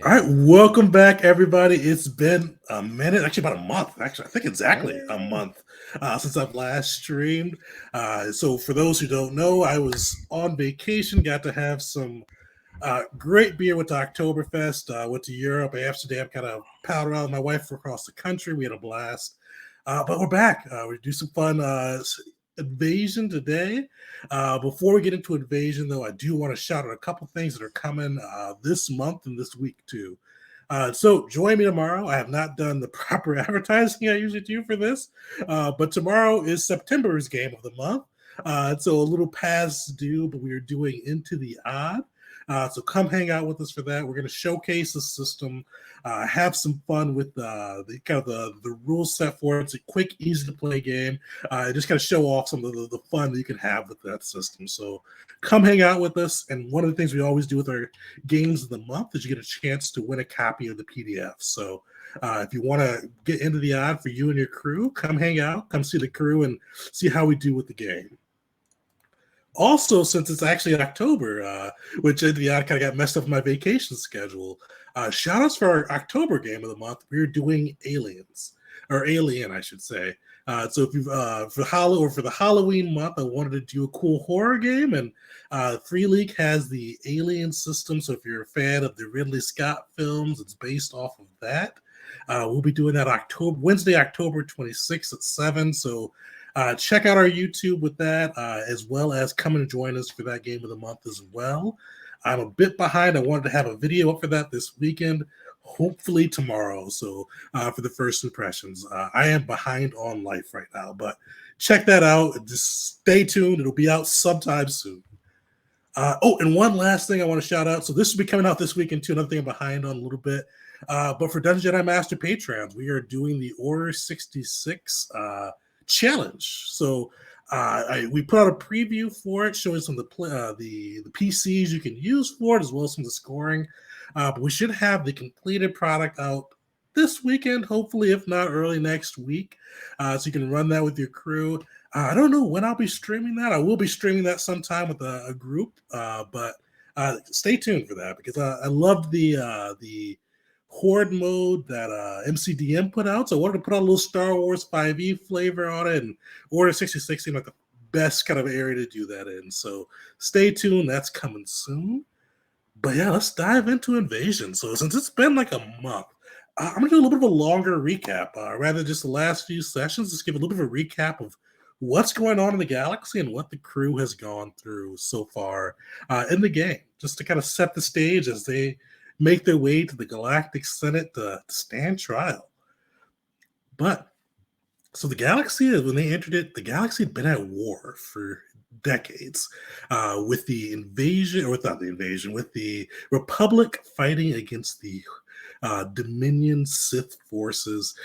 All right, welcome back, everybody. It's been a minute, actually about a month. Actually, I think exactly a Hey. month since I've last streamed. So, for those who don't know, I was on vacation, got to have some great beer with the Oktoberfest. Went to Europe, Amsterdam, kind of powder out with my wife across the country. We had a blast. But we're back. We do some fun invasion today. Before we get into invasion, though, I do want to shout out a couple things that are coming this month and this week too. So join me tomorrow. I have not done the proper advertising I usually do for this, but tomorrow is September's game of the month. So a little past due, but we are doing Into the Odd. So come hang out with us for that. We're going to showcase the system, have some fun with the kind of the rules set for it. It's a quick, easy to play game. Just kind of show off some of the fun that you can have with that system. So come hang out with us. And one of the things we always do with our games of the month is you get a chance to win a copy of the PDF. So if you want to get into the odd for you and your crew, come hang out, come see the crew, and see how we do with the game. Also, since it's actually October, which I kind of got messed up with my vacation schedule, shout outs for our October game of the month. We're doing Aliens, or Alien, I should say. So if you've for the Halloween month, I wanted to do a cool horror game, and Free League has the Alien system. So if you're a fan of the Ridley Scott films, it's based off of that. We'll be doing that Wednesday, October 26th at 7. So check out our YouTube with that, as well as come and join us for that game of the month as well. I'm a bit behind. I wanted to have a video up for that this weekend, hopefully tomorrow. So for the first impressions, I am behind on life right now, but check that out. Just stay tuned. It'll be out sometime soon. And one last thing I want to shout out. So this will be coming out this weekend too. Another thing I'm behind on a little bit. But for Dungeon Jedi Master Patrons, we are doing the Order 66 challenge. So we put out a preview for it, showing some of the PCs you can use for it, as well as some of the scoring. But we should have the completed product out this weekend, hopefully, if not early next week. So you can run that with your crew. I don't know when I'll be streaming that. I will be streaming that sometime with a group, but stay tuned for that because I loved the horde mode that MCDM put out. So I wanted to put out a little Star Wars 5e flavor on it, and Order 66 seemed like the best kind of area to do that in. So stay tuned. That's coming soon. But yeah, let's dive into Invasion. So since it's been like a month, I'm going to do a little bit of a longer recap. Rather than just the last few sessions, just give a little bit of a recap of what's going on in the galaxy and what the crew has gone through so far in the game, just to kind of set the stage as they make their way to the Galactic Senate to stand trial. But so the galaxy, when they entered it, the galaxy had been at war for decades with the invasion, or without the invasion, with the Republic fighting against the Dominion Sith forces,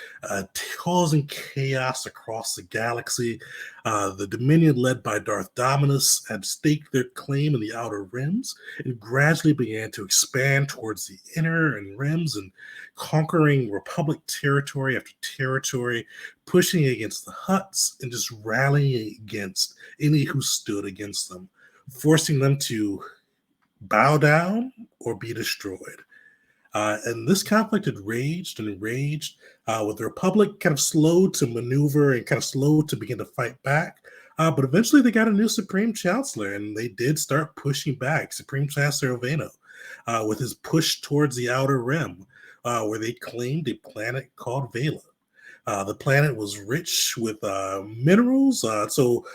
causing chaos across the galaxy. The Dominion, led by Darth Dominus, had staked their claim in the Outer Rims and gradually began to expand towards the inner and rims and conquering Republic territory after territory, pushing against the Hutts and just rallying against any who stood against them, forcing them to bow down or be destroyed. And this conflict had raged and raged, with the Republic kind of slow to maneuver and kind of slow to begin to fight back. But eventually they got a new Supreme Chancellor, and they did start pushing back. Supreme Chancellor Oveno, with his push towards the Outer Rim, where they claimed a planet called Vela. The planet was rich with minerals, so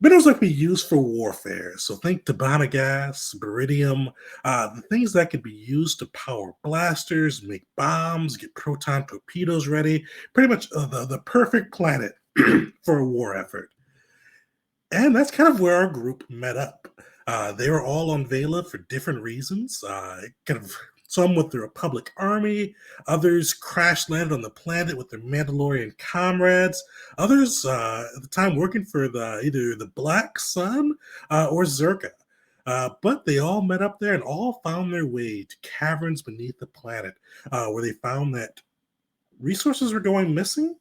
minerals that can be used for warfare. So think Tabana gas, baridium, the things that could be used to power blasters, make bombs, get proton torpedoes ready. Pretty much the perfect planet for a war effort. And that's kind of where our group met up. They were all on Vela for different reasons. Kind of some with the Republic Army, others crash landed on the planet with their Mandalorian comrades, others at the time working for either the Black Sun or Zerka. But they all met up there and all found their way to caverns beneath the planet, where they found that resources were going missing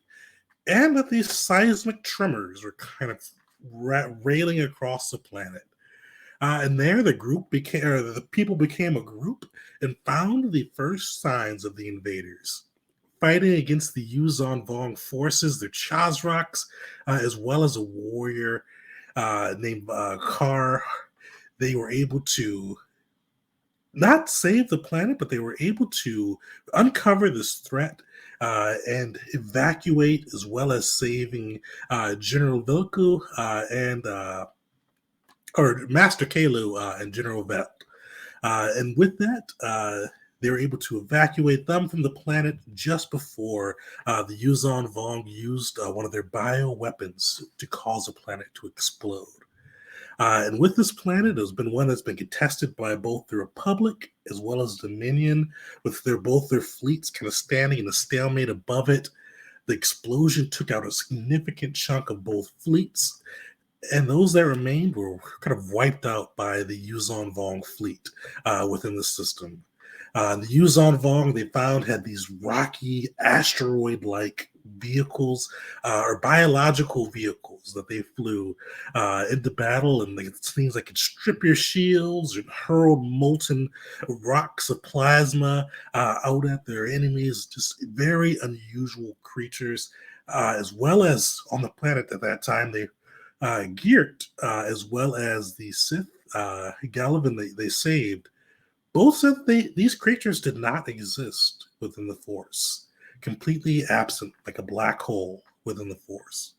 and that these seismic tremors were kind of railing across the planet. And there, the people became a group and found the first signs of the invaders. Fighting against the Yuzon Vong forces, their Chazraks, as well as a warrior named Kar, they were able to not save the planet, but they were able to uncover this threat and evacuate, as well as saving General Vilku or Master Kalu and General Vet. And with that, they were able to evacuate them from the planet just before the Yuzon Vong used one of their bioweapons to cause the planet to explode. And with this planet, it has been one that's been contested by both the Republic as well as Dominion, with both their fleets kind of standing in a stalemate above it. The explosion took out a significant chunk of both fleets, and those that remained were kind of wiped out by the Yuzon Vong fleet within the system. The Yuzon Vong, they found, had these rocky, asteroid-like vehicles or biological vehicles that they flew into battle, and things that could strip your shields and hurl molten rocks of plasma out at their enemies. Just very unusual creatures, as well as on the planet at that time, they Geert, as well as the Sith Galavan they saved, both said these creatures did not exist within the Force, completely absent, like a black hole within the Force.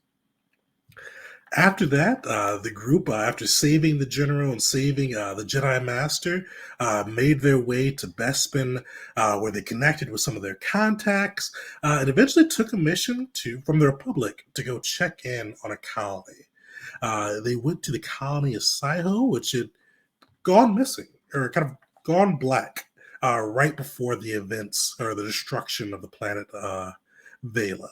After that, the group, after saving the general and saving the Jedi Master, made their way to Bespin, where they connected with some of their contacts, and eventually took a mission from the Republic to go check in on a colony. They went to the colony of Saiho, which had gone missing, or kind of gone black, right before the events or the destruction of the planet Vela.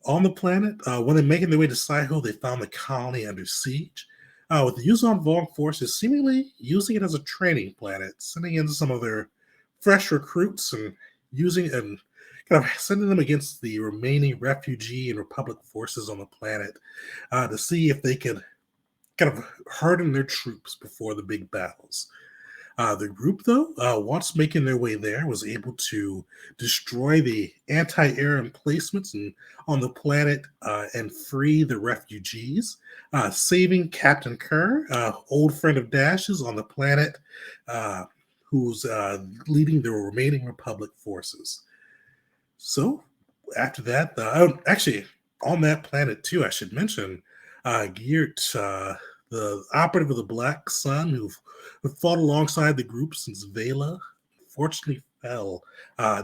On the planet, when they're making their way to Saiho, they found the colony under siege, with the Yuzon Vong forces seemingly using it as a training planet, sending in some of their fresh recruits and kind of sending them against the remaining refugee and Republic forces on the planet to see if they could kind of harden their troops before the big battles. The group, though, once making their way there, was able to destroy the anti-air emplacements on the planet and free the refugees, saving Captain Kerr, old friend of Dash's on the planet, who's leading the remaining Republic forces. So, after that, actually, on that planet, too, I should mention, Geert, the operative of the Black Sun, who fought alongside the group since Vela, fortunately fell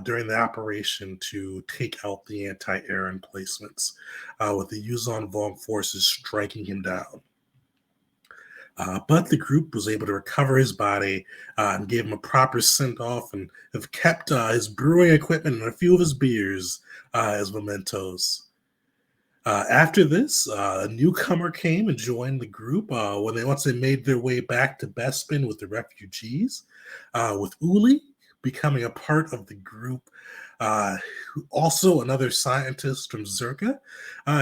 during the operation to take out the anti-air emplacements, with the Yuzon Vong forces striking him down. But the group was able to recover his body and gave him a proper send-off, and have kept his brewing equipment and a few of his beers as mementos. After this, a newcomer came and joined the group once they made their way back to Bespin with the refugees, with Uli becoming a part of the group. Also, another scientist from Zerka.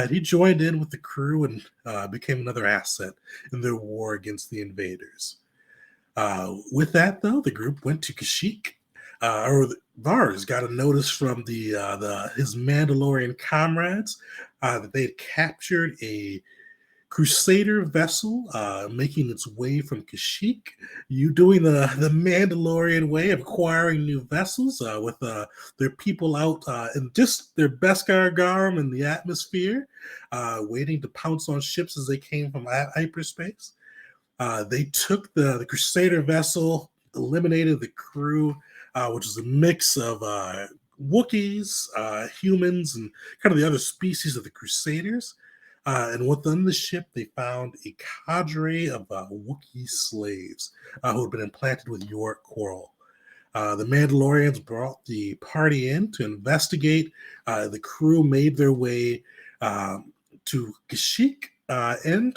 He joined in with the crew and became another asset in their war against the invaders. With that, though, the group went to Kashyyyk. Vars got a notice from his Mandalorian comrades that they had captured a Crusader vessel making its way from Kashyyyk. You doing the Mandalorian way of acquiring new vessels with their people out in just their Beskar Garum in the atmosphere, waiting to pounce on ships as they came from hyperspace. They took the Crusader vessel, eliminated the crew, which is a mix of Wookiees, humans, and kind of the other species of the Crusaders. And within the ship, they found a cadre of Wookiee slaves who had been implanted with Yorick Coral. The Mandalorians brought the party in to investigate. The crew made their way to Kashyyyk and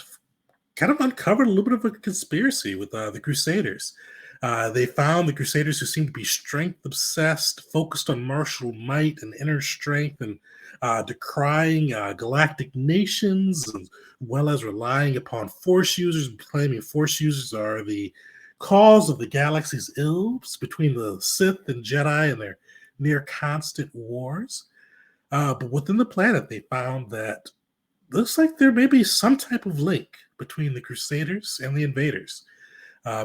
kind of uncovered a little bit of a conspiracy with the Crusaders. They found the Crusaders who seemed to be strength obsessed, focused on martial might and inner strength, and decrying galactic nations, as well as relying upon Force users and claiming Force users are the cause of the galaxy's ills between the Sith and Jedi and their near constant wars. But within the planet, they found that looks like there may be some type of link between the Crusaders and the invaders.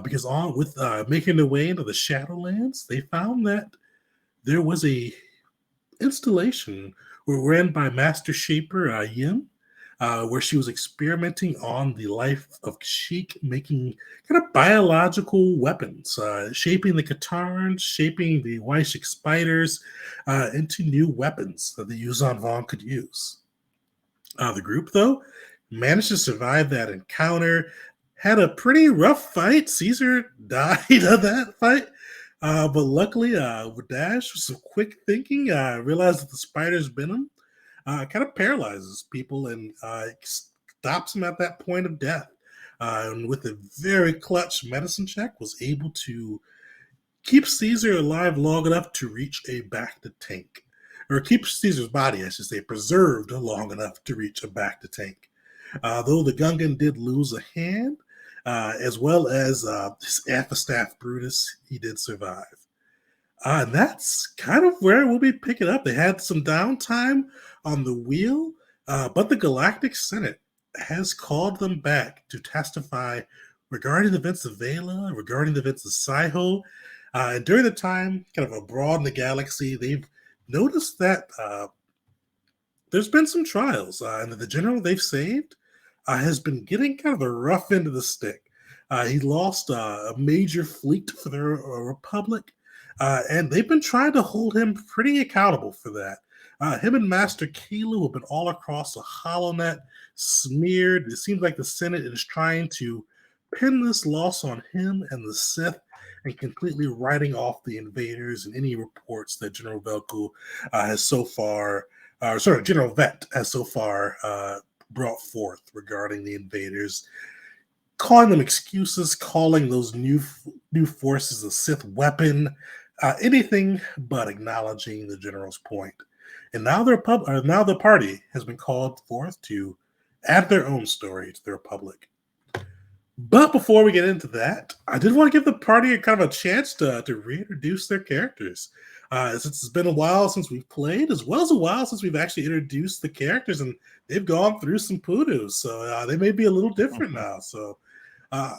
Because on with making their way into the Shadowlands, they found that there was a installation ran by Master Shaper Yin, where she was experimenting on the life of Sheik, making kind of biological weapons, shaping the Katarns, shaping the Wyshik spiders into new weapons that the Yuzan Vong could use. The group, though, managed to survive that encounter, had a pretty rough fight. Caesar died of that fight. But luckily, Dash, with some quick thinking, realized that the spider's venom kind of paralyzes people and stops them at that point of death. And with a very clutch medicine check, was able to keep Caesar alive long enough to reach a bacta tank. Or keep Caesar's body, I should say, preserved long enough to reach a bacta tank. Though the Gungan did lose a hand, as well as his Aphostaff Brutus, he did survive. And that's kind of where we'll be picking up. They had some downtime on the wheel, but the Galactic Senate has called them back to testify regarding the events of Vela, regarding the events of Saiho. And during the time, kind of abroad in the galaxy, they've noticed that there's been some trials, and that the general they've saved has been getting kind of a rough end of the stick. He lost a major fleet for the Republic, and they've been trying to hold him pretty accountable for that. Him and Master Kalu have been all across the HoloNet, smeared. It seems like the Senate is trying to pin this loss on him and the Sith and completely writing off the invaders and any reports that General Velku has so far, General Vet has so far brought forth regarding the invaders, calling them excuses, calling those new forces a Sith weapon, anything but acknowledging the general's point. And now now the party has been called forth to add their own story to the Republic. But before we get into that, I did want to give the party a kind of a chance to reintroduce their characters. Since it's been a while since we've played, as well as a while since we've actually introduced the characters, and they've gone through some poodoos, so they may be a little different now. So I'm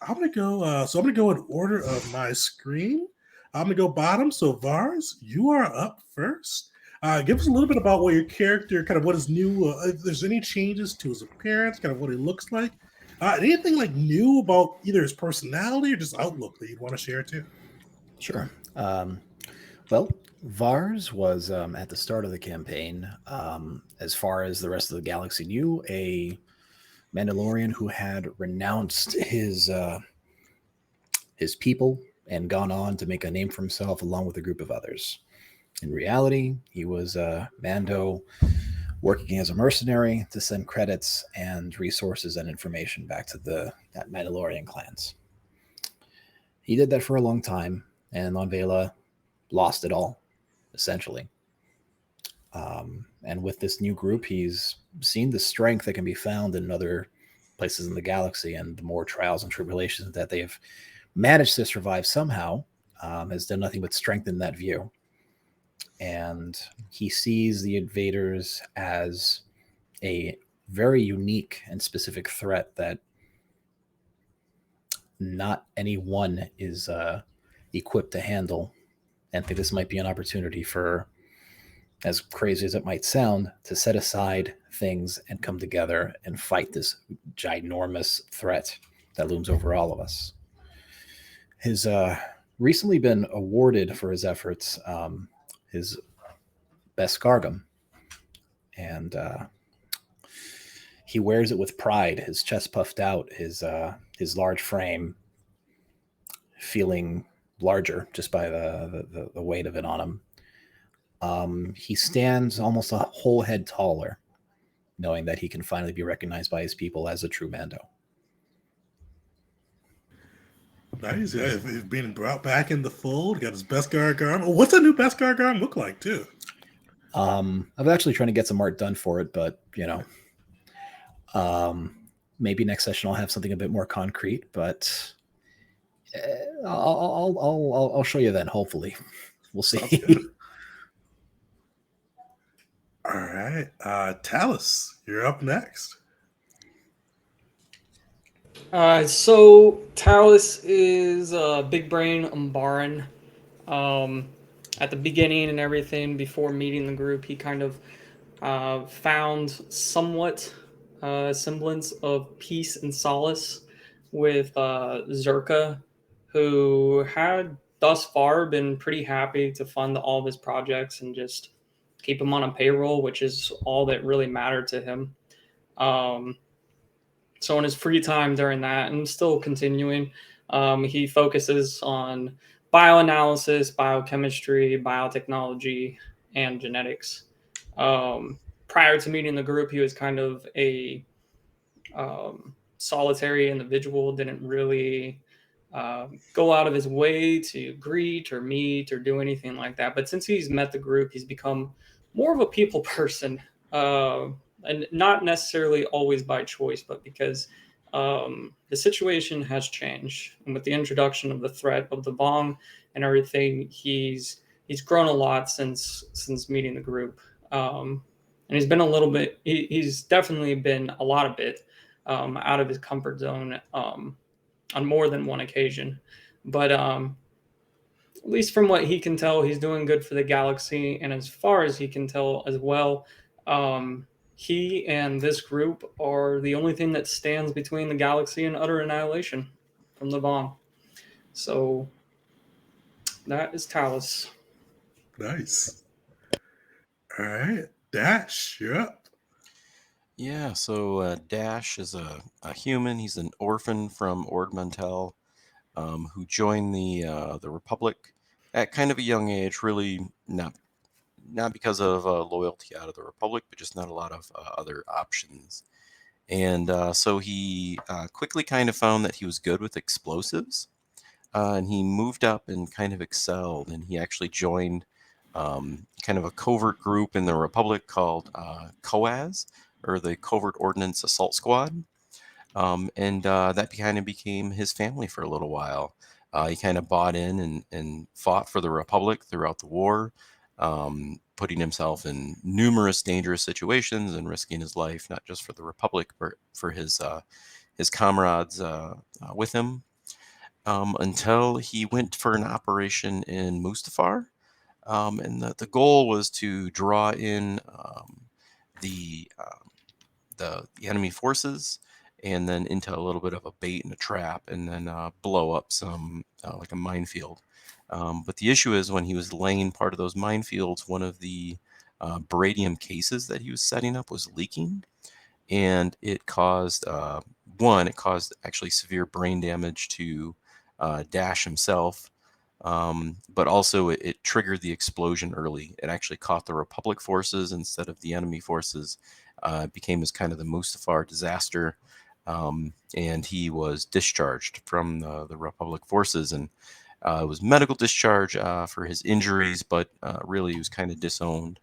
gonna go. So I'm gonna go in order of my screen. I'm gonna go bottom. So Vars, you are up first. Give us a little bit about what your character, kind of what is new. If there's any changes to his appearance, kind of what he looks like. Anything like new about either his personality or just outlook that you'd want to share too? Sure. Well, Vars was at the start of the campaign, as far as the rest of the galaxy knew, a Mandalorian who had renounced his people and gone on to make a name for himself along with a group of others. In reality, he was Mando working as a mercenary to send credits and resources and information back to that Mandalorian clans. He did that for a long time, and on Vela lost it all, essentially. And with this new group, he's seen the strength that can be found in other places in the galaxy, and the more trials and tribulations that they've managed to survive somehow has done nothing but strengthen that view. And he sees the invaders as a very unique and specific threat that not anyone is equipped to handle, and think this might be an opportunity for, as crazy as it might sound, to set aside things and come together and fight this ginormous threat that looms over all of us. His recently been awarded for his efforts his best Scargum, and he wears it with pride, his chest puffed out, his large frame feeling larger just by the weight of it on him. He stands almost a whole head taller, knowing that he can finally be recognized by his people as a true Mando. Nice. Yeah, he's being brought back in the fold. Got his Beskar garb. What's that new Beskar garb look like, too? I'm actually trying to get some art done for it, but maybe next session I'll have something a bit more concrete. But I'll show you then. Hopefully, we'll see. All right, Talus, you're up next. So Talus is Big Brain Umbaran. At the beginning and everything, before meeting the group, he kind of found somewhat semblance of peace and solace with Zerka, who had thus far been pretty happy to fund all of his projects and just keep him on a payroll, which is all that really mattered to him. So in his free time during that, and still continuing, he focuses on bioanalysis, biochemistry, biotechnology, and genetics. Prior to meeting the group, he was kind of a solitary individual, didn't really go out of his way to greet or meet or do anything like that. But since he's met the group, he's become more of a people person. And not necessarily always by choice, but because the situation has changed. And with the introduction of the threat of the Vong and everything, he's grown a lot since meeting the group. And he's been a little bit. He's definitely been a lot of it out of his comfort zone on more than one occasion. But at least from what he can tell, he's doing good for the galaxy. And as far as he can tell as well, he and this group are the only thing that stands between the galaxy and utter annihilation from the Vong. So that is Talus. Nice. All right, Dash, you're up. Yeah, so Dash is a human. He's an orphan from Ord Mantell, who joined the Republic at kind of a young age. Really not because of loyalty out of the Republic, but just not a lot of other options. And so he quickly kind of found that he was good with explosives, and he moved up and kind of excelled. And he actually joined kind of a covert group in the Republic called COAS, or the Covert Ordnance Assault Squad. And that kind of became his family for a little while. He kind of bought in and fought for the Republic throughout the war, putting himself in numerous dangerous situations and risking his life, not just for the Republic, but for his comrades with him, until he went for an operation in Mustafar. And the goal was to draw in the enemy forces, and then into a little bit of a bait and a trap, and then blow up some like a minefield. But the issue is, when he was laying part of those minefields, one of the baradium cases that he was setting up was leaking, and it caused actually severe brain damage to Dash himself. But also it triggered the explosion early. It actually caught the Republic forces instead of the enemy forces. It became as kind of the Mustafar disaster, and he was discharged from the Republic forces, and it was medical discharge for his injuries, but really he was kind of disowned.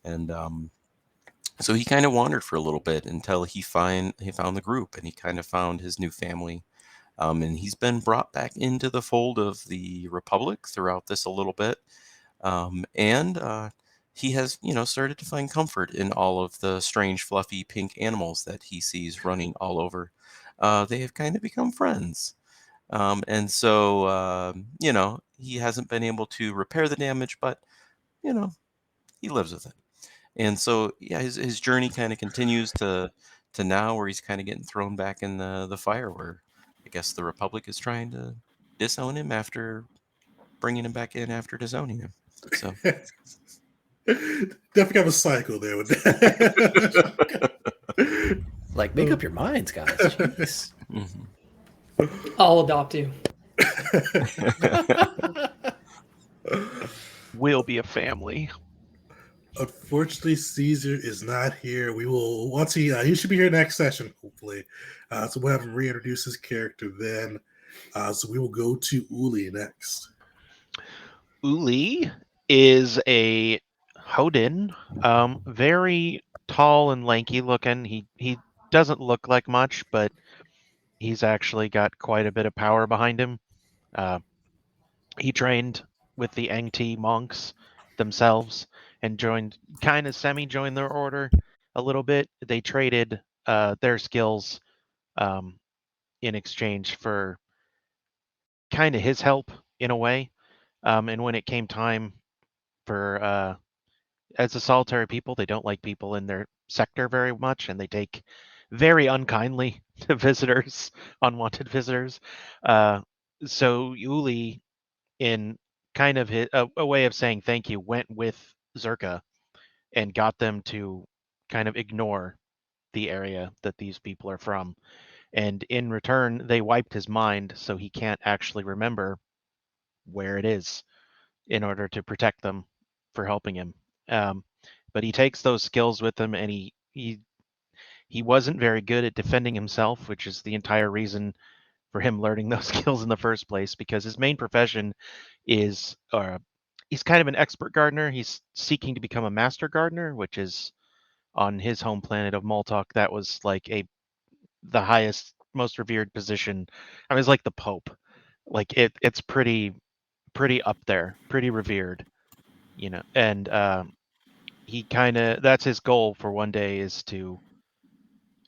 And so he kind of wandered for a little bit until he found the group, and he kind of found his new family. And he's been brought back into the fold of the Republic throughout this a little bit. And he has, started to find comfort in all of the strange, fluffy, pink animals that he sees running all over. They have kind of become friends. And so, he hasn't been able to repair the damage, but, he lives with it. And so, yeah, his journey kind of continues to now, where he's kind of getting thrown back in the fire, where I guess the Republic is trying to disown him after bringing him back in after disowning him. So definitely have a cycle there with that. Like, make up your minds, guys. Jeez. I'll adopt you. We'll be a family. Unfortunately, Caesar is not here. We will once he should be here next session, hopefully. So we'll have him reintroduce his character then. So we will go to Uli next. Uli is a Hodin, very tall and lanky looking. He doesn't look like much, but he's actually got quite a bit of power behind him. He trained with the Angti monks themselves and kind of semi-joined their order a little bit. They traded their skills in exchange for kind of his help in a way. And when it came time for as a solitary people, they don't like people in their sector very much, and they take very unkindly to visitors, unwanted visitors. So Yuli, in kind of a way of saying thank you, went with Zerka and got them to kind of ignore the area that these people are from. And in return, they wiped his mind so he can't actually remember where it is in order to protect them for helping him. But he takes those skills with him, and he wasn't very good at defending himself, which is the entire reason for him learning those skills in the first place, because his main profession is he's kind of an expert gardener. He's seeking to become a master gardener, which is on his home planet of Moltok. That was like the highest, most revered position. I mean, it's like the Pope. Like it's pretty up there, pretty revered, and he kind of, that's his goal for one day, is to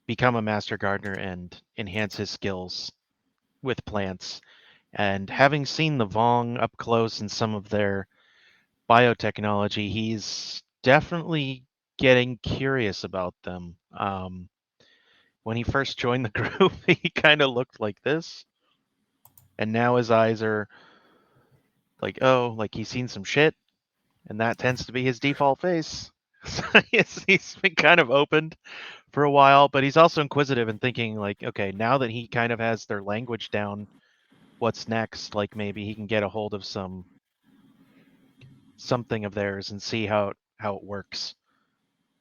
become a master gardener and enhance his skills with plants. And having seen the Vong up close and some of their biotechnology, he's definitely getting curious about them. When he first joined the group, he kind of looked like this, and now his eyes are like, oh, like he's seen some shit, and that tends to be his default face. So he's been kind of opened for a while, but he's also inquisitive and thinking like, okay, now that he kind of has their language down, what's next? Like maybe he can get a hold of something of theirs and see how it works.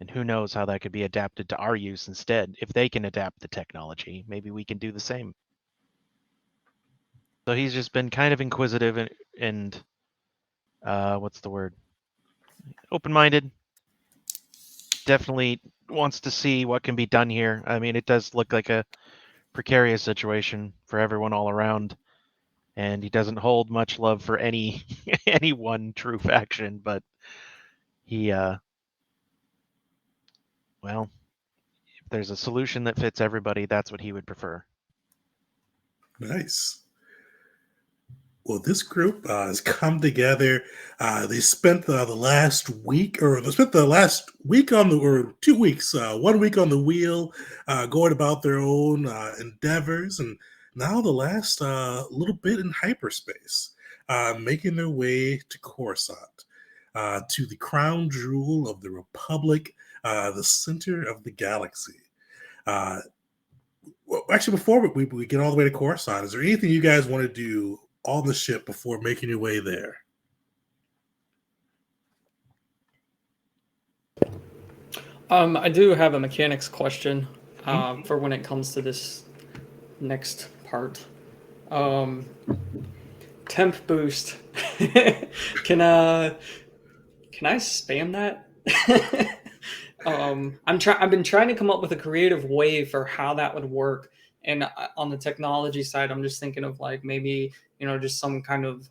And who knows how that could be adapted to our use instead. If they can adapt the technology, maybe we can do the same. So he's just been kind of inquisitive and what's the word? Open-minded. Definitely wants to see what can be done here. I mean, it does look like a precarious situation for everyone all around, and he doesn't hold much love for any one true faction, but he well, if there's a solution that fits everybody, that's what he would prefer. Nice. Well, this group has come together. They spent the last week, or they spent the last week or 2 weeks, 1 week on the wheel, going about their own endeavors, and now the last little bit in hyperspace, making their way to Coruscant, to the crown jewel of the Republic, the center of the galaxy. Well, actually, before we get all the way to Coruscant, is there anything you guys want to do on the ship before making your way there? I do have a mechanics question for when it comes to this next part. Temp boost. Can I spam that? I've been trying to come up with a creative way for how that would work. And on the technology side, I'm just thinking of like maybe, just some kind of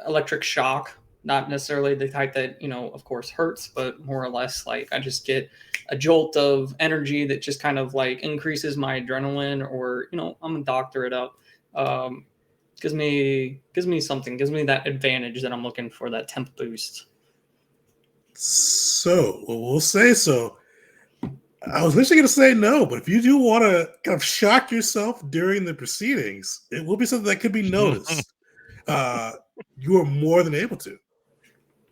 electric shock, not necessarily the type that, of course hurts, but more or less like I just get a jolt of energy that just kind of like increases my adrenaline, or, I'm gonna doctor it up. Gives me that advantage that I'm looking for, that temp boost. So, we'll say so. I was initially going to say no, but if you do want to kind of shock yourself during the proceedings, it will be something that could be noticed. You are more than able to.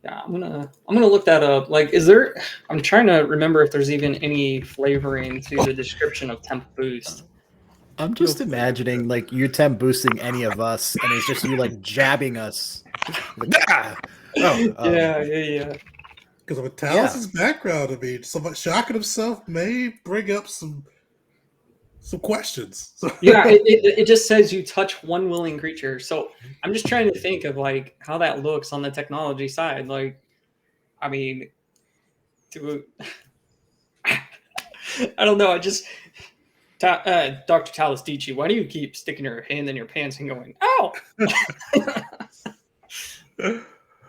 Yeah, I'm gonna look that up. Like, is there? I'm trying to remember if there's even any flavoring to the description of temp boost. I'm just imagining like you temp boosting any of us, and it's just you like jabbing us. Like, ah! Yeah. Because of Talos' background, I mean, somebody shocking himself may bring up some some questions. Yeah, it just says you touch one willing creature. So I'm just trying to think of like how that looks on the technology side. Like, I mean, to I don't know. I just Dr. Talestici, why do you keep sticking your hand in your pants and going, "Ow"?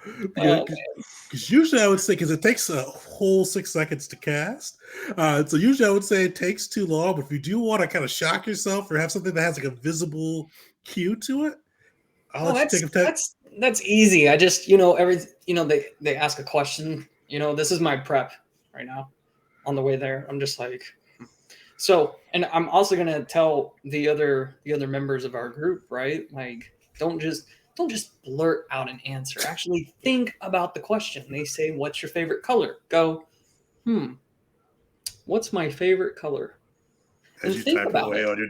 Because usually I would say, because it takes a whole 6 seconds to cast. So usually I would say it takes too long. But if you do want to kind of shock yourself or have something that has like a visible cue to it, I'll let you take a 10. That's easy. I just they ask a question. This is my prep right now. On the way there, I'm just like, so, and I'm also gonna tell the other members of our group, right? Like, don't just blurt out an answer. Actually, think about the question. They say, "What's your favorite color?" Go, what's my favorite color? As And you think type about away it. on your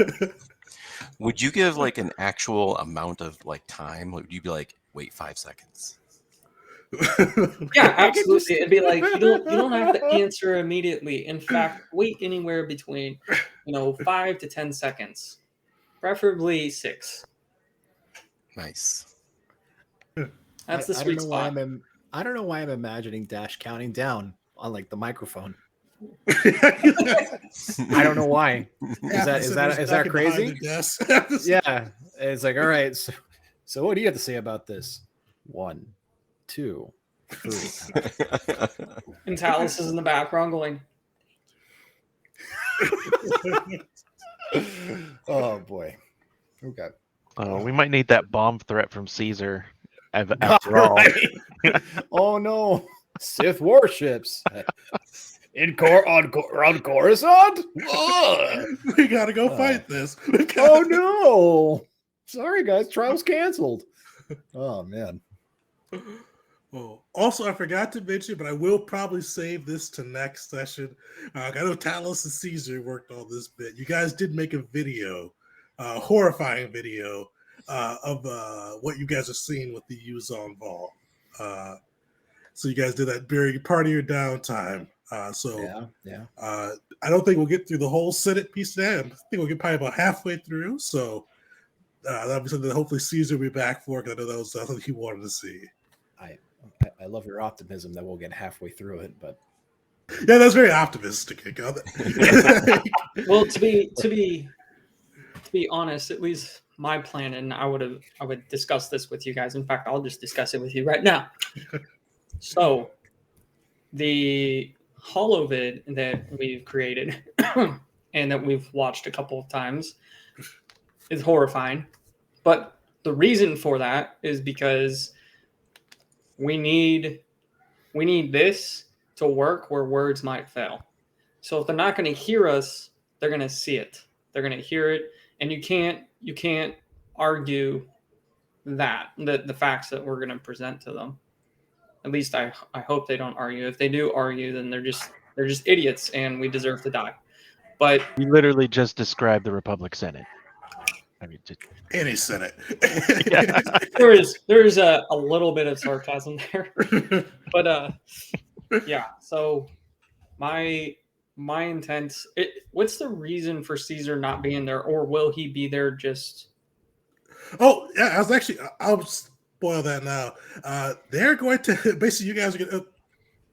dating. Would you give like an actual amount of like time? Would you be like, wait 5 seconds? Yeah, absolutely. It'd be like you don't have to answer immediately. In fact, wait anywhere between 5 to 10 seconds, preferably 6. Nice. That's the sweet spot. I don't know why I'm imagining Dash counting down on like the microphone. I don't know why. Is that crazy? Yeah, it's like, all right. So what do you have to say about this? 1, 2, 3. And Talus is in the background going, Oh boy. Okay. We might need that bomb threat from Caesar. After all, Oh no, Sith warships on Coruscant. We gotta go fight this. Oh no! Sorry guys, trial's canceled. Oh man. Oh, also, I forgot to mention, but I will probably save this to next session. I know Talos and Caesar worked on this bit. You guys did make a video, horrifying video, of what you guys are seeing with the Yuzon Vault. So you guys did that during part of your downtime. Yeah. I don't think we'll get through the whole Senate piece today. I think we'll get probably about halfway through. So that'll be something that hopefully Caesar will be back for, because I know that was something he wanted to see. I love your optimism that we'll get halfway through it, but yeah, that's very optimistic. well, to be honest, at least my plan, and I would discuss this with you guys. In fact, I'll just discuss it with you right now. So, the holovid that we've created and that we've watched a couple of times is horrifying, but the reason for that is because we need this to work where words might fail. So if they're not going to hear us, they're going to see it. They're going to hear it, and you can't argue that the facts that we're going to present to them. At least I hope they don't argue. If they do argue, then they're just idiots, and we deserve to die. But you literally just described the Republic Senate. I mean, any Senate. Yeah. there is a little bit of sarcasm there, but yeah. So my intent. What's the reason for Caesar not being there, or will he be there? Just oh yeah, I'll spoil that now. They're going to basically, you guys are going to.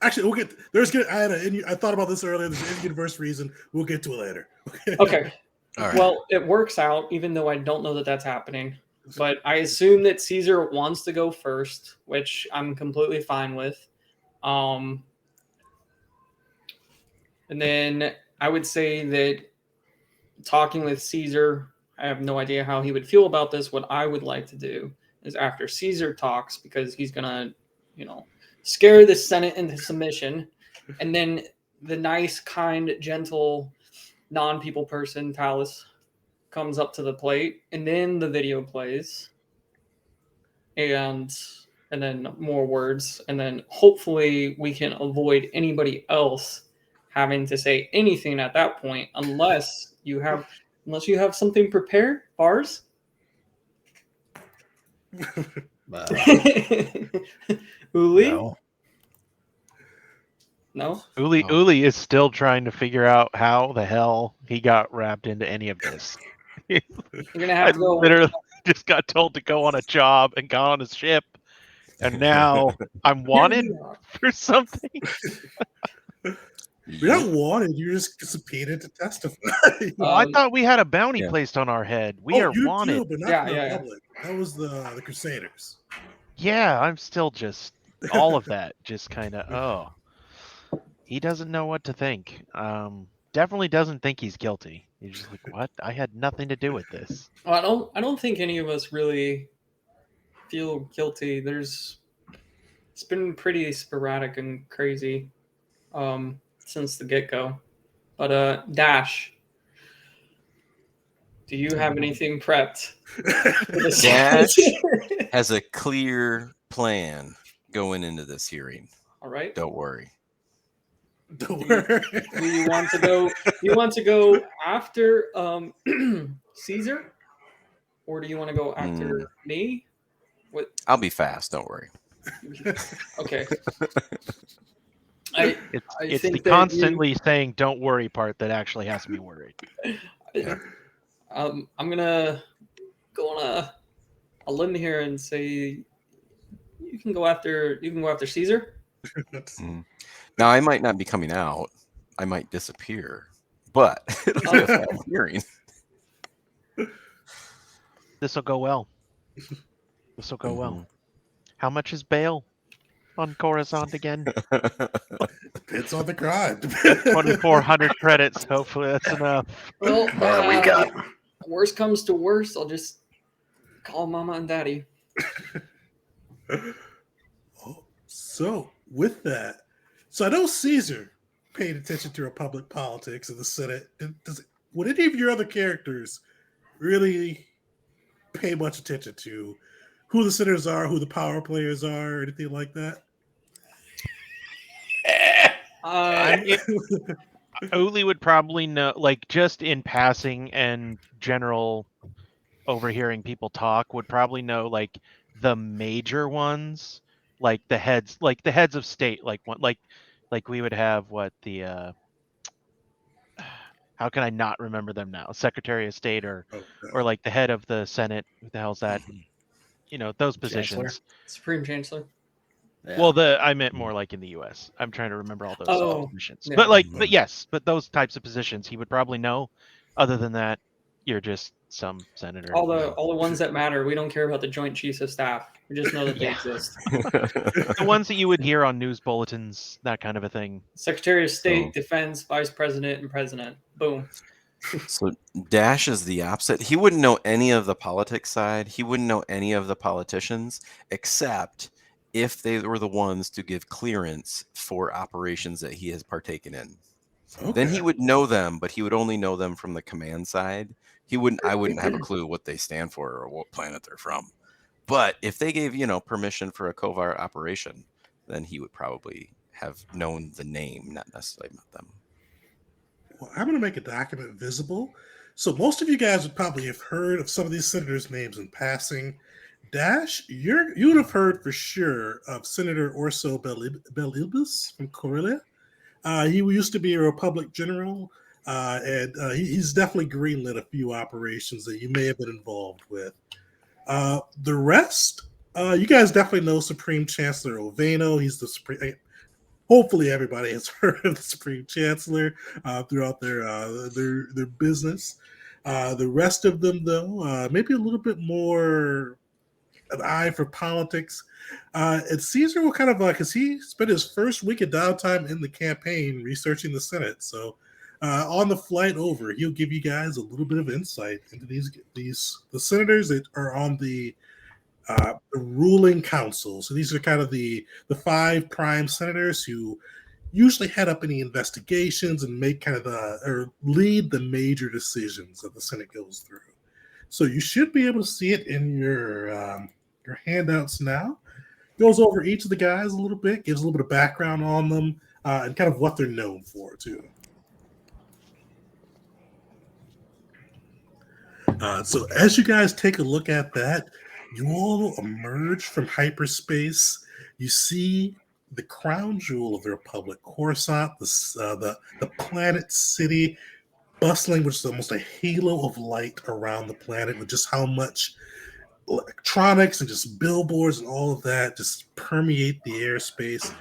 Actually, we'll get. I thought about this earlier. There's an in-universe reason. We'll get to it later. Okay. All right. Well, it works out, even though I don't know that that's happening. But I assume that Caesar wants to go first, which I'm completely fine with. And then I would say that talking with Caesar, I have no idea how he would feel about this. What I would like to do is after Caesar talks, because he's going to, scare the Senate into submission. And then the nice, kind, gentle, non-people person, Talus, comes up to the plate, and then the video plays, and then more words, and then hopefully we can avoid anybody else having to say anything at that point, unless you have something prepared, Bars. Uli? Uh, No. No. Uli is still trying to figure out how the hell he got wrapped into any of this. You're gonna I have to go. literally just got told to go on a job and got on a ship, and now I'm wanted for something. You're not wanted. You're just subpoenaed to testify. Oh, I thought we had a bounty Yeah. placed on our head. We are you wanted. do, but not Yeah, for the yeah, yeah. public. That was the Crusaders. Yeah, I'm still just all of that. Just kind of he doesn't know what to think. Definitely doesn't think he's guilty. He's just like, what? I had nothing to do with this. Well, I don't think any of us really feel guilty. It's been pretty sporadic and crazy since the get go. But Dash, do you have anything prepped? for this? Dash has a clear plan going into this hearing. All right. Don't worry. Don't worry. Do you want to go? Do you want to go after Caesar, or do you want to go after me? What? I'll be fast. Don't worry. Okay. I It's think the that constantly saying "don't worry" part that actually has me worried. I'm gonna go on a limb here and say you can go after Caesar. Now, I might not be coming out. I might disappear, but it'll be a fun hearing. This will go well. This will go well. How much is bail on Coruscant again? Depends on the crime. 2,400 credits. Hopefully that's enough. Well, What do we got? Worst comes to worst, I'll just call Mama and Daddy. So, with that, I know Caesar paid attention to Republic politics in the Senate. Would any of your other characters really pay much attention to who the senators are, who the power players are, or anything like that? Uli would probably know, like, just in passing and general overhearing people talk, would probably know, like, the major ones, like the heads of state, like we would have how can I not remember them now? Secretary of State or like the head of the Senate. Who the hell's that? Those positions. Chancellor? Supreme Chancellor. Yeah. Well, I meant more like in the U.S. I'm trying to remember all those positions. Yeah. But those types of positions he would probably know. Other than that, you're just some senator. All the ones that matter. We don't care about the Joint Chiefs of Staff. We just know that they exist. The ones that you would hear on news bulletins, that kind of a thing. Secretary of State, Defense, Vice President, and President. Boom. So Dash is the opposite. He wouldn't know any of the politics side. He wouldn't know any of the politicians, except if they were the ones to give clearance for operations that he has partaken in. Okay. Then he would know them, but he would only know them from the command side. I wouldn't have a clue what they stand for or what planet they're from. But if they gave, permission for a covert operation, then he would probably have known the name, not necessarily met them. Well, I'm going to make a document visible. So most of you guys would probably have heard of some of these senators' names in passing. Dash, you would have heard for sure of Senator Orso Belibus from Corellia. He used to be a Republic general, and he's definitely greenlit a few operations that you may have been involved with. The rest, you guys definitely know Supreme Chancellor Oveno. He's the Supreme. Hopefully, everybody has heard of the Supreme Chancellor throughout their business. The rest of them, though, maybe a little bit more an eye for politics. And Caesar will kind of because he spent his first week of downtime in the campaign researching the Senate. So on the flight over, he'll give you guys a little bit of insight into the senators that are on the ruling council. So these are kind of the 5 prime senators who usually head up any investigations and make kind of or lead the major decisions that the Senate goes through. So you should be able to see it in your handouts now. Goes over each of the guys a little bit, gives a little bit of background on them, and kind of what they're known for too. So as you guys take a look at that, you all emerge from hyperspace. You see the crown jewel of the Republic, Coruscant, the planet city, bustling with almost a halo of light around the planet, with just how much electronics and just billboards and all of that just permeate the airspace.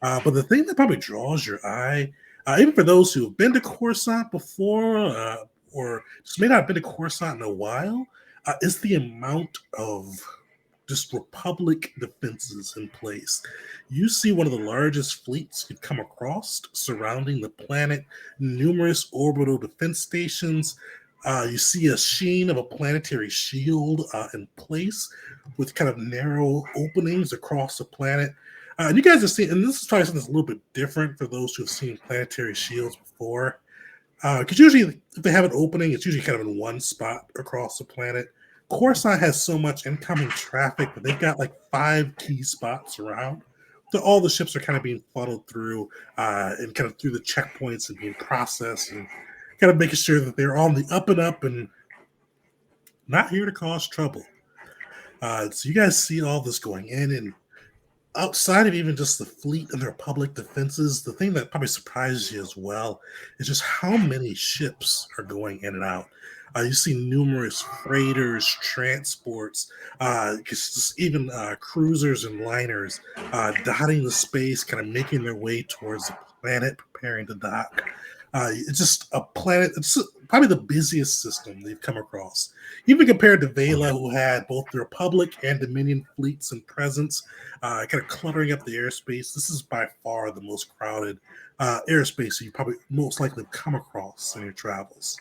But the thing that probably draws your eye, even for those who have been to Coruscant before, or just may not have been to Coruscant in a while, is the amount of just Republic defenses in place. You see one of the largest fleets you've come across surrounding the planet, numerous orbital defense stations. You see a sheen of a planetary shield in place with kind of narrow openings across the planet. And you guys have seen, and this is probably something that's a little bit different for those who have seen planetary shields before. Because usually, if they have an opening, it's usually kind of in one spot across the planet. Coruscant has so much incoming traffic that they've got like 5 key spots around. So all the ships are kind of being funneled through and kind of through the checkpoints and being processed and kind of making sure that they're on the up and up and not here to cause trouble. So you guys see all this going in, and outside of even just the fleet and their public defenses, the thing that probably surprises you as well is just how many ships are going in and out. You see numerous freighters, transports, even cruisers and liners dotting the space, kind of making their way towards the planet, preparing to dock. It's just a planet. It's probably the busiest system they've come across, even compared to Vela, who had both the Republic and Dominion fleets and presence, kind of cluttering up the airspace. This is by far the most crowded airspace you probably most likely come across in your travels.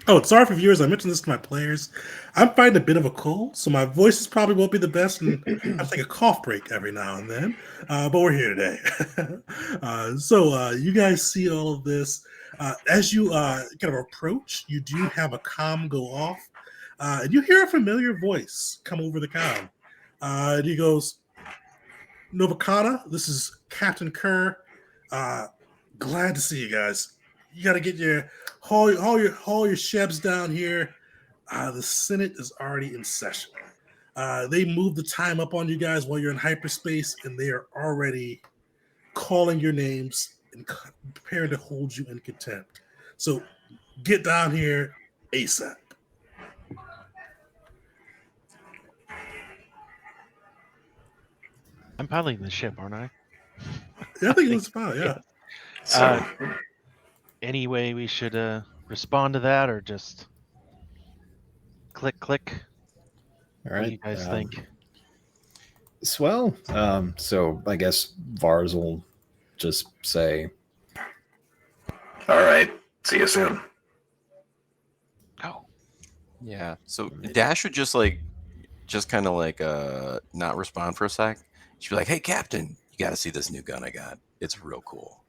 Oh, sorry for viewers. I mentioned this to my players. I'm fighting a bit of a cold, so my voices probably won't be the best, and I take a cough break every now and then. But we're here today. So you guys see all of this. As you kind of approach, you do have a comm go off, and you hear a familiar voice come over the comm. And he goes, "Novakana, this is Captain Kerr. Glad to see you guys. You got to get your haul your shebs down here. The Senate is already in session. They moved the time up on you guys while you're in hyperspace, and they are already calling your names and preparing to hold you in contempt. So get down here ASAP." I'm piloting the ship, aren't I? Yeah, I think it's fine. Yeah. Any way we should respond to that, or just click? All right. What do you guys think? Swell. So I guess Vars will just say, "All right, see you soon." Oh, Yeah. So Dash would just kind of not respond for a sec. She'd be like, "Hey, Captain, you got to see this new gun I got. It's real cool."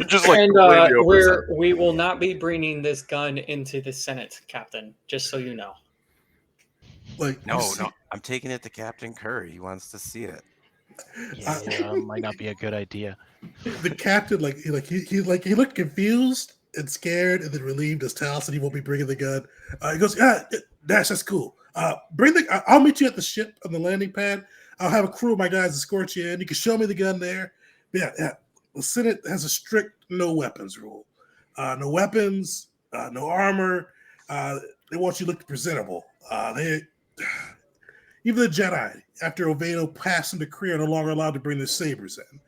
Just and completely overzealous. we will not be bringing this gun into the Senate, Captain. Just so you know. Like No, I'm taking it to Captain Curry. He wants to see it. yeah, might not be a good idea. the captain, he looked confused and scared, and then relieved as Tal said he won't be bringing the gun. He goes, "Yeah, Dash, that's cool. I'll meet you at the ship on the landing pad. I'll have a crew of my guys escort you in. You can show me the gun there." But yeah. The Senate has a strict no weapons rule. No weapons, no armor. They want you to look presentable. Even the Jedi, after Ovado passed into career, are no longer allowed to bring their sabers in.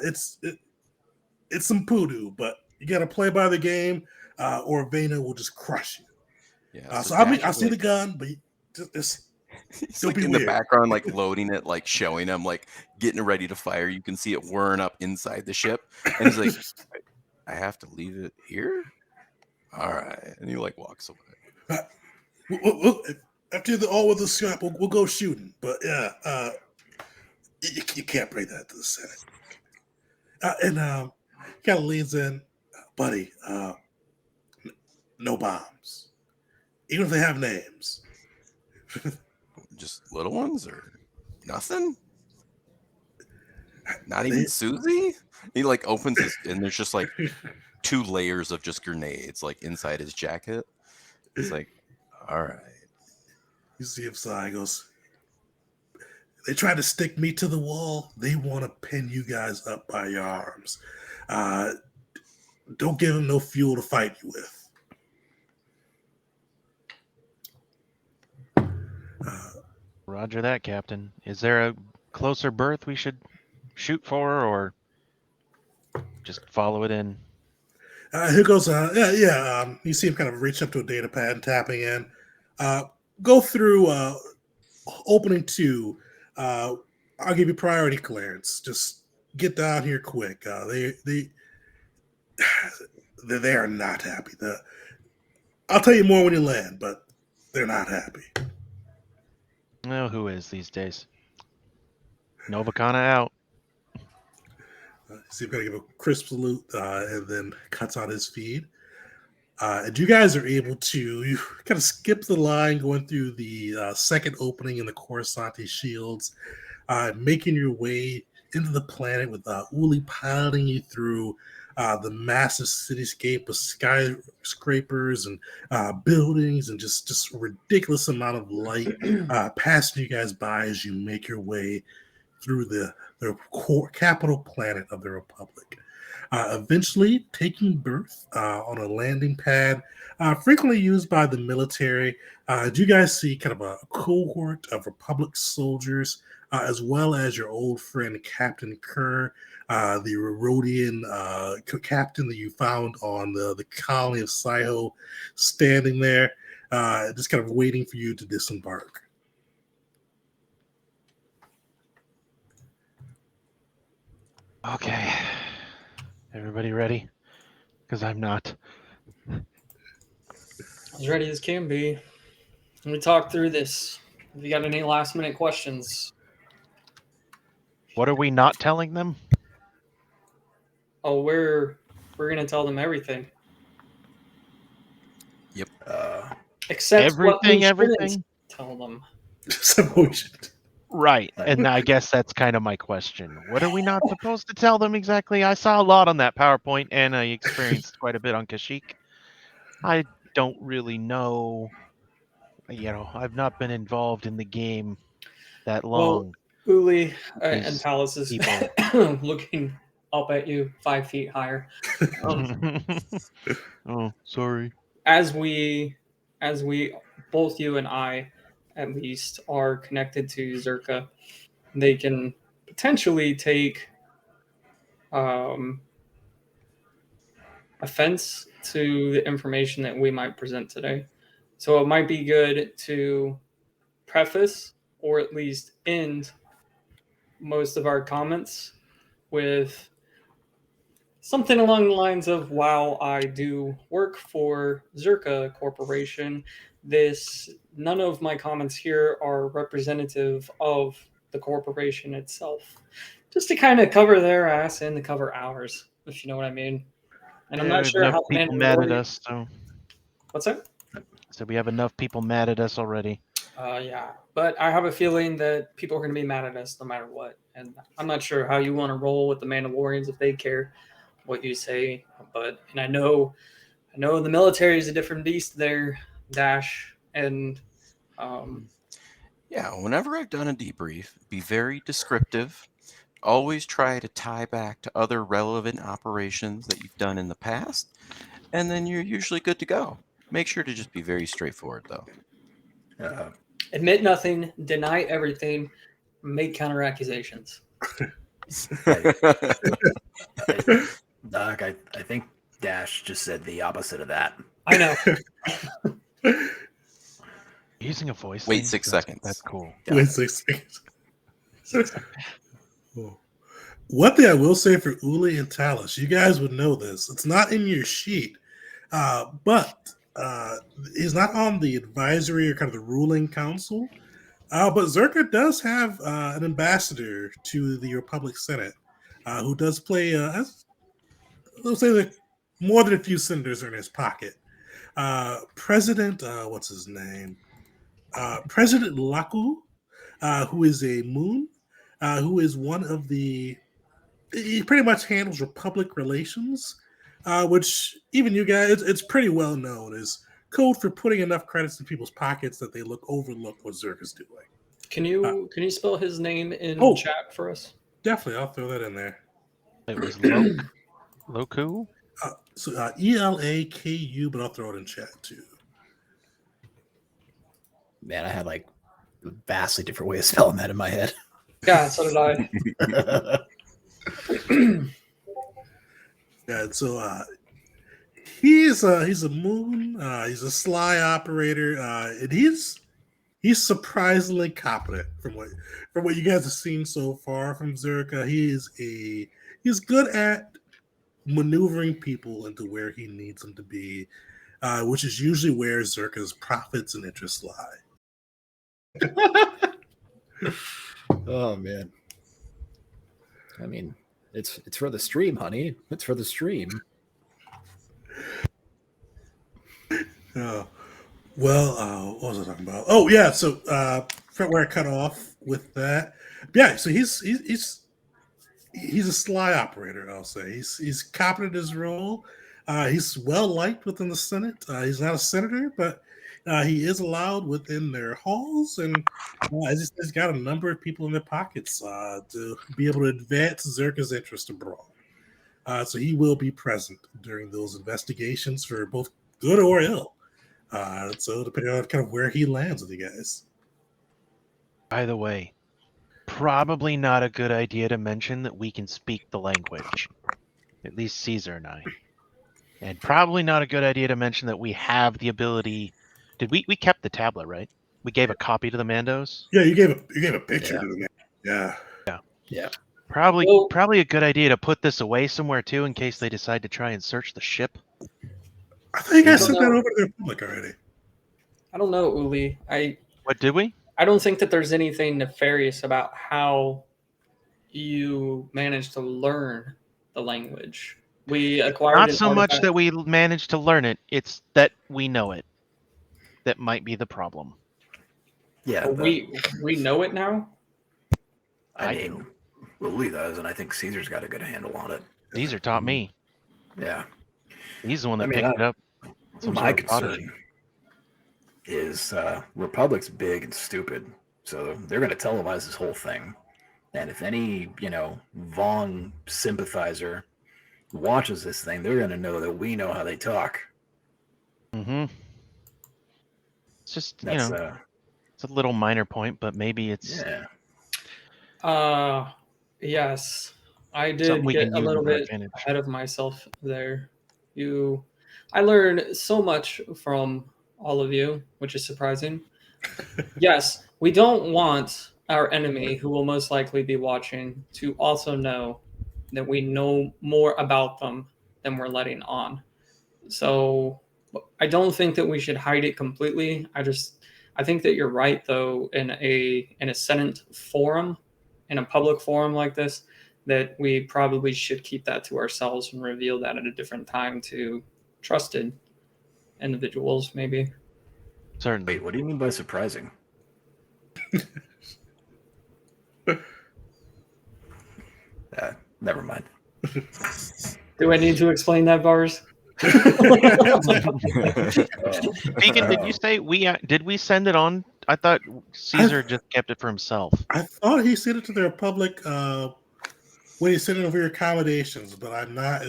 It's some poodoo, but you got to play by the game, or Vena will just crush you. Yeah. So I'll see the gun, but just he's don't be in weird. the background, loading it, showing him, getting it ready to fire. You can see it whirring up inside the ship, and he's like, "I have to leave it here? All right." And he walks away. After all with the scrap, we'll go shooting. But yeah, you can't bring that to the Senate. And kind of leans in, buddy. No bombs, even if they have names. Just little ones or nothing? Not even Susie? He opens his, and there's just 2 layers of just grenades inside his jacket. It's all right. You see him sigh, goes, They try to stick me to the wall. They want to pin you guys up by your arms. Don't give them no fuel to fight you with. Roger that, Captain. Is there a closer berth we should shoot for, or just follow it in? Here goes, you see him kind of reach up to a data pad and tapping in. Go through opening 2. I'll give you priority clearance. Just get down here quick. They are not happy. I'll tell you more when you land, but they're not happy. Oh, who is these days? Novacana out. So you've got to give a crisp salute and then cuts on his feed. And you guys are able to you kind of skip the line going through the second opening in the Coruscanti shields, making your way into the planet with Uli piloting you through the massive cityscape of skyscrapers and buildings and just a ridiculous amount of light passing you guys by as you make your way through the core capital planet of the Republic. Eventually taking birth on a landing pad frequently used by the military. Do you guys see kind of a cohort of Republic soldiers as well as your old friend Captain Kerr, the Rodian captain that you found on the colony of Saiho, standing there just kind of waiting for you to disembark? Okay. Everybody ready? Because I'm not. As ready as can be. Let me talk through this. If you got any last minute questions. What are we not telling them? Oh, we're gonna tell them everything. Yep. Except what we everything? shouldn't tell them. Right. And I guess that's kind of my question. What are we not supposed to tell them exactly? I saw a lot on that PowerPoint, and I experienced quite a bit on Kashyyyk. I don't really know. I've not been involved in the game that long. Well, Uli and These Talus is people. looking up at you 5 feet higher. Oh, sorry. As we, both you and I, at least, are connected to Zerka, they can potentially take offense to the information that we might present today. So it might be good to preface or at least end most of our comments with something along the lines of, while I do work for Zerka Corporation, none of my comments here are representative of the corporation itself. Just to kind of cover their ass and to cover ours, if you know what I mean. And I'm not sure how people mad at us. So what's that? So we have enough people mad at us already. Yeah, but I have a feeling that people are going to be mad at us no matter what. And I'm not sure how you want to roll with the Mandalorians if they care what you say. And I know the military is a different beast there, Dash. And yeah, whenever I've done a debrief, be very descriptive. Always try to tie back to other relevant operations that you've done in the past, and then you're usually good to go. Make sure to just be very straightforward, though. Admit nothing, deny everything, make counter accusations. Doc, I think Dash just said the opposite of that. I know. Using a voice. Wait 6 seconds. That's cool. Wait 6 seconds. One thing I will say for Uli and Talus, you guys would know this. It's not in your sheet, but he's not on the advisory or kind of the ruling council. But Zerka does have an ambassador to the Republic Senate who does play, let's say, that more than a few senators are in his pocket. President, what's his name? President Laku, who is a Moon, who is one of the. He pretty much handles Republic relations, which even you guys, it's pretty well known as code for putting enough credits in people's pockets that they overlook what Zerka's doing. Can you spell his name in Oh. chat for us? Definitely, I'll throw that in there. It was Loku. So Elaku, but I'll throw it in chat too. Man, I had like a vastly different way of spelling that in my head. Yeah, so did I. Yeah, so he's a moon. He's a sly operator, and he's surprisingly competent from what you guys have seen so far from Zerka. He's good at maneuvering people into where he needs them to be, which is usually where Zerka's profits and interests lie. Oh man. I mean, it's for the stream, honey. It's for the stream. What was I talking about? Oh yeah, so where I cut off with that. Yeah, so he's a sly operator, I'll say. He's competent in his role. He's well liked within the Senate. He's not a senator, but he is allowed within their halls, and he's got a number of people in their pockets to be able to advance Zerka's interest abroad. So he will be present during those investigations for both good or ill. So depending on kind of where he lands with you guys. By the way, probably not a good idea to mention that we can speak the language. At least Caesar and I. And probably not a good idea to mention that we have the ability. Did we kept the tablet, right? We gave a copy to the Mandos? Yeah, you gave a picture to the man. Yeah. Probably a good idea to put this away somewhere too in case they decide to try and search the ship. I think I sent that over to the public already. I don't know, Uli. What did we? I don't think that there's anything nefarious about how you managed to learn the language. We acquired Not an so much artifact. that we managed to learn it, it's that we know it. That might be the problem. Yeah. We know it now. I mean, Uli does, and I think Caesar's got a good handle on it. Caesar taught me. Yeah. He's the one that picked it up. My concern is Republic's big and stupid, so they're going to televise this whole thing. And if any, Vaughn sympathizer watches this thing, they're going to know that we know how they talk. Mm-hmm. It's just, That's, it's a little minor point, but maybe it's... Yeah. Yes. I did get a little bit ahead of myself there. I learned so much from all of you, which is surprising. Yes, we don't want our enemy, who will most likely be watching, to also know that we know more about them than we're letting on. So I don't think that we should hide it completely. I think that you're right, though, in a Senate forum, in a public forum like this, that we probably should keep that to ourselves and reveal that at a different time to trusted individuals, maybe. Certainly. Wait, what do you mean by surprising? Never mind. Do I need to explain that, Bars? Deacon, did you say did we send it on? I thought Caesar just kept it for himself. I thought he sent it to the Republic when he sent it over your accommodations, but I'm not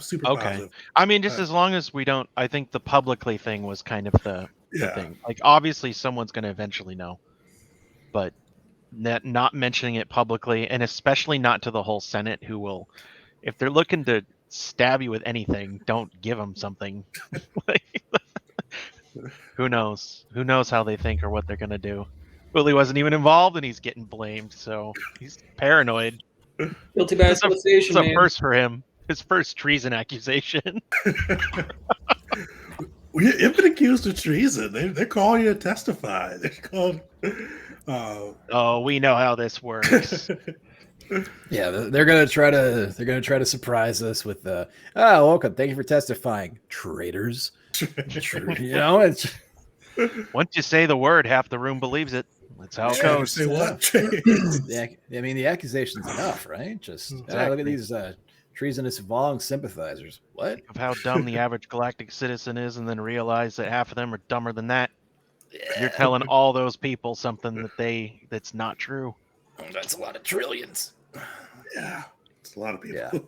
super positive. I mean, just as long as we don't, I think the publicly thing was kind of the thing. Like, obviously someone's going to eventually know, but not mentioning it publicly, and especially not to the whole Senate, who will, if they're looking to stab you with anything, don't give them something. Who knows how they think or what they're going to do. Willie wasn't even involved and he's getting blamed, so he's paranoid. Guilty by association. It's a first for him. His first treason accusation. You've been accused of treason. They're calling you to testify. They're called. Oh, we know how this works. Yeah, they're gonna try to surprise us with welcome. Thank you for testifying, traitors. It's once you say the word, half the room believes it. That's how it goes. Say what? I mean, the accusation's enough, right? Just exactly. Look at these treasonous Vong sympathizers. What? Of how dumb the average galactic citizen is, and then realize that half of them are dumber than that. You're telling all those people something that's not true. That's a lot of trillions. Yeah, it's a lot of people. Yeah.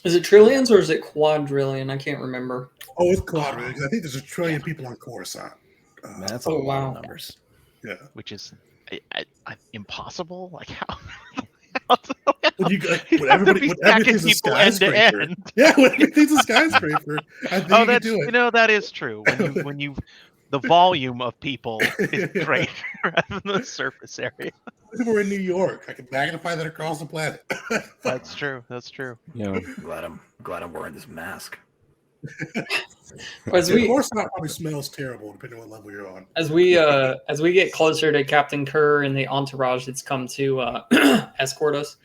Is it trillions or is it quadrillion? I can't remember. Oh, it's quadrillion. I think there's 1 trillion people on Coruscant. Man, that's a Oh, lot wow. of numbers. Yeah. Which is impossible. Like how? When You everybody's a people end to skyscraper. end. Yeah, when everything's a skyscraper, I think you can do it. That is true. When you the volume of people is greater rather than the surface area. We're in New York. I can magnify that across the planet. That's true. That's true. Yeah. Glad I'm wearing this mask. As Of we course, not probably smells terrible depending on what level you're on. as we get closer to Captain Kerr and the entourage that's come to escort us,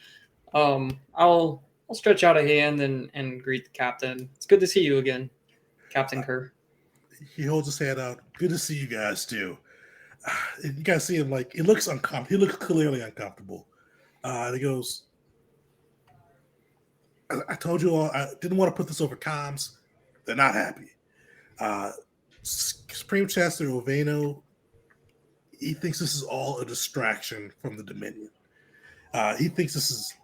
I'll stretch out a hand and greet the captain. It's good to see you again, Captain Kerr. He holds his hand out. Good to see you guys too. You guys see him like he looks uncomfortable. He looks clearly uncomfortable. And he goes, I told you all I didn't want to put this over comms. They're not happy. Supreme Chancellor Oveno, he thinks this is all a distraction from the Dominion. He thinks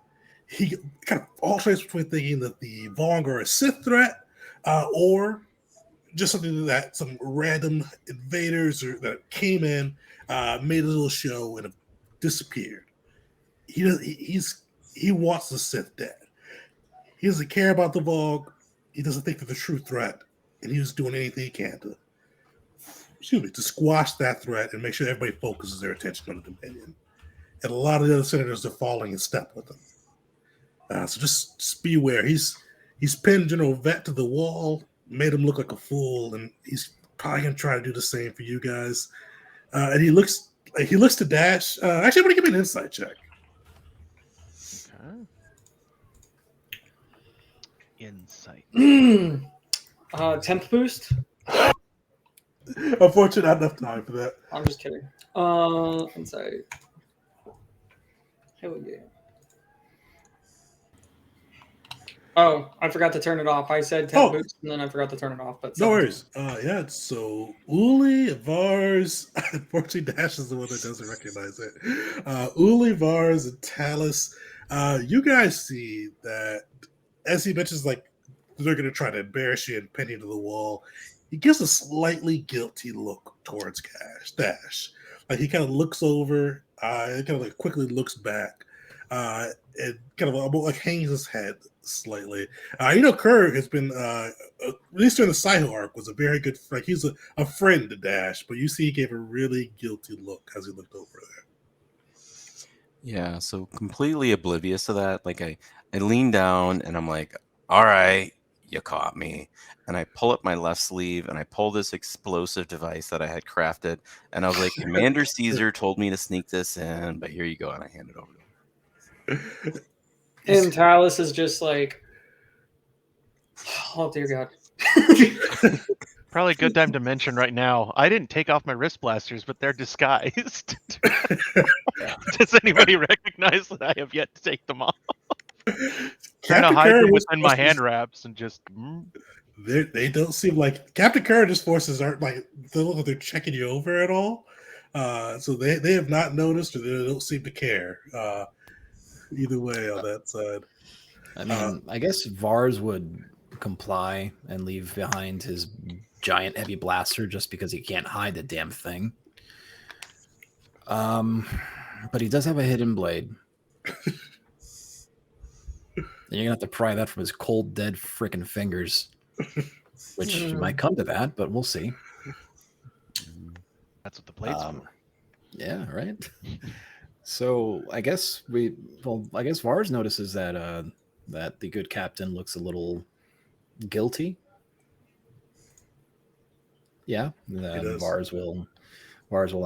he kind of alternates between thinking that the Vong are a Sith threat, or just something that some random invaders that came in, made a little show and have disappeared. He wants the Sith dead. He doesn't care about the Vong. He doesn't think they're the true threat, and he was doing anything he can to squash that threat and make sure everybody focuses their attention on the Dominion. And a lot of the other senators are falling in step with him. So just beware. He's pinned General Vett to the wall, made him look like a fool, and he's probably gonna try to do the same for you guys. And he looks to Dash. Actually, I'm gonna give me an insight check. Okay. Insight. Temp boost. Unfortunately, not enough time for that. I'm just kidding. Insight. Hell yeah. Oh, I forgot to turn it off. I said 10 boots and then I forgot to turn it off. But no worries. Yeah, so Uli, Vars, unfortunately Dash is the one that doesn't recognize it. Uli, Vars, and Talus, you guys see that as he mentions like they're gonna try to embarrass you and pin you to the wall, he gives a slightly guilty look towards Dash. Like he kind of looks over, kind of like quickly looks back, and kind of like hangs his head slightly. Kerr has been, at least during the Saiho arc, was a very good friend. He's a friend to Dash, but you see he gave a really guilty look as he looked over there. Yeah, so completely oblivious to that. Like I lean down and I'm like, all right, you caught me. And I pull up my left sleeve and I pull this explosive device that I had crafted. And I was like, Commander Caesar told me to sneak this in, but here you go. And I hand it over to him. And Talus is just like, oh dear God. Probably a good time to mention right now. I didn't take off my wrist blasters, but they're disguised. Does anybody recognize that I have yet to take them off? Trying to hide them within my hand wraps and just. They don't seem like Captain Courage's forces aren't like they look like they're checking you over at all. So they have not noticed or they don't seem to care. Either way on that side. I mean, I guess Vars would comply and leave behind his giant heavy blaster just because he can't hide the damn thing. But he does have a hidden blade. And you're gonna have to pry that from his cold, dead freaking fingers. Which might come to that, but we'll see. That's what the blade's for. Yeah, right. So I guess Vars notices that that the good captain looks a little guilty. Yeah, Vars will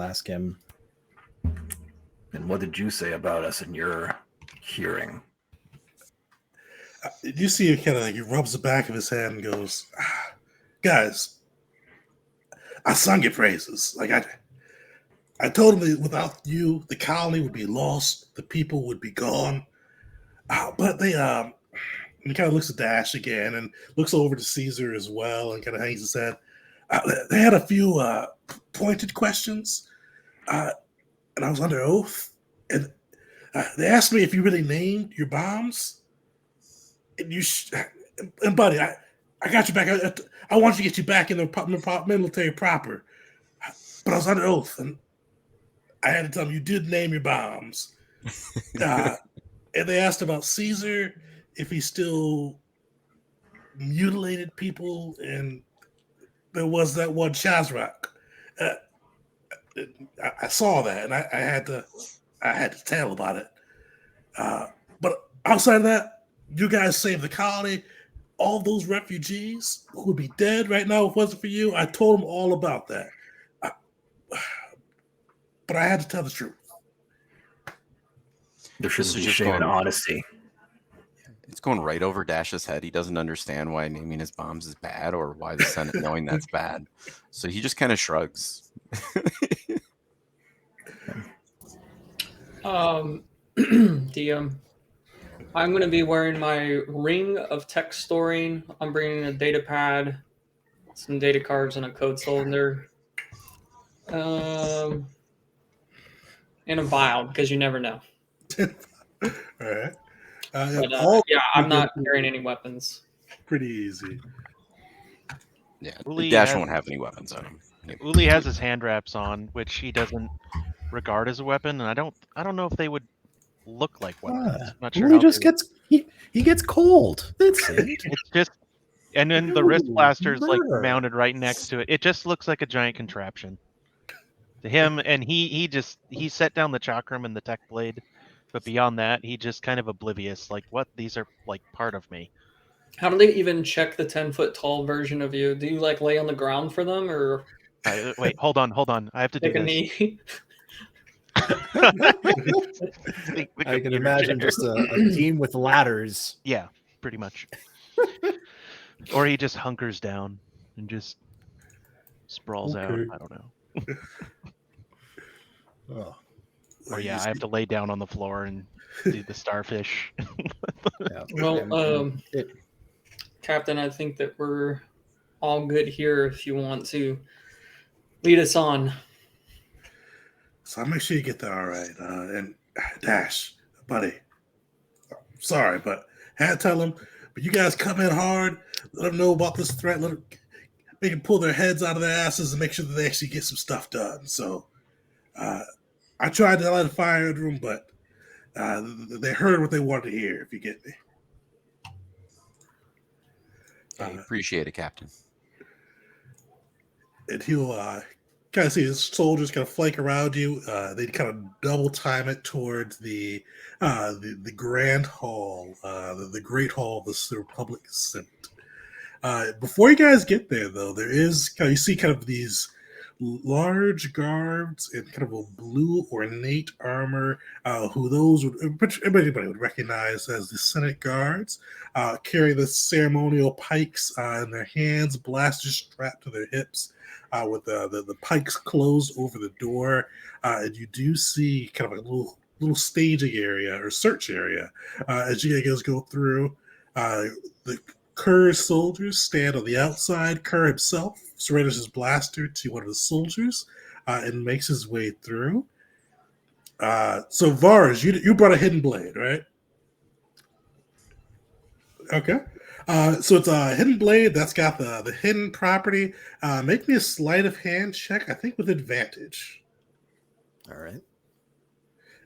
ask him. And what did you say about us in your hearing? You see him kind of like he rubs the back of his hand and goes, guys, I sung your praises. Like I told him that without you, the colony would be lost, the people would be gone. But they he kind of looks at Dash again and looks over to Caesar as well and kind of hangs his head. They had a few pointed questions, and I was under oath, and they asked me if you really named your bombs, and and buddy, I got you back. I want to get you back in the military proper, but I was under oath, and I had to tell them you did name your bombs. And they asked about Caesar, if he still mutilated people, and there was that one Shazrak. I saw that, and I had to tell about it. But outside of that, you guys saved the colony. All those refugees who would be dead right now if it wasn't for you, I told them all about that. But I had to tell the truth. There shouldn't This be is just shame in going- honesty. It's going right over Dash's head. He doesn't understand why naming his bombs is bad or why the Senate knowing that's bad. So he just kind of shrugs. DM, I'm going to be wearing my ring of text storing. I'm bringing a data pad, some data cards, and a code cylinder. And a vial, because you never know. All right. But, all yeah, I'm not carrying any weapons. pretty easy. Yeah, Uli Dash has- won't have any weapons on him. Uli has his hand wraps on, which he doesn't regard as a weapon, and I don't know if they would look like weapons. I'm not sure. He how just they would- gets he gets cold. That's it. It's just, and then the wrist Ooh, blaster's like brr. mounted right next to it. It just looks like a giant contraption to him, and he set down the chakram and the tech blade, but beyond that, he just kind of oblivious. Like, what? These are like part of me. How do they even check the 10-foot tall version of you? Do you like lay on the ground for them, or Wait, hold on. I have to do take a this. knee? I can imagine just a team with ladders. Yeah, pretty much. Or he just hunkers down and just sprawls out. Okay. I don't know. Oh, Or yeah, I have to lay down on the floor and do the starfish. yeah. Well, And Captain, I think that we're all good here if you want to lead us on. So I'll make sure you get there all right. And Dash, buddy, sorry, but had to tell them. But you guys come in hard. Let them know about this threat. Make them pull their heads out of their asses and make sure that they actually get some stuff done. So I tried to light a fire in the room, but they heard what they wanted to hear, if you get me. I appreciate it, Captain. And he'll kind of see his soldiers kind of flank around you. They kind of double time it towards the grand hall, the great hall of the Republic Senate. Before you guys get there, though, there is you see kind of these large guards in kind of a blue ornate armor, who everybody would recognize as the Senate guards, carry the ceremonial pikes in their hands, blasters strapped to their hips, with the pikes closed over the door. And you do see kind of a little staging area or search area as you guys go through. The Kerr's soldiers stand on the outside. Kerr himself surrenders his blaster to one of the soldiers and makes his way through. So Vars, you brought a hidden blade, right? Okay. So it's a hidden blade that's got the hidden property. Make me a sleight of hand check, I think with advantage. all right.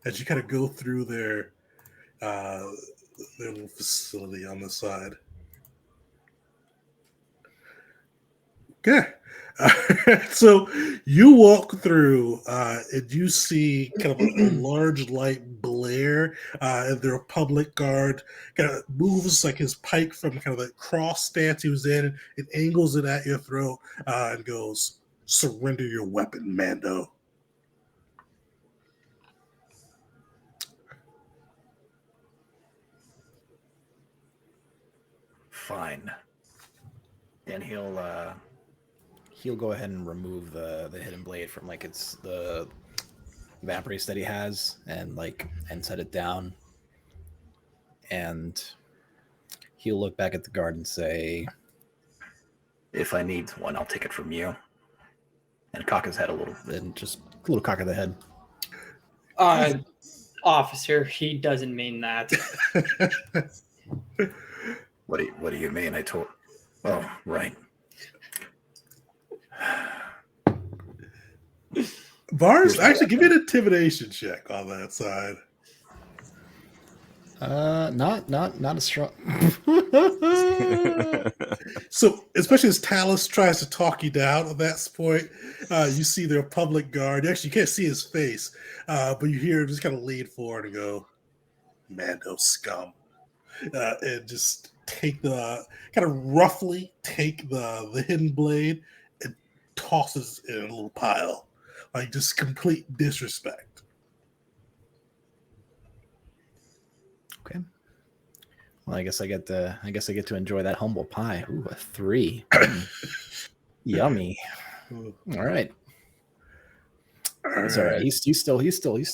As you kind of go through their little facility on the side. Okay. So you walk through and you see kind of a large light blare, and the Republic guard kind of moves like his pike from kind of the cross stance he was in and angles it at your throat and goes, "Surrender your weapon, Mando." Fine. And he'll go ahead and remove the hidden blade from like it's the vaporace that he has and set it down. And he'll look back at the guard and say, If I need one, I'll take it from you. And cock his head a little, and just a little cock of the head. Officer, he doesn't mean that. What do you mean? Oh, right. Bars, actually, give me an intimidation check on that side. Not as strong. So, especially as Talus tries to talk you down at that point, you see the Republic guard. Actually, you can't see his face, but you hear him just kind of lean forward and go, "Mando scum," and just kind of roughly take the hidden blade and tosses it in a little pile, like just complete disrespect. Okay. Well, I guess I get to enjoy that humble pie. Ooh, a 3. Yummy. All right. It's all right. He's still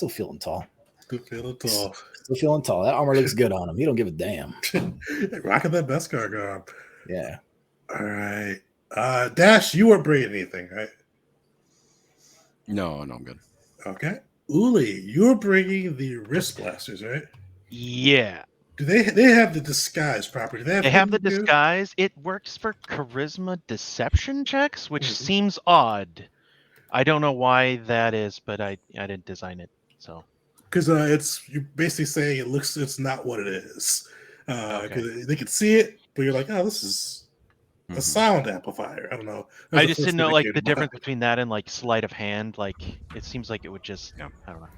feeling tall. Still feeling tall. Still feeling tall. That armor looks good on him. He don't give a damn. Rocking that Beskar garb. Yeah. All right. Dash, you weren't bringing anything, right? No, I'm good. Okay. Uli, you're bringing the wrist blasters, right? Yeah. Do they have the disguise property? They have the hidden too? disguise. It works for charisma deception checks, which seems odd. I don't know why that is, but I didn't design it, so. Because you're basically saying it's not what it is. Okay. They can see it, but you're like, oh, this is a sound amplifier. I don't know. I just didn't know like the difference between that and like sleight of hand. Like it seems like it would just, I don't know.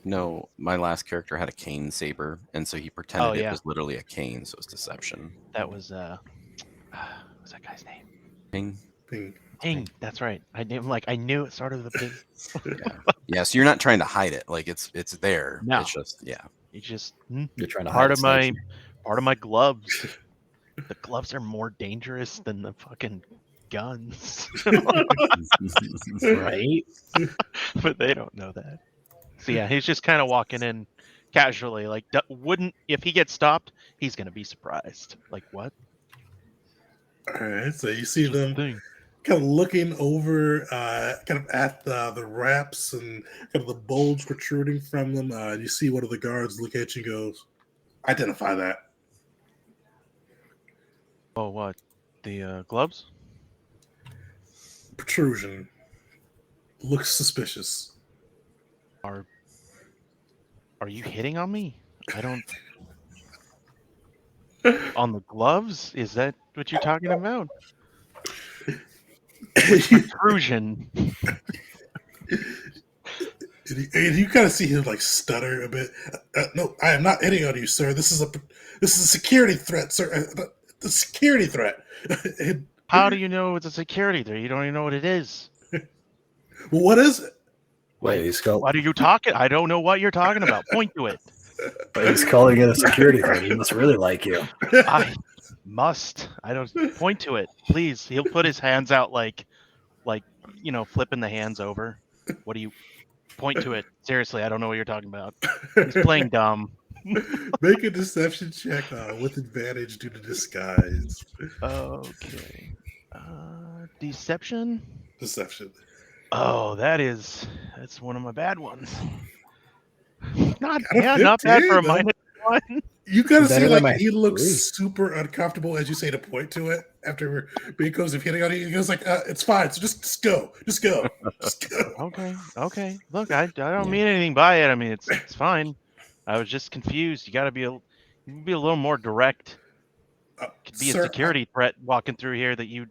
No, my last character had a cane saber, and so he pretended yeah. it was literally a cane, so it's deception. That was what's that guy's name? Ping. Ping. That's right. I knew it started with a Ping. Yeah, so you're not trying to hide it. Like it's there. No. It's just It's just You're trying to part hide of my gloves. The gloves are more dangerous than the fucking guns. right? But they don't know that. So yeah, he's just kind of walking in casually. Like, if he gets stopped, he's gonna be surprised. Like, what? All right. So you see them Thing. kind of looking over, kind of at the wraps and kind of the bulge protruding from them. You see one of the guards look at you and goes, "Identify that." Oh, what? The gloves? Protrusion. Looks suspicious. Are you hitting on me? I don't. On the gloves? Is that what you're talking about? Protrusion. And you kind of see him like stutter a bit. No, I am not hitting on you, sir. This is a security threat, sir. The security threat. And, How do you know it's a security threat? You don't even know what it is. well, what is it? Wait, What are you talking? I don't know what you're talking about. Point to it. he's calling it a security threat. He must really like you. I must. I don't point to it, please. He'll put his hands out like flipping the hands over. What do you point to it? Seriously, I don't know what you're talking about. He's playing dumb. Make a deception check with advantage due to disguise. Okay. Deception. Deception. Oh, that's one of my bad ones. Not Got a bad 15, for a though. -1. You gotta Better see than like my he looks 3. super uncomfortable as you say to point to it after because of hitting on you. He goes like, "It's fine. So just go, just go." Okay. Look, I don't mean anything by it. I mean it's fine. I was just confused. You gotta be a little more direct. Could be Sir, a security threat walking through here that you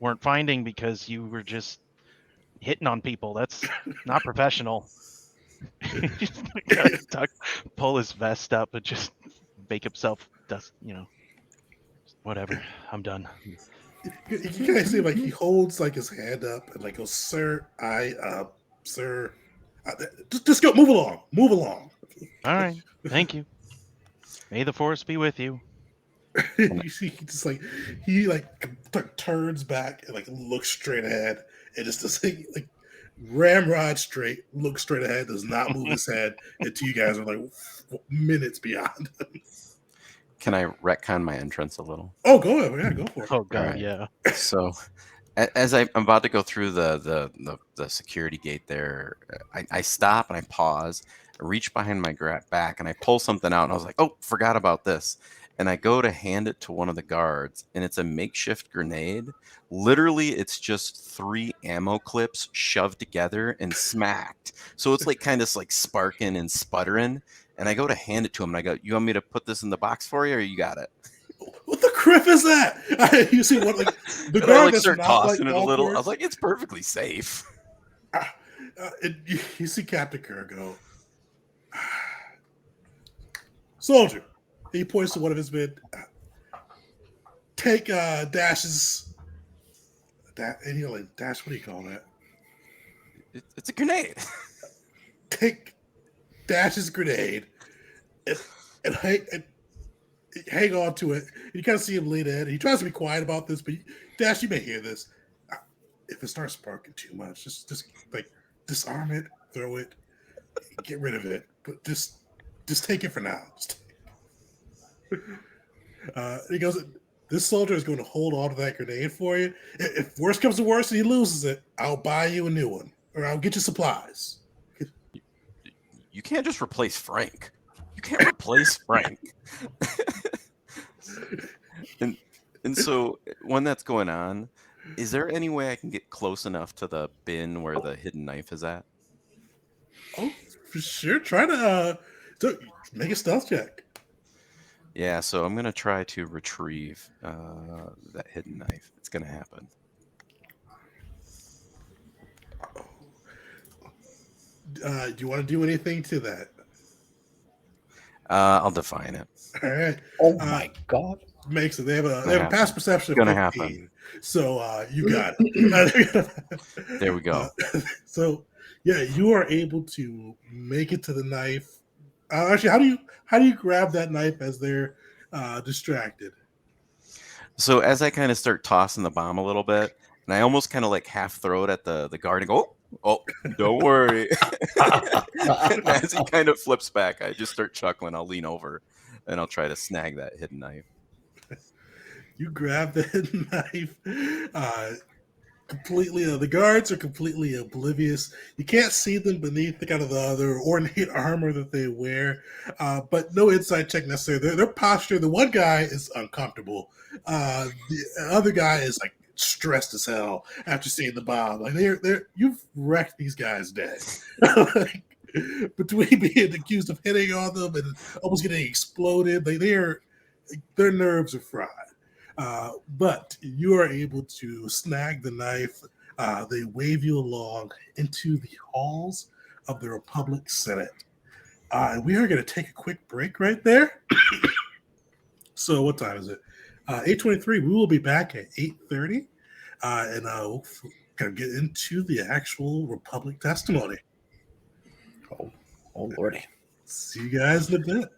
weren't finding because you were just hitting on people. That's not professional. Pull his vest up and just make himself whatever. I'm done. You kind of see like he holds like his hand up and like goes, "Sir, sir, just go, move along." All right, thank you. May the force be with you. You see, he turns back and like looks straight ahead and just does like ramrod straight, looks straight ahead, does not move his head until you guys are like minutes beyond him. Can I retcon my entrance a little? Oh, go ahead. Yeah, go for it. Oh God, right. yeah. So, as I'm about to go through the security gate there, I stop and I pause, I reach behind my back, and I pull something out, and I was like, "Oh, forgot about this." And I go to hand it to one of the guards, and it's a makeshift grenade. Literally, it's just 3 ammo clips shoved together and smacked. So it's like kind of like sparking and sputtering. And I go to hand it to him, and I go, "You want me to put this in the box for you, or you got it?" What the crap is that? You see what, like, the And I guard like that's start not like tossing it a little. I awkward. was like, "It's perfectly safe." You see Captain Kerr go, soldier. He points to one of his men. Take Dash's. And you're like, Dash, what do you call that? It's a grenade. Take Dash's grenade and hang on to it. And you kind of see him lean in. He tries to be quiet about this, but Dash, you may hear this. If it starts sparking too much, just like disarm it, throw it, get rid of it. But just take it for now. He goes, this soldier is going to hold on to that grenade for you. If worst comes to worst and he loses it, I'll buy you a new one, or I'll get you supplies. You can't just replace Frank. You can't replace Frank. and so when that's going on, is there any way I can get close enough to the bin where the hidden knife is at? Oh, for sure. Try to make a stealth check. Yeah, so I'm gonna try to retrieve that hidden knife. It's gonna happen. Do you want to do anything to that? I'll define it. All right. Oh my God. Makes it. They have a past perception of Gonna 15. happen. So you got it. There we go. So yeah, you are able to make it to the knife. Actually, how do you grab that knife as they're distracted? So as I kind of start tossing the bomb a little bit, and I almost kind of like half throw it at the guard and go, oh, don't worry. And as he kind of flips back, I just start chuckling. I'll lean over and I'll try to snag that hidden knife. You grab the knife. Completely, the guards are completely oblivious. You can't see them beneath the kind of their ornate armor that they wear, but no inside check necessary. Their posture. The one guy is uncomfortable. The other guy is like stressed as hell after seeing the bomb. Like you've wrecked these guys dead. Like, between being accused of hitting on them and almost getting exploded, their nerves are fried. But you are able to snag the knife. They wave you along into the halls of the Republic Senate. We are going to take a quick break right there. So what time is it? 8:23. We will be back at 8:30. And we'll kind of get into the actual Republic testimony. Oh Lordy. See you guys in a bit.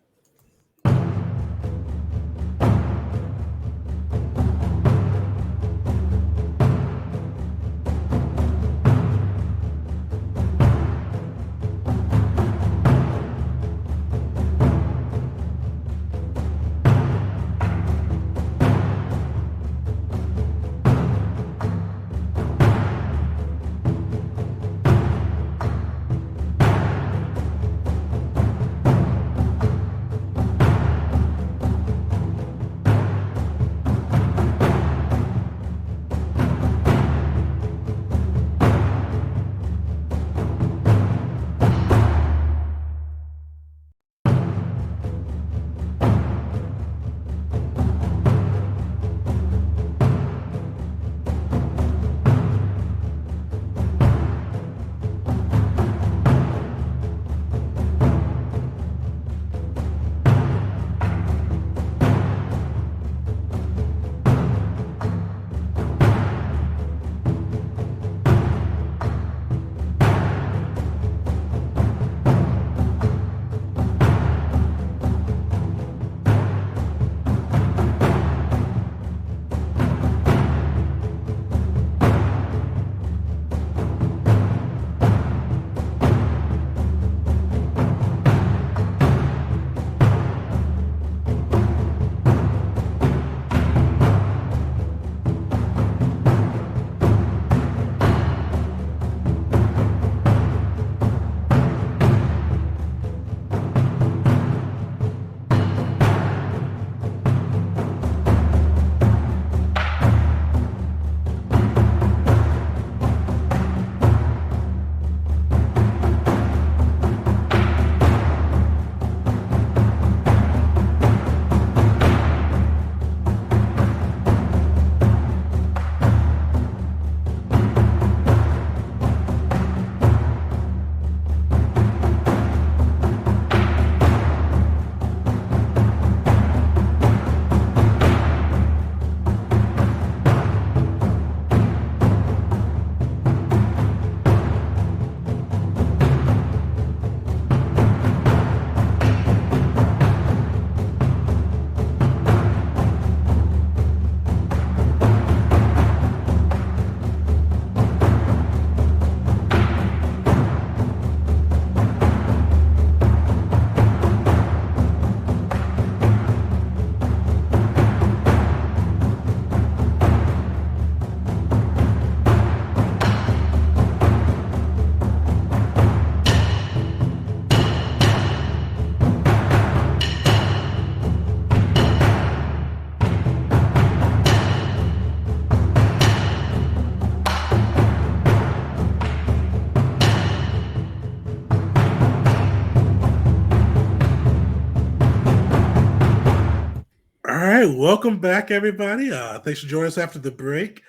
right, welcome back, everybody. Thanks for joining us after the break.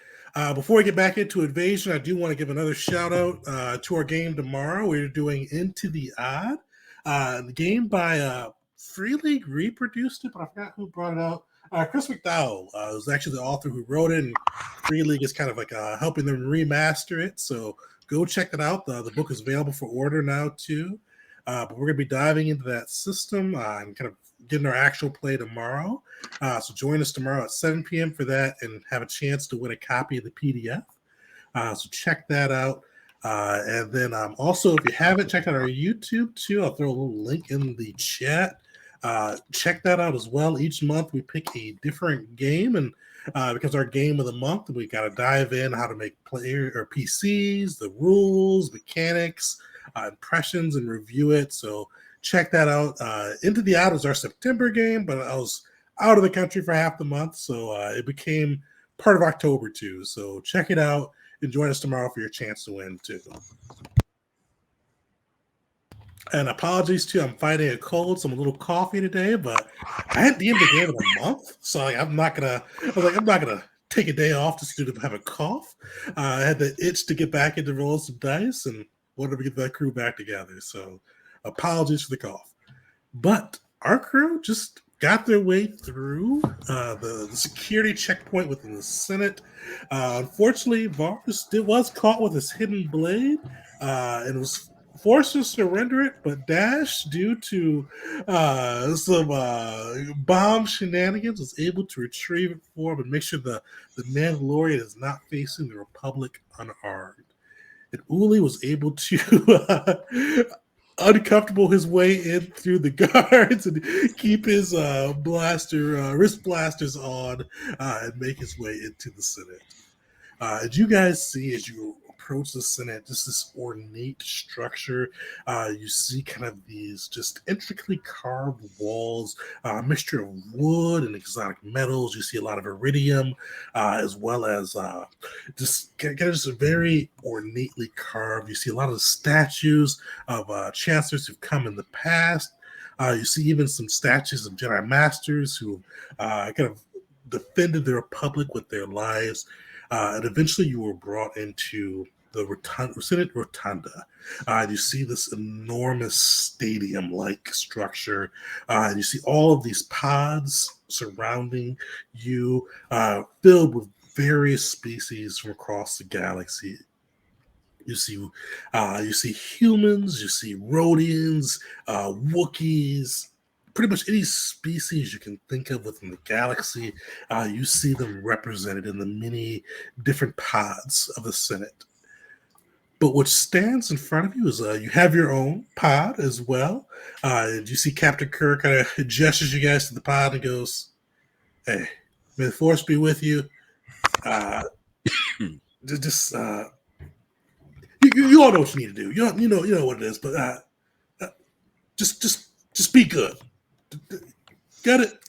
Before we get back into Invasion, I do want to give another shout out to our game tomorrow. We're doing Into the Odd, the game by Free League reproduced it, but I forgot who brought it out. Chris McDowell was actually the author who wrote it, and Free League is kind of like helping them remaster it. So go check it out. The book is available for order now too. But we're going to be diving into that system and kind of getting our actual play tomorrow. So join us tomorrow at 7 p.m. for that and have a chance to win a copy of the PDF. So check that out. And then also, if you haven't checked out our YouTube too, I'll throw a little link in the chat. Check that out as well. Each month we pick a different game, and because our game of the month, we got to dive in how to make player or PCs, the rules, mechanics, impressions, and review it. So check that out. Into the Odd is our September game, but I was out of the country for half the month, so it became part of October too. So check it out and join us tomorrow for your chance to win too. And apologies too, I'm fighting a cold, so I'm a little coffee today, but I hadn't DM'd the game in a month, so I'm not gonna take a day off just to have a cough. I had the itch to get back into rolling some dice and wanted to get that crew back together. So apologies for the cough. But our crew just got their way through the security checkpoint within the Senate. Unfortunately, Varus was caught with his hidden blade and was forced to surrender it, but Dash, due to some bomb shenanigans, was able to retrieve it for him and make sure the Mandalorian is not facing the Republic unarmed. And Uli was able to uncomfortable his way in through the guards and keep his wrist blasters on and make his way into the Senate. As you guys see, as you approach the Senate, just this ornate structure, you see kind of these just intricately carved walls, a mixture of wood and exotic metals. You see a lot of iridium, as well as just very ornately carved. You see a lot of the statues of chancellors who've come in the past. You see even some statues of Jedi Masters who kind of defended the Republic with their lives. And eventually you were brought into the Senate Rotunda. You see this enormous stadium-like structure. And you see all of these pods surrounding you, filled with various species from across the galaxy. You see humans, you see Rhodians, Wookiees, pretty much any species you can think of within the galaxy. You see them represented in the many different pods of the Senate. But what stands in front of you is you have your own pod as well. And you see Captain Kirk kind of gestures you guys to the pod and goes, "Hey, may the Force be with you. You all know what you need to do. You know what it is. But just be good. Got it?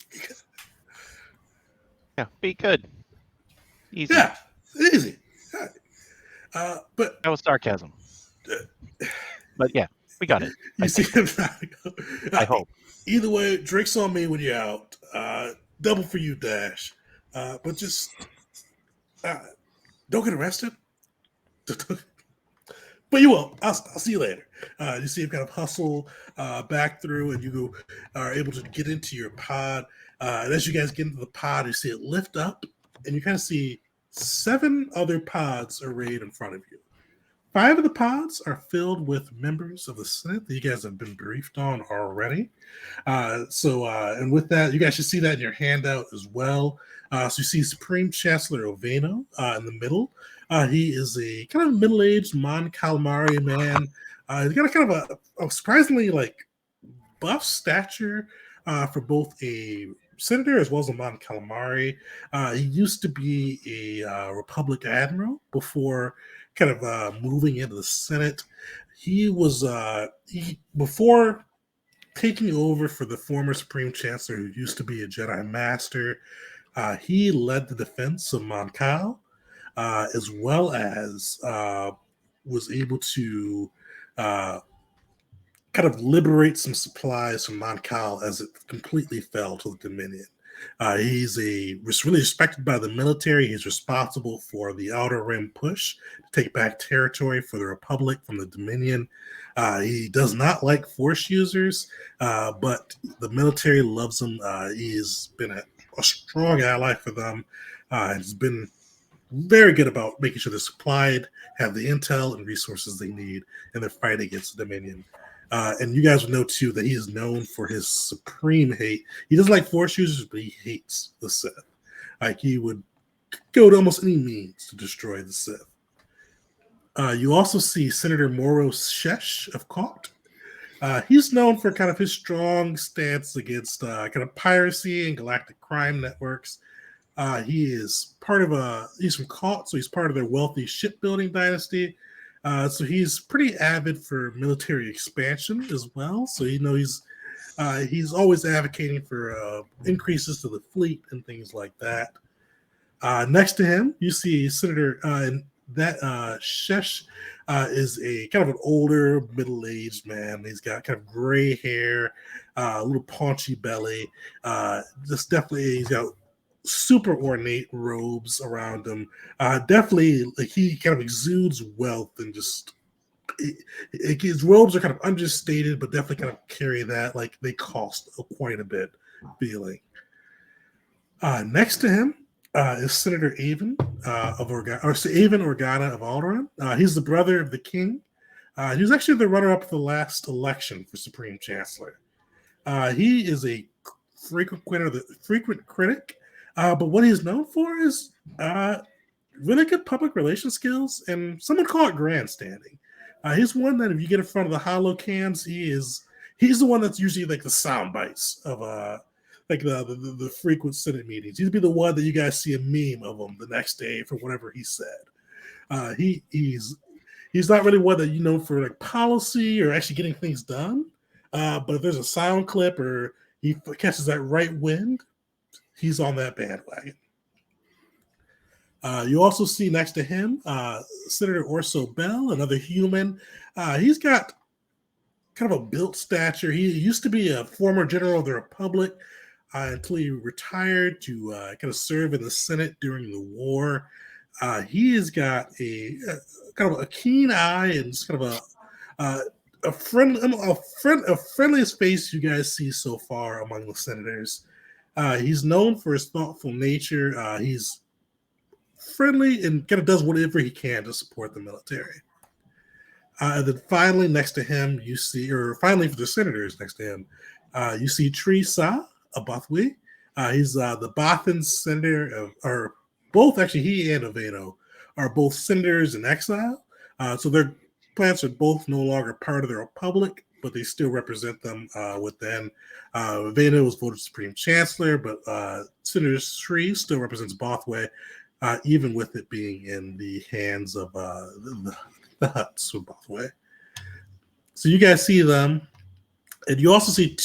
Yeah, be good. Easy. Yeah, easy. But that was sarcasm. But yeah, we got it. You see him. I hope. Either way, drinks on me when you're out. Double for you, Dash. But just don't get arrested. But you won't. I'll see you later. You see him kind of hustle back through, and you are able to get into your pod. And as you guys get into the pod, you see it lift up, and you kind of see 7 other pods arrayed in front of you. 5 of the pods are filled with members of the Senate that you guys have been briefed on already. And with that, you guys should see that in your handout as well. So you see Supreme Chancellor Oveno in the middle. He is a kind of middle-aged Mon Calamari man. He's got a kind of a surprisingly buff stature for both a senator as well as a Mon Calamari. He used to be a Republic admiral before kind of moving into the Senate. He was before taking over for the former Supreme Chancellor who used to be a Jedi Master. He led the defense of Mon Cal, as well as was able to kind of liberate some supplies from Mon Cal as it completely fell to the Dominion. He's really respected by the military. He's responsible for the Outer Rim push to take back territory for the Republic from the Dominion. He does not like Force users, but the military loves him. He's been a strong ally for them. He's been very good about making sure they're supplied, have the intel and resources they need in their fight against the Dominion. And you guys would know too that he is known for his supreme hate. He doesn't like Force users, but he hates the Sith. Like he would go to almost any means to destroy the Sith. You also see Senator Moros Shesh of Kaut. He's known for kind of his strong stance against kind of piracy and galactic crime networks. He is he's from Kaut, so he's part of their wealthy shipbuilding dynasty. So he's pretty avid for military expansion as well. So he's always advocating for increases to the fleet and things like that. Next to him, you see Senator Shesh is a kind of an older, middle-aged man. He's got kind of gray hair, a little paunchy belly. He's got super ornate robes around him. Definitely, like he kind of exudes wealth and just his robes are kind of understated, but definitely kind of carry that like they cost quite a bit feeling. Next to him is Senator Avon Avon Organa of Alderaan. He's the brother of the king. He was actually the runner-up for the last election for Supreme Chancellor. He is a frequent critic. But what he's known for is really good public relations skills, and someone call it grandstanding. He's one that if you get in front of the hollow cans, he's the one that's usually like the sound bites of like the frequent Senate meetings. He'd be the one that you guys see a meme of him the next day for whatever he said. He's not really one that you know for like policy or actually getting things done. But if there's a sound clip or he catches that right wind, he's on that bandwagon. You also see next to him Senator Orso Bell, another human. He's got kind of a built stature. He used to be a former general of the Republic until he retired to kind of serve in the Senate during the war. He has got a kind of a keen eye and kind of a friendliest face you guys see so far among the senators. He's known for his thoughtful nature. He's friendly and kind of does whatever he can to support the military. And then finally, next to him, finally for the senators next to him, you see Trisa Abathwe. He's the Bothan senator, or both actually, he and Aveno are both senators in exile. So their plants are both no longer part of the Republic, but they still represent them within. Aveno was voted Supreme Chancellor, but Senator Sri still represents Bothway, even with it being in the hands of the Hutts of Bothway. So you guys see them, and you also see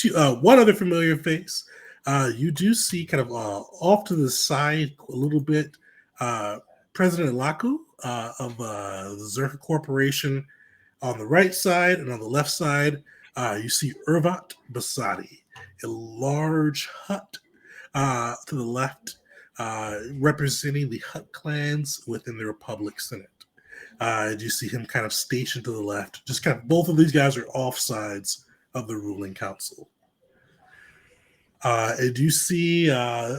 one other familiar face. You do see kind of off to the side a little bit President Laku of the Zerka Corporation on the right side, and on the left side, you see Irvat Basadi, a large Hutt to the left, representing the Hutt clans within the Republic Senate. You see him kind of stationed to the left. Just kind of both of these guys are off sides of the ruling council. And you see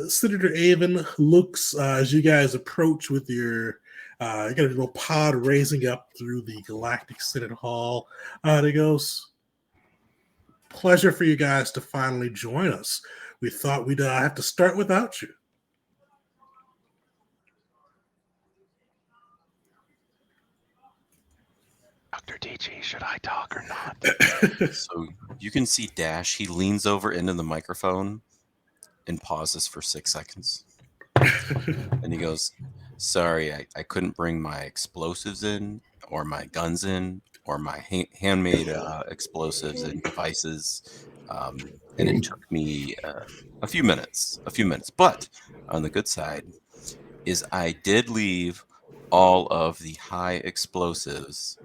Senator Avon looks as you guys approach with your you got a little pod raising up through the Galactic Senate Hall. And he goes, "Pleasure for you guys to finally join us. We thought we'd have to start without you." Dr. DG, should I talk or not? So you can see Dash. He leans over into the microphone and pauses for 6 seconds. And he goes, "Sorry, I couldn't bring my explosives in, or my guns in, or my handmade explosives and devices. And it took me a few minutes. But on the good side is I did leave all of the high explosives.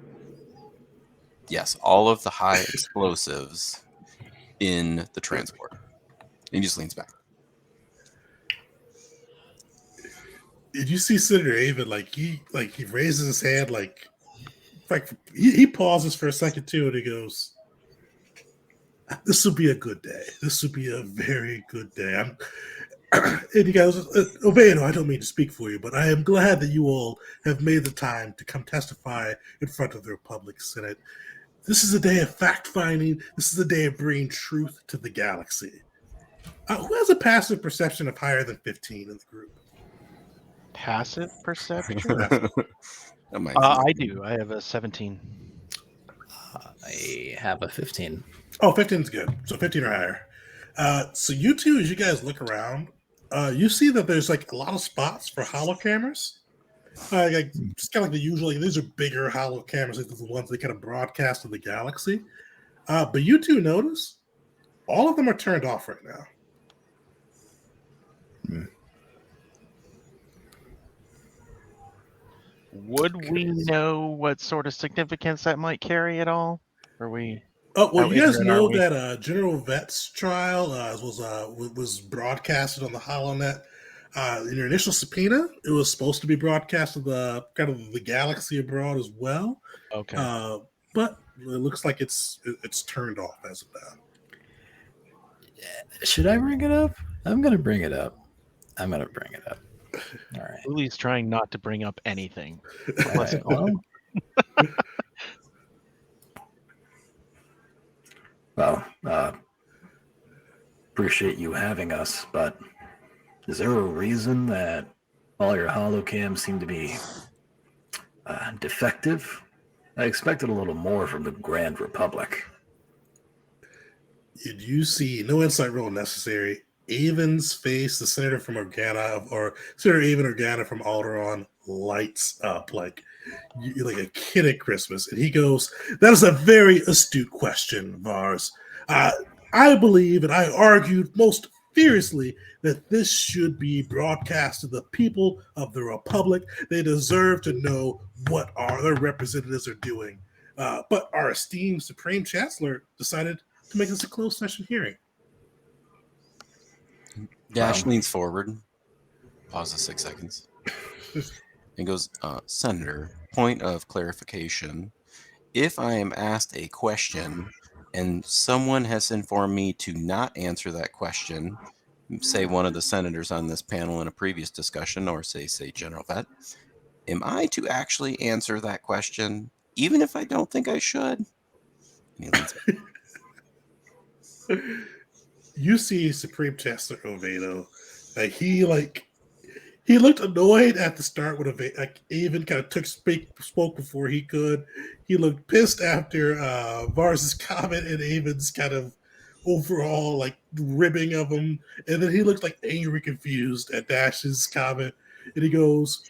Yes, all of the high explosives in the transport." And he just leans back. Did you see Senator Avon? He raises his hand, like he pauses for a second too, and he goes, "This will be a good day. This will be a very good day." And you guys, Oviedo, I don't mean to speak for you, but I am glad that you all have made the time to come testify in front of the Republic Senate. This is a day of fact-finding. This is a day of bringing truth to the galaxy. Who has a passive perception of higher than 15 in the group? Passive perception? That might I do. I have a 17. I have a 15. Oh, 15 is good. So 15 or higher. So you two, as you guys look around, you see that there's like a lot of spots for holo cameras. Just kind of like the usual. These are bigger holo cameras, like the ones that kind of broadcast to the galaxy. But you two notice all of them are turned off right now. Would we know what sort of significance that might carry at all? Are we? Oh well, How you guys ignorant know are we? that General Vet's trial was broadcasted on the HoloNet. In your initial subpoena, it was supposed to be broadcast to the kind of the galaxy abroad as well. Okay. But it looks like it's turned off as of now. Should I bring it up? I'm gonna bring it up. All right. Uli's trying not to bring up anything. All right. Well, appreciate you having us, but is there a reason that all your holocams seem to be defective? I expected a little more from the Grand Republic. Did you see, no insight roll necessary, Avon's face, the senator from Organa, or Senator Avon Organa from Alderaan, lights up like a kid at Christmas. And he goes, "That is a very astute question, Vars. I believe, and I argued most furiously, that this should be broadcast to the people of the Republic. They deserve to know what their representatives are doing. But our esteemed Supreme Chancellor decided to make this a closed session hearing." Dash leans forward, pauses 6 seconds, and goes, Senator, point of clarification. If I am asked a question and someone has informed me to not answer that question, say one of the senators on this panel in a previous discussion, or say General Vet, am I to actually answer that question, even if I don't think I should? You see Supreme Chancellor Oviedo, he looked annoyed at the start when Avon kind of spoke before he could. He looked pissed after Vars's comment and Avon's kind of overall ribbing of him, and then he looked like angry, confused at Dash's comment, and he goes,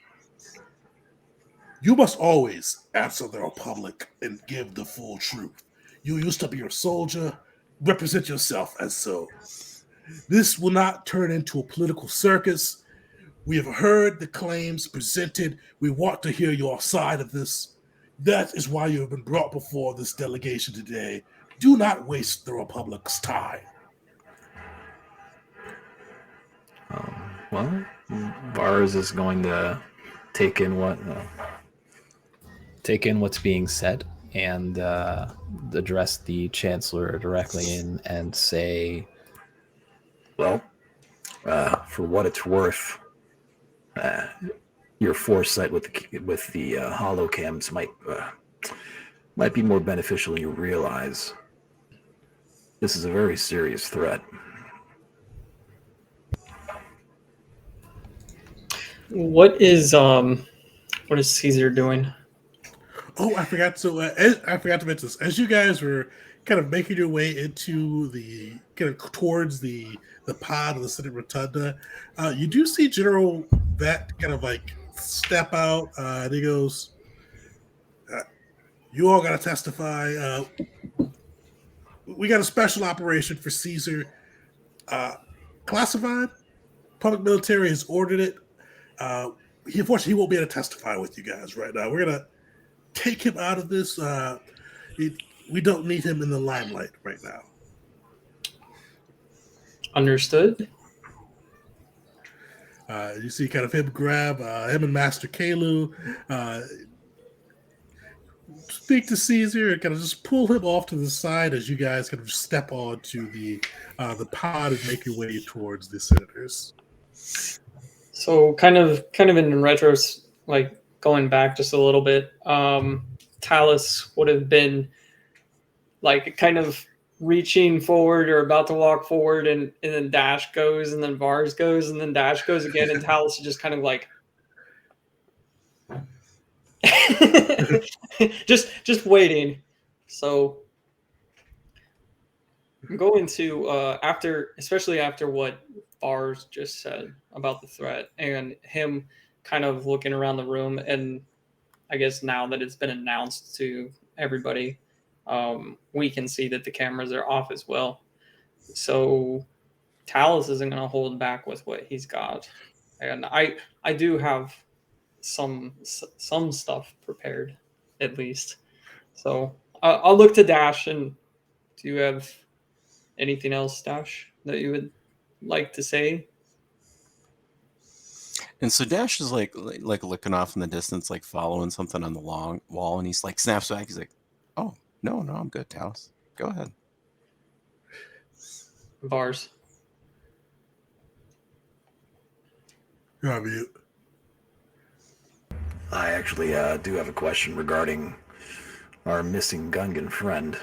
"You must always answer the Republic and give the full truth. You used to be a soldier. Represent yourself as so. This will not turn into a political circus. We have heard the claims presented. We want to hear your side of this. That is why you have been brought before this delegation today. Do not waste the Republic's time." Well, Vars is going to take in what's being said and address the Chancellor directly and say, "Well, for what it's worth, your foresight with the holocams might be more beneficial than you realize. This is a very serious threat." What is Caesar doing? Oh, I forgot. So I forgot to mention this. As you guys were kind of making your way into towards the pod of the Senate Rotunda, you do see General Vet kind of step out, and he goes, "You all got to testify. We got a special operation for Caesar, classified. Public military has ordered it. Unfortunately, he won't be able to testify with you guys right now. We're gonna take him out of this. We don't need him in the limelight right now." Understood. You see kind of him grab him and Master Kalu, speak to Caesar and kind of just pull him off to the side as you guys kind of step onto the pod and make your way towards the senators. So kind of in retros, like going back just a little bit, Talus would have been like kind of reaching forward or about to walk forward, and then Dash goes, and then Vars goes, and then Dash goes again, and Talus is just kind of like just waiting. So I'm going to especially after what Vars just said about the threat and him kind of looking around the room, and I guess now that it's been announced to everybody, we can see that the cameras are off as well. So Talus isn't going to hold back with what he's got, and I do have some stuff prepared, at least. So I'll look to Dash. And do you have anything else, Dash, that you would like to say? And so Dash is like looking off in the distance, like following something on the long wall, and he's like snaps back. He's like, "Oh no, I'm good, Talus. Go ahead." Vars. You're on mute. I actually do have a question regarding our missing Gungan friend.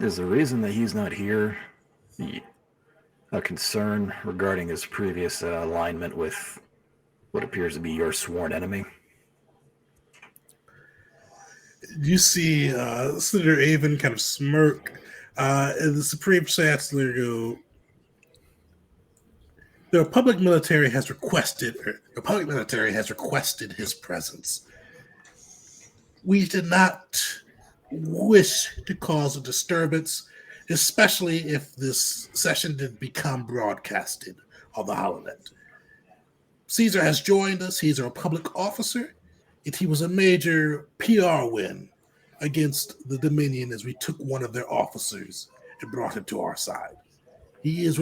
Is the reason that he's not here a concern regarding his previous alignment with what appears to be your sworn enemy? You see Senator Avon kind of smirk, and the Supreme Chancellor go, the Republic military has requested his presence. We did not wish to cause a disturbance, especially if this session did become broadcasted on the holonet. Caesar has joined us. He's a Republic officer. He was a major PR win against the Dominion as we took one of their officers and brought him to our side. He is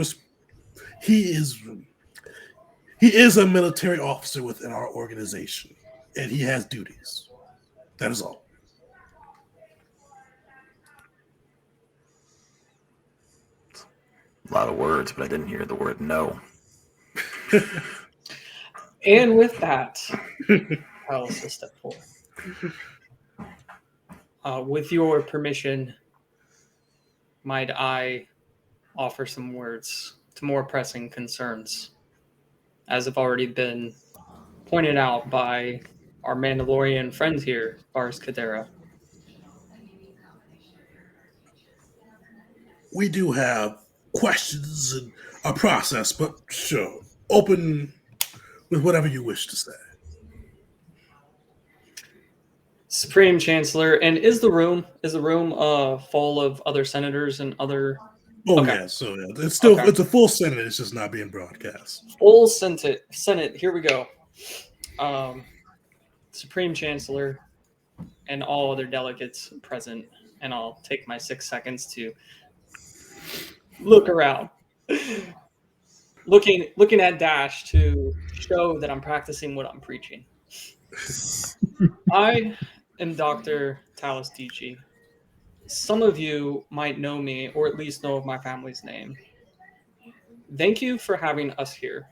a military officer within our organization, and he has duties. That is all. A lot of words, but I didn't hear the word no. And with that, I'll also step forward. With your permission, might I offer some words to more pressing concerns, as have already been pointed out by our Mandalorian friend here, Vars Kadera. We do have questions and a process, but sure, open with whatever you wish to say. Supreme Chancellor, and is the room full of other senators and other? Oh Okay. yeah, so yeah, it's still Okay. it's a full Senate. It's just not being broadcast. Full Senate. Here we go. Supreme Chancellor and all other delegates present, and I'll take my 6 seconds to look around, looking at Dash to show that I'm practicing what I'm preaching. I am Dr. Talus DG. Some of you might know me, or at least know of my family's name. Thank you for having us here.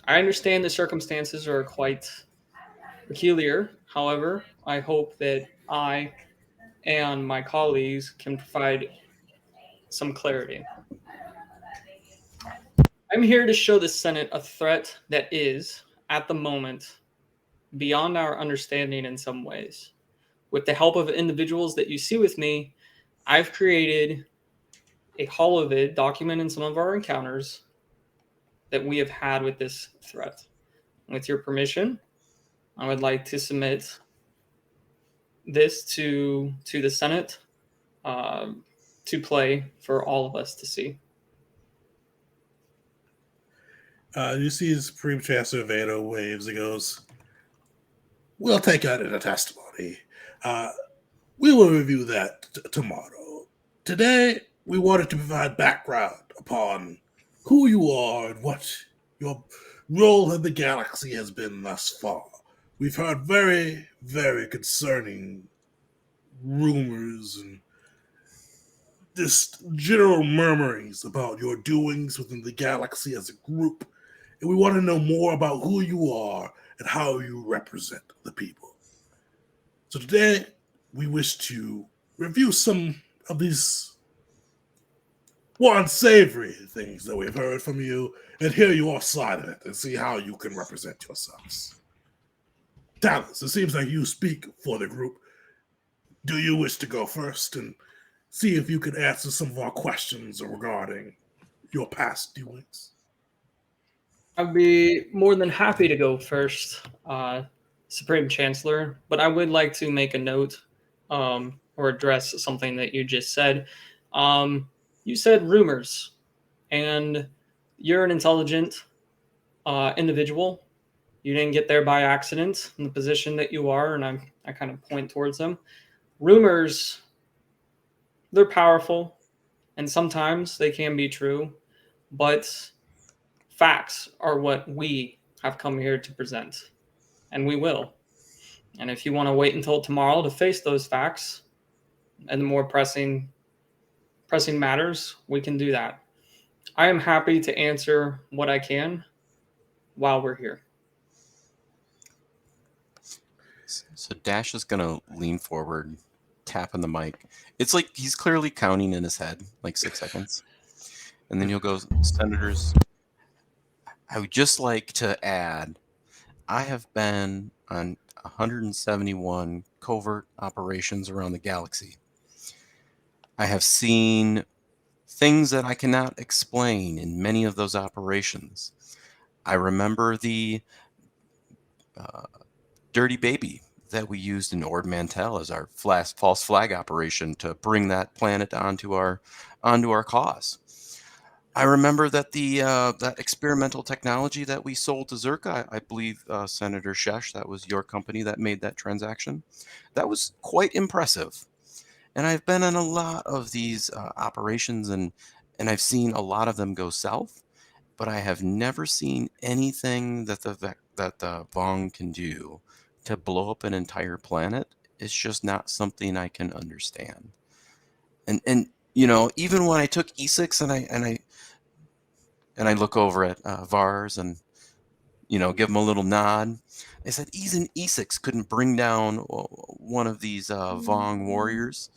I understand the circumstances are quite peculiar. However, I hope that I and my colleagues can provide some clarity. I'm here to show the Senate a threat that is, at the moment, beyond our understanding in some ways. With the help of individuals that you see with me, I've created a holovid documenting some of our encounters that we have had with this threat. With your permission, I would like to submit this to the Senate to play for all of us to see. You see the Supreme Chancellor Vado waves and goes, we'll take that in a testimony. We will review that tomorrow. Today, we wanted to provide background upon who you are and what your role in the galaxy has been thus far. We've heard very, very concerning rumors and just general murmurings about your doings within the galaxy as a group, and we want to know more about who you are and how you represent the people. So today, we wish to review some of these more unsavory things that we've heard from you and hear your side of it and see how you can represent yourselves. Dallas, it seems like you speak for the group. Do you wish to go first and see if you could answer some of our questions regarding your past doings? I'd be more than happy to go first, Supreme Chancellor, but I would like to make a note or address something that you just said. You said rumors, and you're an intelligent individual. You didn't get there by accident in the position that you are, and I kind of point towards them. Rumors, they're powerful, and sometimes they can be true, but facts are what we have come here to present, and we will. And if you want to wait until tomorrow to face those facts and the more pressing matters, we can do that. I am happy to answer what I can while we're here. So Dash is going to lean forward, tap on the mic. It's like he's clearly counting in his head, like 6 seconds. And then he'll go, Senators, I would just like to add, I have been on 171 covert operations around the galaxy. I have seen things that I cannot explain in many of those operations. I remember the Dirty Baby that we used in Ord Mantell as our false flag operation to bring that planet onto our cause. I remember that the that experimental technology that we sold to Zerka, I believe, Senator Shesh, that was your company that made that transaction. That was quite impressive. And I've been in a lot of these operations, and I've seen a lot of them go south, but I have never seen anything that the Vong can do to blow up an entire planet. It's just not something I can understand. And you know, even when I took E6 and I look over at Vars and, you know, give him a little nod, I said, even E6 couldn't bring down one of these Vong warriors.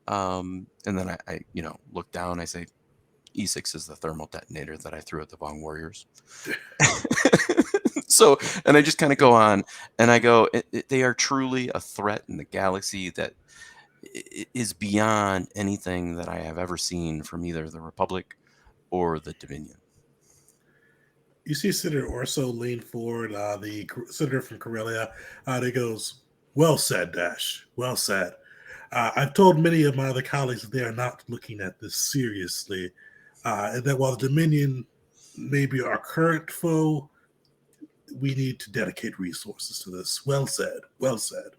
And then I you know, look down, I say, E6 is the thermal detonator that I threw at the Vong warriors. So, and I just kind of go on, and I go, they are truly a threat in the galaxy that is beyond anything that I have ever seen from either the Republic or the Dominion. You see Senator Orso lean forward, the senator from Corellia, and he goes, well said, Dash, well said. I've told many of my other colleagues that they are not looking at this seriously, and that while the Dominion may be our current foe, we need to dedicate resources to this. Well said, well said.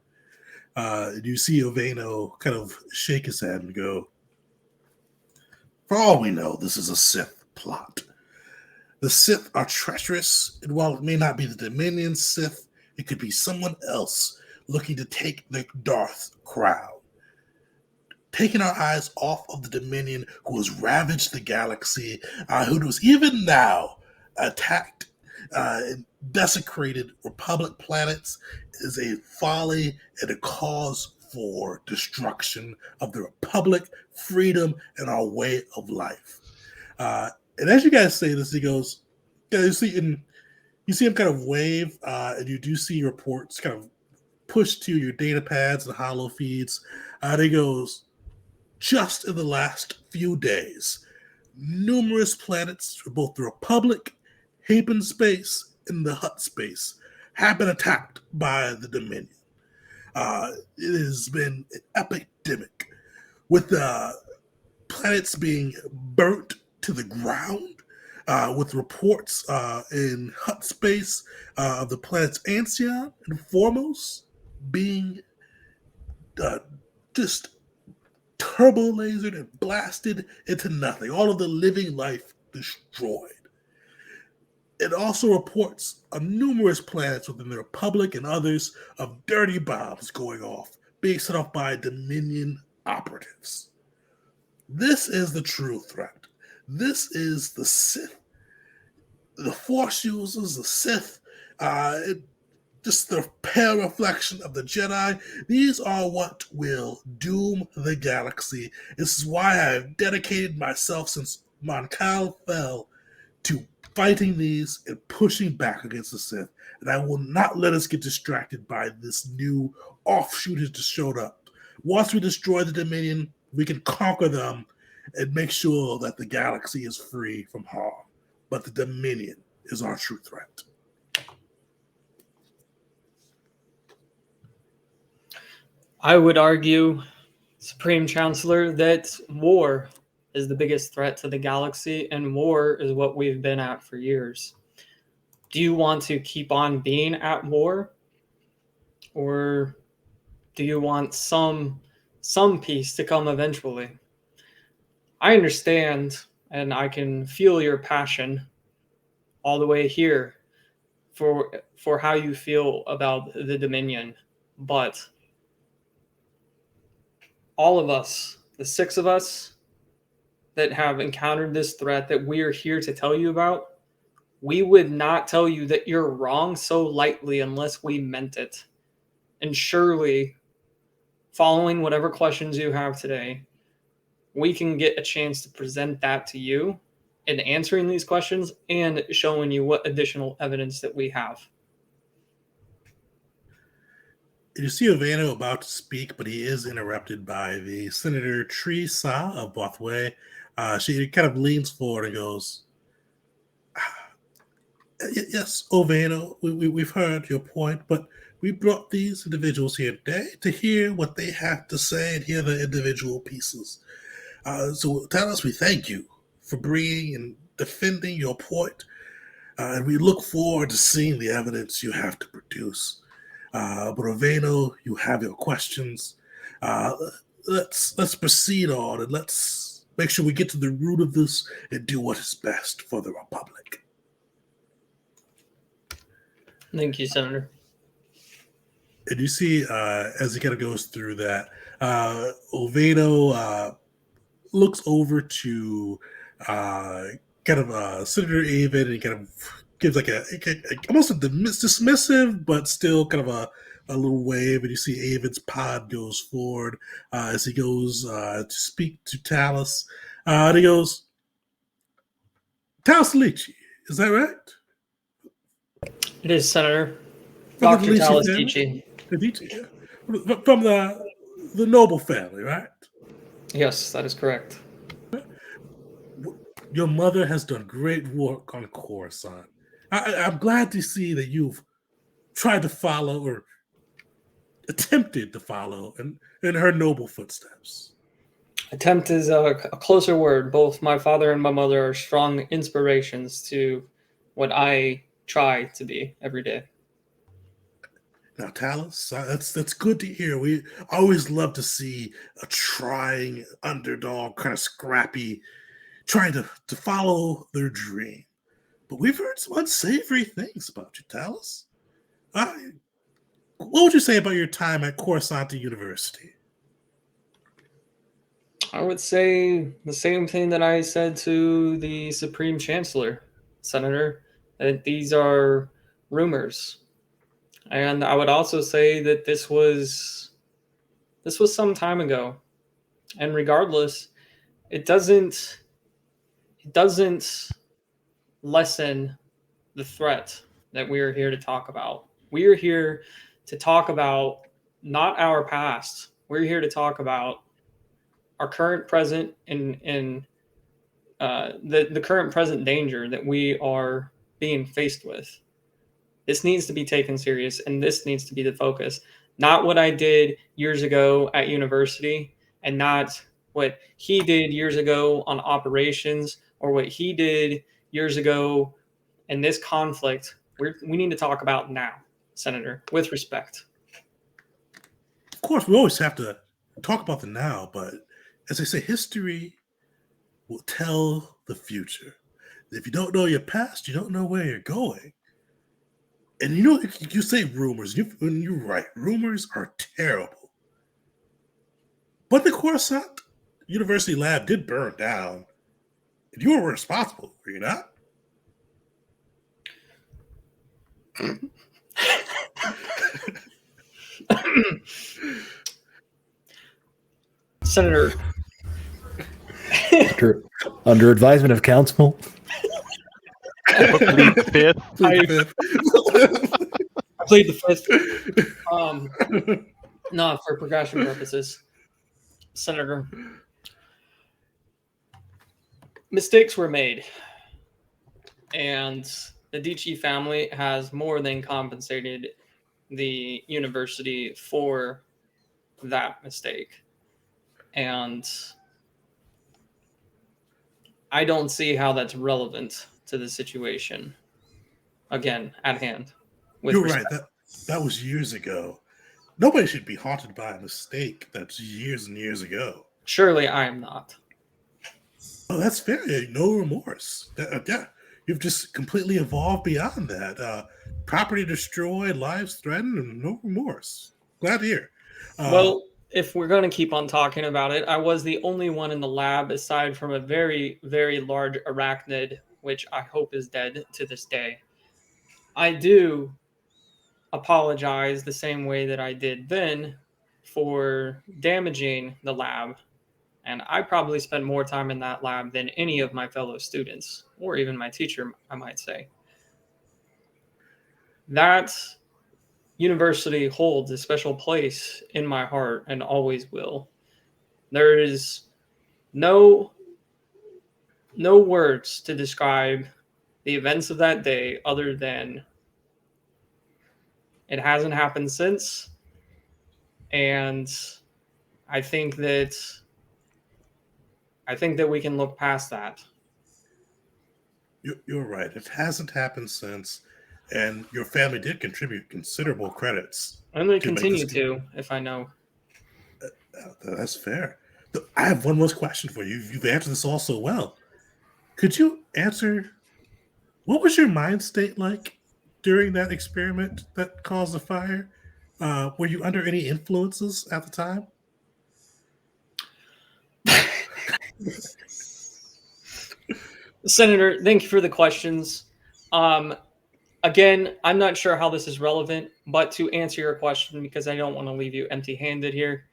You see Oveno kind of shake his head and go, for all we know, this is a Sith plot. The Sith are treacherous, and while it may not be the Dominion Sith, it could be someone else looking to take the Darth crown. Taking our eyes off of the Dominion, who has ravaged the galaxy, who has even now attacked and desecrated Republic planets, is a folly and a cause for destruction of the Republic, freedom, and our way of life. And as you guys say this, he goes, you see him kind of wave, and you do see reports kind of pushed to your data pads and hollow feeds. And he goes, just in the last few days, numerous planets for both the Republic, Haven Space, and the Hutt Space have been attacked by the Dominion. It has been an epidemic, with planets being burnt to the ground, with reports in Hutt Space of the planets Ancion and Foremost being just turbo lasered and blasted into nothing. All of the living life destroyed. It also reports on numerous planets within the Republic and others of dirty bombs going off, being set off by Dominion operatives. This is the true threat. This is the Sith, the Force users, the Sith, just the pale reflection of the Jedi. These are what will doom the galaxy. This is why I have dedicated myself since Mon Cal fell to fighting these and pushing back against the Sith. And I will not let us get distracted by this new offshoot that just showed up. Once we destroy the Dominion, we can conquer them and make sure that the galaxy is free from harm. But the Dominion is our true threat. I would argue, Supreme Chancellor, that war is the biggest threat to the galaxy, and war is what we've been at for years. Do you want to keep on being at war, or do you want some peace to come eventually? I understand, and I can feel your passion all the way here for how you feel about the Dominion, but all of us, the 6 of us that have encountered this threat that we are here to tell you about, we would not tell you that you're wrong so lightly unless we meant it. And surely, following whatever questions you have today, we can get a chance to present that to you in answering these questions and showing you what additional evidence that we have. You see Ovano about to speak, but he is interrupted by the Senator Trisa of Bothway. She kind of leans forward and goes, yes, Ovano, we've heard your point, but we brought these individuals here today to hear what they have to say and hear the individual pieces. So tell us, we thank you for bringing and defending your point, and we look forward to seeing the evidence you have to produce. But Ovano, you have your questions. Let's proceed on, and let's make sure we get to the root of this and do what is best for the Republic. Thank you, Senator. And you see, as he kind of goes through that, Ovano looks over to Senator Avid and kind of gives like almost a dismissive, but still kind of a little wave. And you see Avid's pod goes forward as he goes to speak to Talos. And he goes, Talos Lici, is that right? It is, Senator. From Dr. the Talos Lici Lici. family? From the noble family, right? Yes, that is correct. Your mother has done great work on Coruscant. I'm glad to see that you've tried to follow or attempted to follow in her noble footsteps. Attempt is a closer word. Both my father and my mother are strong inspirations to what I try to be every day. Now, Talos, that's good to hear. We always love to see a trying underdog, kind of scrappy, trying to follow their dream. But we've heard some unsavory things about you, Talos. What would you say about your time at Coruscant University? I would say the same thing that I said to the Supreme Chancellor, Senator, that these are rumors. And I would also say that this was some time ago. And regardless, it doesn't lessen the threat that we are here to talk about. We are here to talk about not our past. We're here to talk about our current, present, and the current present danger that we are being faced with. This needs to be taken serious, and this needs to be the focus. Not what I did years ago at university, and not what he did years ago on operations, or what he did years ago in this conflict. We need to talk about now, Senator, with respect. Of course, we always have to talk about the now, but as I say, history will tell the future. If you don't know your past, you don't know where you're going. And you know, you say rumors. When you're right, rumors are terrible. But the Coruscant University lab did burn down. And you were responsible, were you not? Senator, Under advisement of counsel. Plead the fifth. I plead the fifth. No, for progression purposes, Senator. Mistakes were made, and the Dici family has more than compensated the university for that mistake. And I don't see how that's relevant to the situation, again, at hand. You're right. That was years ago. Nobody should be haunted by a mistake that's years and years ago. Surely I am not. Oh, that's fair. No remorse. Yeah, you've just completely evolved beyond that. Property destroyed, lives threatened, and no remorse. Glad to hear. Well, if we're going to keep on talking about it, I was the only one in the lab aside from a very, very large arachnid, which I hope is dead to this day. I do apologize the same way that I did then for damaging the lab. And I probably spent more time in that lab than any of my fellow students, or even my teacher, I might say. That university holds a special place in my heart and always will. There is no words to describe the events of that day other than it hasn't happened since. And I think that we can look past that. You're right. It hasn't happened since, and your family did contribute considerable credits. And they continue to, if I know. That's fair. I have one more question for you. You've answered this all so well. Could you answer, what was your mind state like during that experiment that caused the fire? Were you under any influences at the time? Senator, thank you for the questions. Again, I'm not sure how this is relevant, but to answer your question, because I don't want to leave you empty-handed here,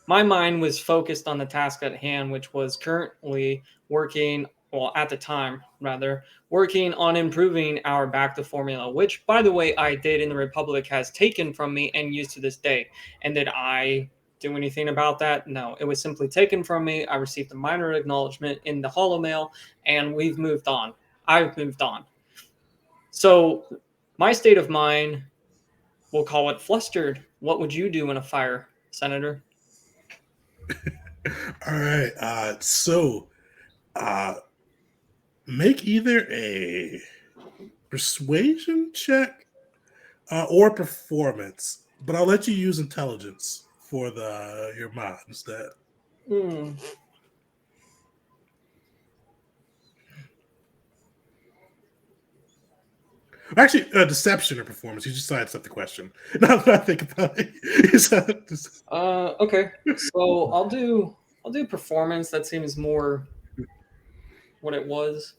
my mind was focused on the task at hand, which was currently working, well, at the time, rather, working on improving our back to formula, which, by the way, I did and the Republic has taken from me and used to this day. And did I do anything about that? No, it was simply taken from me. I received a minor acknowledgement in the holomail, and we've moved on. I've moved on. So my state of mind, we'll call it flustered. What would you do in a fire, Senator? All right. Make either a persuasion check or performance, but I'll let you use intelligence for your mod instead. Actually, deception or performance. You just sidestep the question. Now that I think about it, okay. So I'll do performance. That seems more what it was.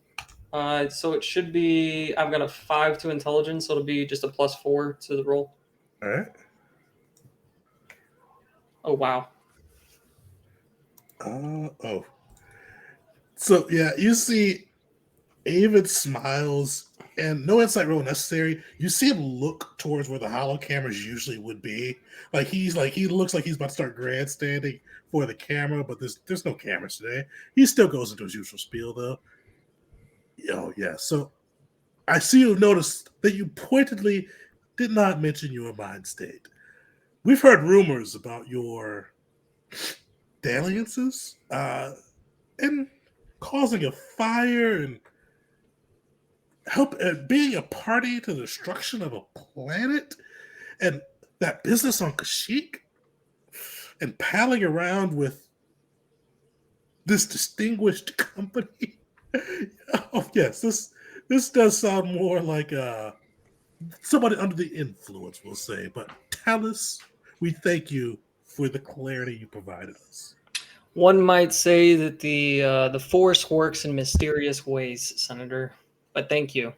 So it should be. I've got a 5 to intelligence, so it'll be just a +4 to the roll. All right. Oh wow. So yeah, you see, Avid smiles. And no insight roll necessary. You see him look towards where the holo cameras usually would be. He looks like he's about to start grandstanding for the camera, but there's no cameras today. He still goes into his usual spiel though. Oh yeah. So I see you've noticed that you pointedly did not mention your mind state. We've heard rumors about your dalliances and causing a fire and being a party to the destruction of a planet, and that business on Kashyyyk, and palling around with this distinguished company. Oh yes, this does sound more like somebody under the influence, we'll say. But Talus, we thank you for the clarity you provided us. One might say that the Force works in mysterious ways, Senator. But thank you.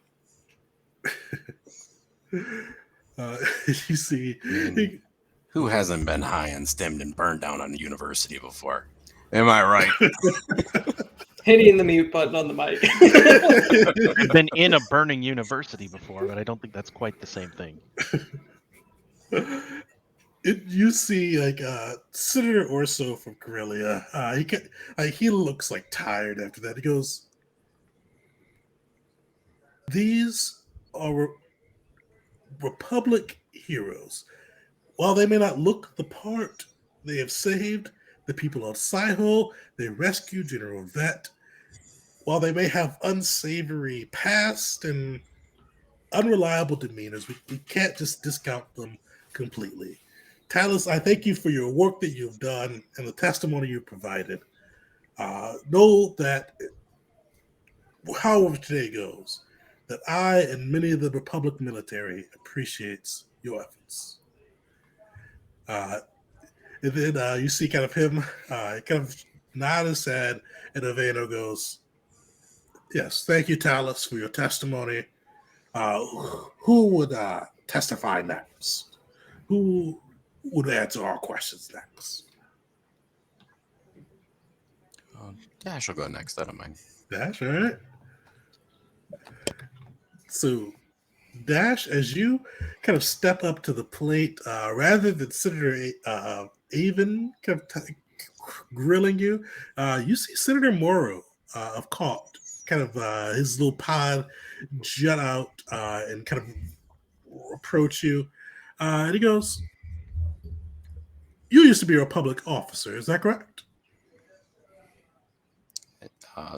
You see, I mean, who hasn't been high and stemmed and burned down on a university before? Am I right? Hitting the mute button on the mic. I've been in a burning university before, but I don't think that's quite the same thing. You see, like Senator Orso from Corellia. He looks like tired after that. He goes, "These are Republic heroes. While they may not look the part, they have saved the people of Siho. They rescued General Vet. While they may have unsavory past and unreliable demeanors, we can't just discount them completely. Talus, I thank you for your work that you've done and the testimony you provided. Know that, however today goes, that I and many of the Republic military appreciates your efforts." And then you see kind of him kind of nod his head, and Aveno goes, "Yes, thank you, Talus, for your testimony. Uh, who would testify next? Who would answer our questions next?" Dash will go next. I don't mind. Dash, all right. So, Dash, as you kind of step up to the plate, rather than Senator Avon kind of grilling you, you see Senator Morrow of Caught, kind of his little pod jut out and kind of approach you. And he goes, "You used to be a Republic officer, is that correct?"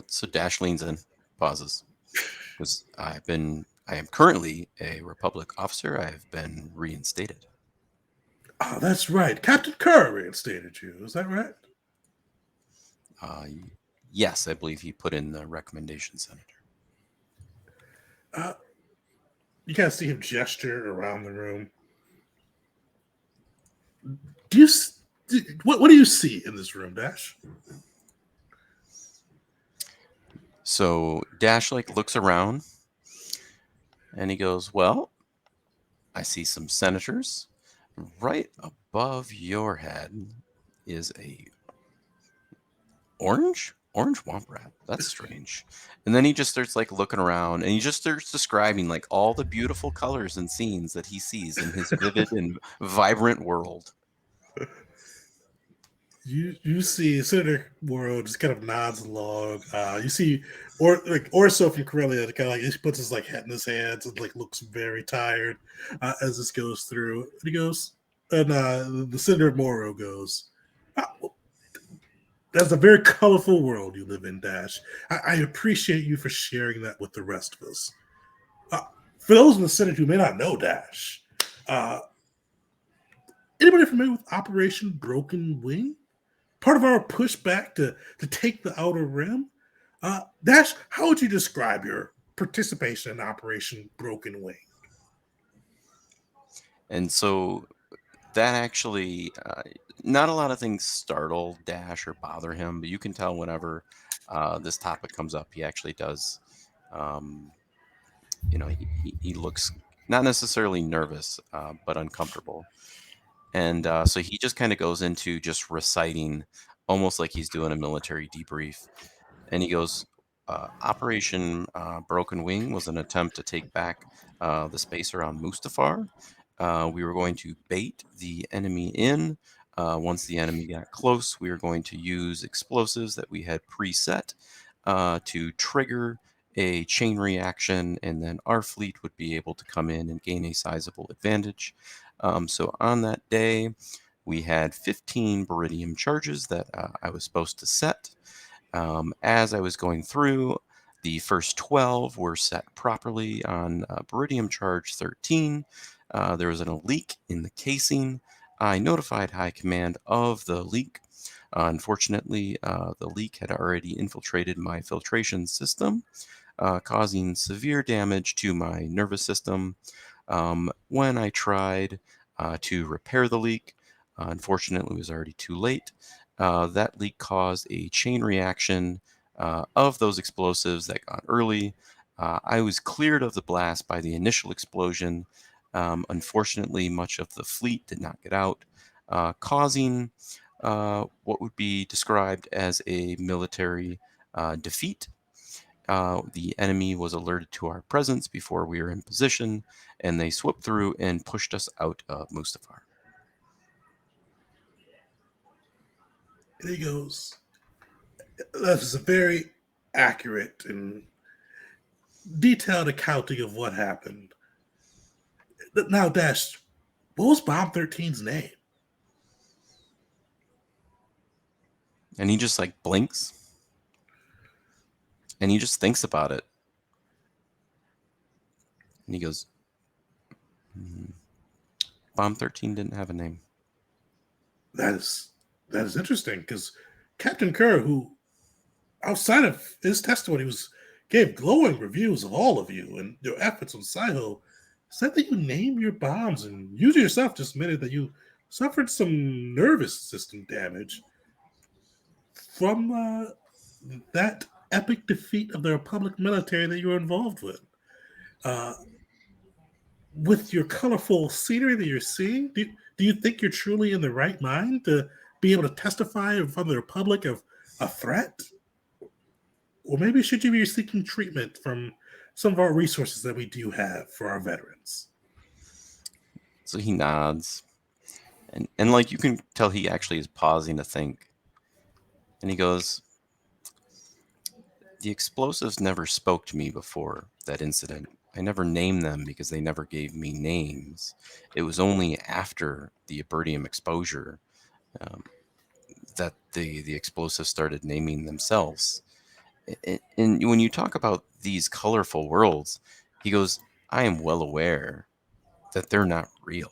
So Dash leans in, pauses, because I am currently a Republic officer. I have been reinstated. "Oh, that's right. Captain Kerr reinstated you, is that right?" Yes, I believe he put in the recommendation, Senator. You kind of see him gesture around the room. Do you what do you see in this room, Dash? So Dash looks around and he goes, "Well, I see some senators. Right above your head is a orange womp rat. That's strange." And then he just starts looking around and he just starts describing all the beautiful colors and scenes that he sees in his vivid and vibrant world. You see Senator Morrow just kind of nods along. You see Orso from Corellia kind of he puts his head in his hands and looks very tired as this goes through. And he goes, and the Senator Morrow goes, "Well, that's a very colorful world you live in, Dash. I appreciate you for sharing that with the rest of us. For those in the Senate who may not know Dash, anybody familiar with Operation Broken Wing? Part of our pushback to take the Outer Rim? Dash, how would you describe your participation in Operation Broken Wing?" And so that actually, not a lot of things startle Dash or bother him, but you can tell whenever this topic comes up, he actually does. He looks not necessarily nervous, but uncomfortable. And so he just kind of goes into just reciting almost like he's doing a military debrief. And he goes, Operation Broken Wing was an attempt to take back the space around Mustafar. We were going to bait the enemy in. Once the enemy got close, we were going to use explosives that we had preset to trigger a chain reaction, and then our fleet would be able to come in and gain a sizable advantage. So on that day, we had 15 baridium charges that I was supposed to set. As I was going through, the first 12 were set properly on baridium charge 13. There was a leak in the casing. I notified High Command of the leak. Unfortunately, the leak had already infiltrated my filtration system, causing severe damage to my nervous system. When I tried to repair the leak, unfortunately, it was already too late. That leak caused a chain reaction of those explosives that got early. I was cleared of the blast by the initial explosion. Unfortunately, much of the fleet did not get out, causing what would be described as a military defeat. The enemy was alerted to our presence before we were in position, and they swept through and pushed us out of Mustafar. And he goes, that is a very accurate and detailed accounting of what happened. Now, Dash, what was Bomb 13's name? And he just like blinks, and he just thinks about it. And he goes, Bomb 13 didn't have a name. That is interesting, because Captain Kerr, who outside of his testimony gave glowing reviews of all of you and your efforts on Saiho, said that you name your bombs, and you yourself just admitted that you suffered some nervous system damage from that epic defeat of the Republic military that you were involved with. With your colorful scenery that you're seeing, do you think you're truly in the right mind to be able to testify in front of the Republic of a threat? Or maybe should you be seeking treatment from some of our resources that we do have for our veterans? So he nods. And like you can tell he actually is pausing to think. And he goes, the explosives never spoke to me before that incident. I never named them because they never gave me names. It was only after the Ibertium exposure that the explosives started naming themselves. And when you talk about these colorful worlds, he goes, I am well aware that they're not real.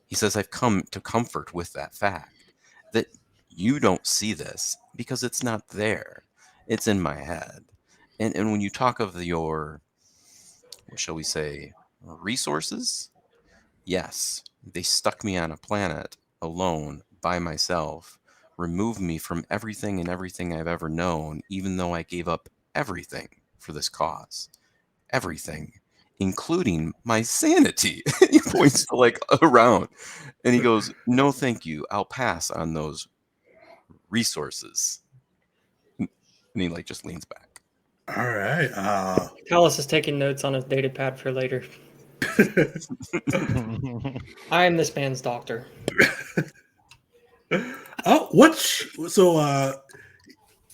He says, I've come to comfort with that fact that you don't see this because it's not there. It's in my head. And when you talk of your, what shall we say, resources, yes, they stuck me on a planet alone by myself, removed me from everything and everything I've ever known, even though I gave up everything for this cause. Everything, including my sanity. He points to like around and he goes, no, thank you. I'll pass on those resources. And he like just leans back. All right. Talos is taking notes on his data pad for later. I am this man's doctor. So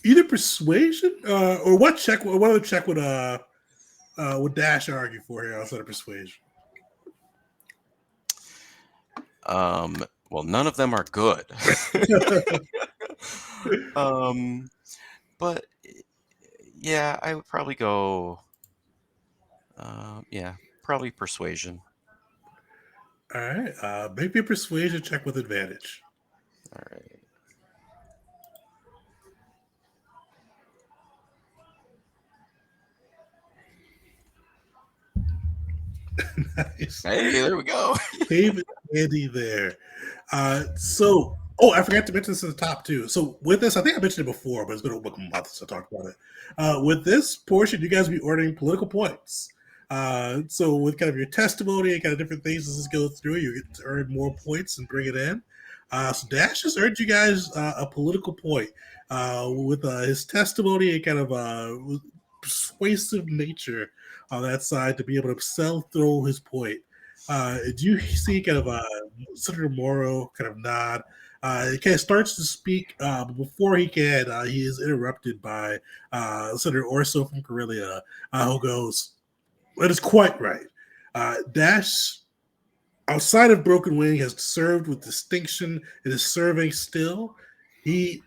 either persuasion or what other check would Dash argue for here outside of persuasion? Well, none of them are good. But yeah, I would probably go probably persuasion. All right. Make me a persuasion check with advantage. All right. Nice. Hey, there we go. David Andy there. I forgot to mention this at the top too. So with this, I think I mentioned it before, but it's been a month since I talked about it. With this portion, you guys will be earning political points. So with kind of your testimony and kind of different things as this goes through, you get to earn more points and bring it in. So Dash just earned you guys a political point with his testimony and kind of persuasive nature on that side to be able to sell through his point. Do you see kind of Senator Morrow kind of nod? He kind of starts to speak, but before he can, he is interrupted by Senator Orso from Corellia, who goes, that is quite right. Dash, outside of Broken Wing, has served with distinction and is serving still. He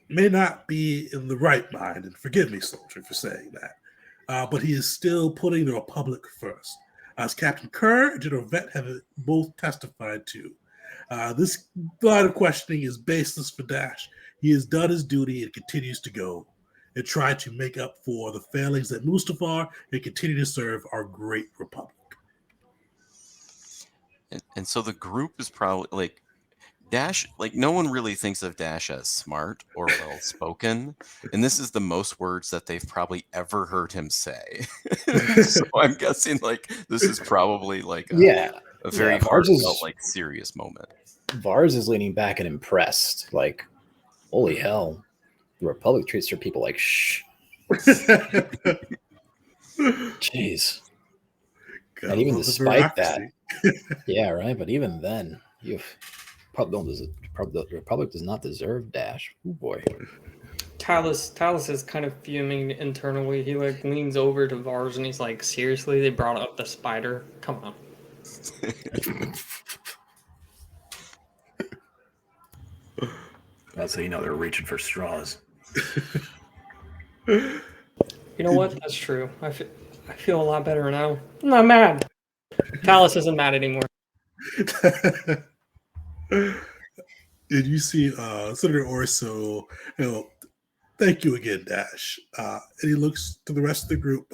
may not be in the right mind, and forgive me, soldier, for saying that, but he is still putting the Republic first. As Captain Kerr and General Vett have both testified to. This line of questioning is baseless for Dash. He has done his duty and continues to go and try to make up for the failings at Mustafar and continue to serve our great republic. And so the group is probably like Dash, like no one really thinks of Dash as smart or well spoken, and this is the most words that they've probably ever heard him say. So I'm guessing like this is probably like a very heartfelt, like serious moment. Vars is leaning back and impressed, like, holy hell, the Republic treats their people like shh. Jeez. God, And even love the despite that, bureaucracy. yeah, right. But even then, the Republic does not deserve Dash. Oh boy. Talus is kind of fuming internally. He like leans over to Vars and he's like, "Seriously, they brought up the spider? Come on." That's how you know they're reaching for straws. You know what? That's true. I feel a lot better now. I'm not mad. Talus isn't mad anymore. And you see Senator Orso, thank you again, Dash. And he looks to the rest of the group.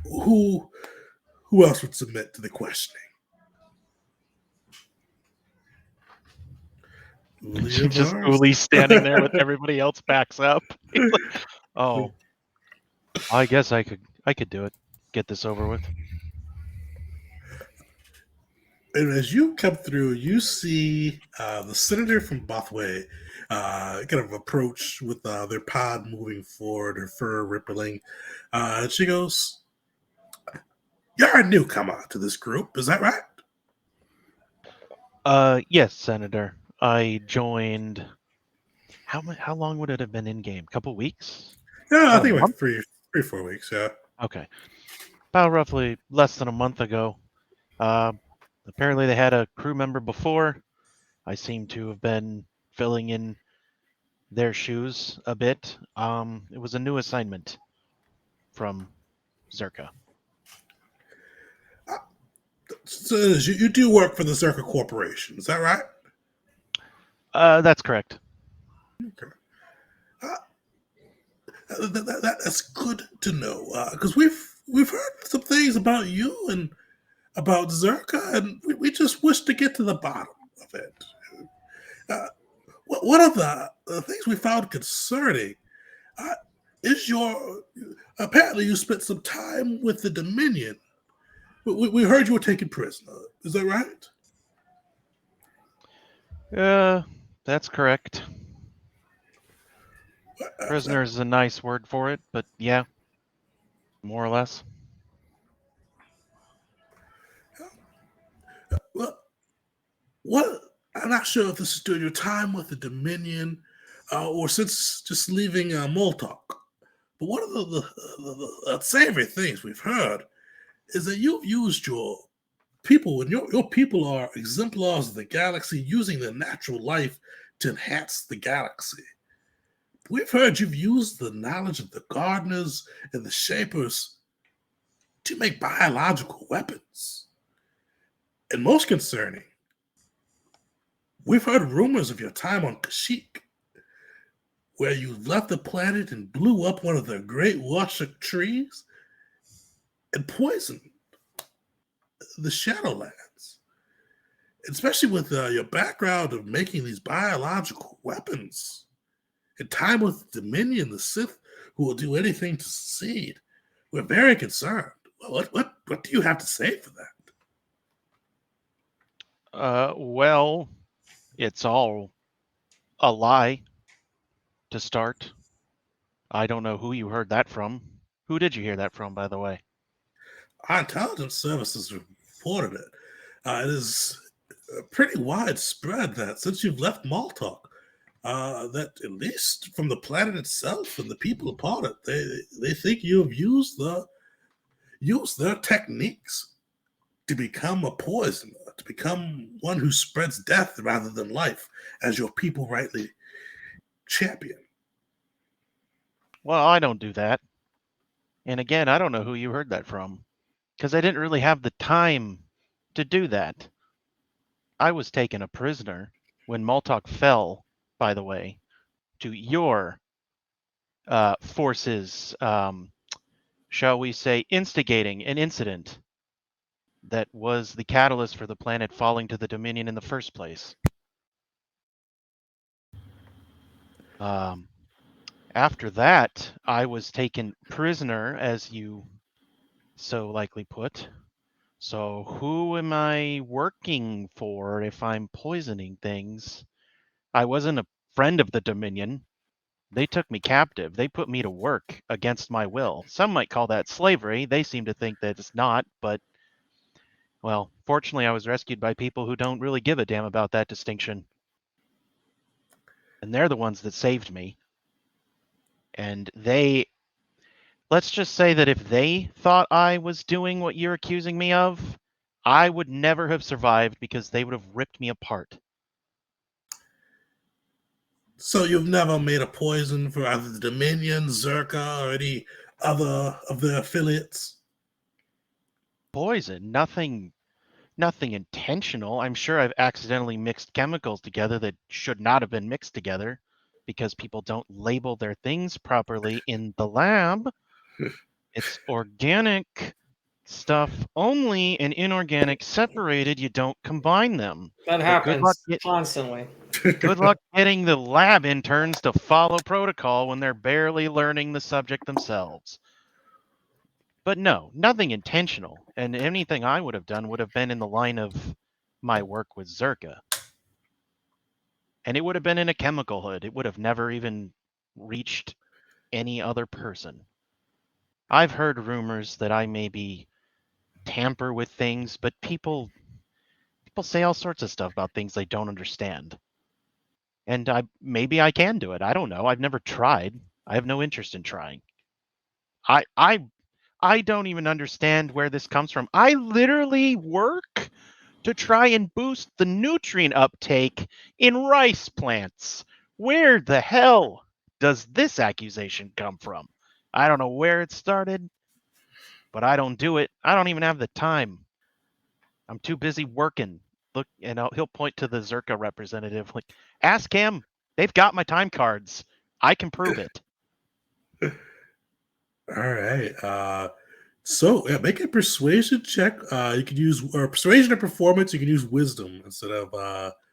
Who else would submit to the questioning? Just Uli standing there with everybody else backs up. Like, oh, I guess I could do it. Get this over with. And as you come through, you see the senator from Bothway kind of approach with their pod moving forward, her fur rippling. And she goes, "You're a newcomer to this group, is that right?" Yes, Senator. I joined. How long would it have been in game? Couple weeks? Yeah, I About think a like month? 3-4 weeks. Yeah. Okay. About roughly less than a month ago. Apparently they had a crew member before. I seem to have been filling in their shoes a bit. It was a new assignment from Zerka. So you do work for the Zerka Corporation, is that right? That's correct. Okay. That's good to know because we've heard some things about you and about Zerka, and we just wish to get to the bottom of it. One of the things we found concerning is your apparently you spent some time with the Dominion. We heard you were taken prisoner. Is that right? That's correct. Prisoner is a nice word for it, but yeah, more or less. Well, what I'm not sure if this is during your time with the Dominion or since just leaving Moltok. But one of the savory things we've heard is that you've used your people, and your people are exemplars of the galaxy, using their natural life to enhance the galaxy. We've heard you've used the knowledge of the gardeners and the shapers to make biological weapons. And most concerning, we've heard rumors of your time on Kashyyyk, where you left the planet and blew up one of the great Washuk trees and poisoned the Shadowlands. Especially with your background of making these biological weapons. In time with Dominion, the Sith, who will do anything to succeed, we're very concerned. What do you have to say for that? Well, it's all a lie to start. I don't know who you heard that from. Who did you hear that from, by the way? Our intelligence services reported it. It is pretty widespread that since you've left Maltok, that at least from the planet itself and the people upon it, they think you have used their techniques to become a poisoner, to become one who spreads death rather than life, as your people rightly champion. Well, I don't do that. And again, I don't know who you heard that from, because I didn't really have the time to do that. I was taken a prisoner when Maltok fell, by the way, to your forces, shall we say, instigating an incident that was the catalyst for the planet falling to the Dominion in the first place. After that, I was taken prisoner, as you so likely put. So who am I working for if I'm poisoning things? I wasn't a friend of the Dominion. They took me captive. They put me to work against my will. Some might call that slavery. They seem to think that it's not, but, well, fortunately I was rescued by people who don't really give a damn about that distinction. And they're the ones that saved me. And let's just say that if they thought I was doing what you're accusing me of, I would never have survived because they would have ripped me apart. So you've never made a poison for either the Dominion, Zerka, or any other of their affiliates? Poison? Nothing intentional. I'm sure I've accidentally mixed chemicals together that should not have been mixed together because people don't label their things properly in the lab. It's organic stuff only and inorganic separated. You don't combine them. That But happens constantly. good luck getting the lab interns to follow protocol when they're barely learning the subject themselves. But no, nothing intentional. And anything I would have done would have been in the line of my work with Zerka. And it would have been in a chemical hood. It would have never even reached any other person. I've heard rumors that I maybe tamper with things, but people say all sorts of stuff about things they don't understand. And maybe I can do it. I don't know. I've never tried. I have no interest in trying. I don't even understand where this comes from. I literally work to try and boost the nutrient uptake in rice plants. Where the hell does this accusation come from? I don't know where it started, but I don't do it. I don't even have the time. I'm too busy working. Look, and he'll point to the Zerka representative. Like, ask him. They've got my time cards. I can prove it. All right. So yeah, make a persuasion check. You can use persuasion or performance. You can use wisdom instead of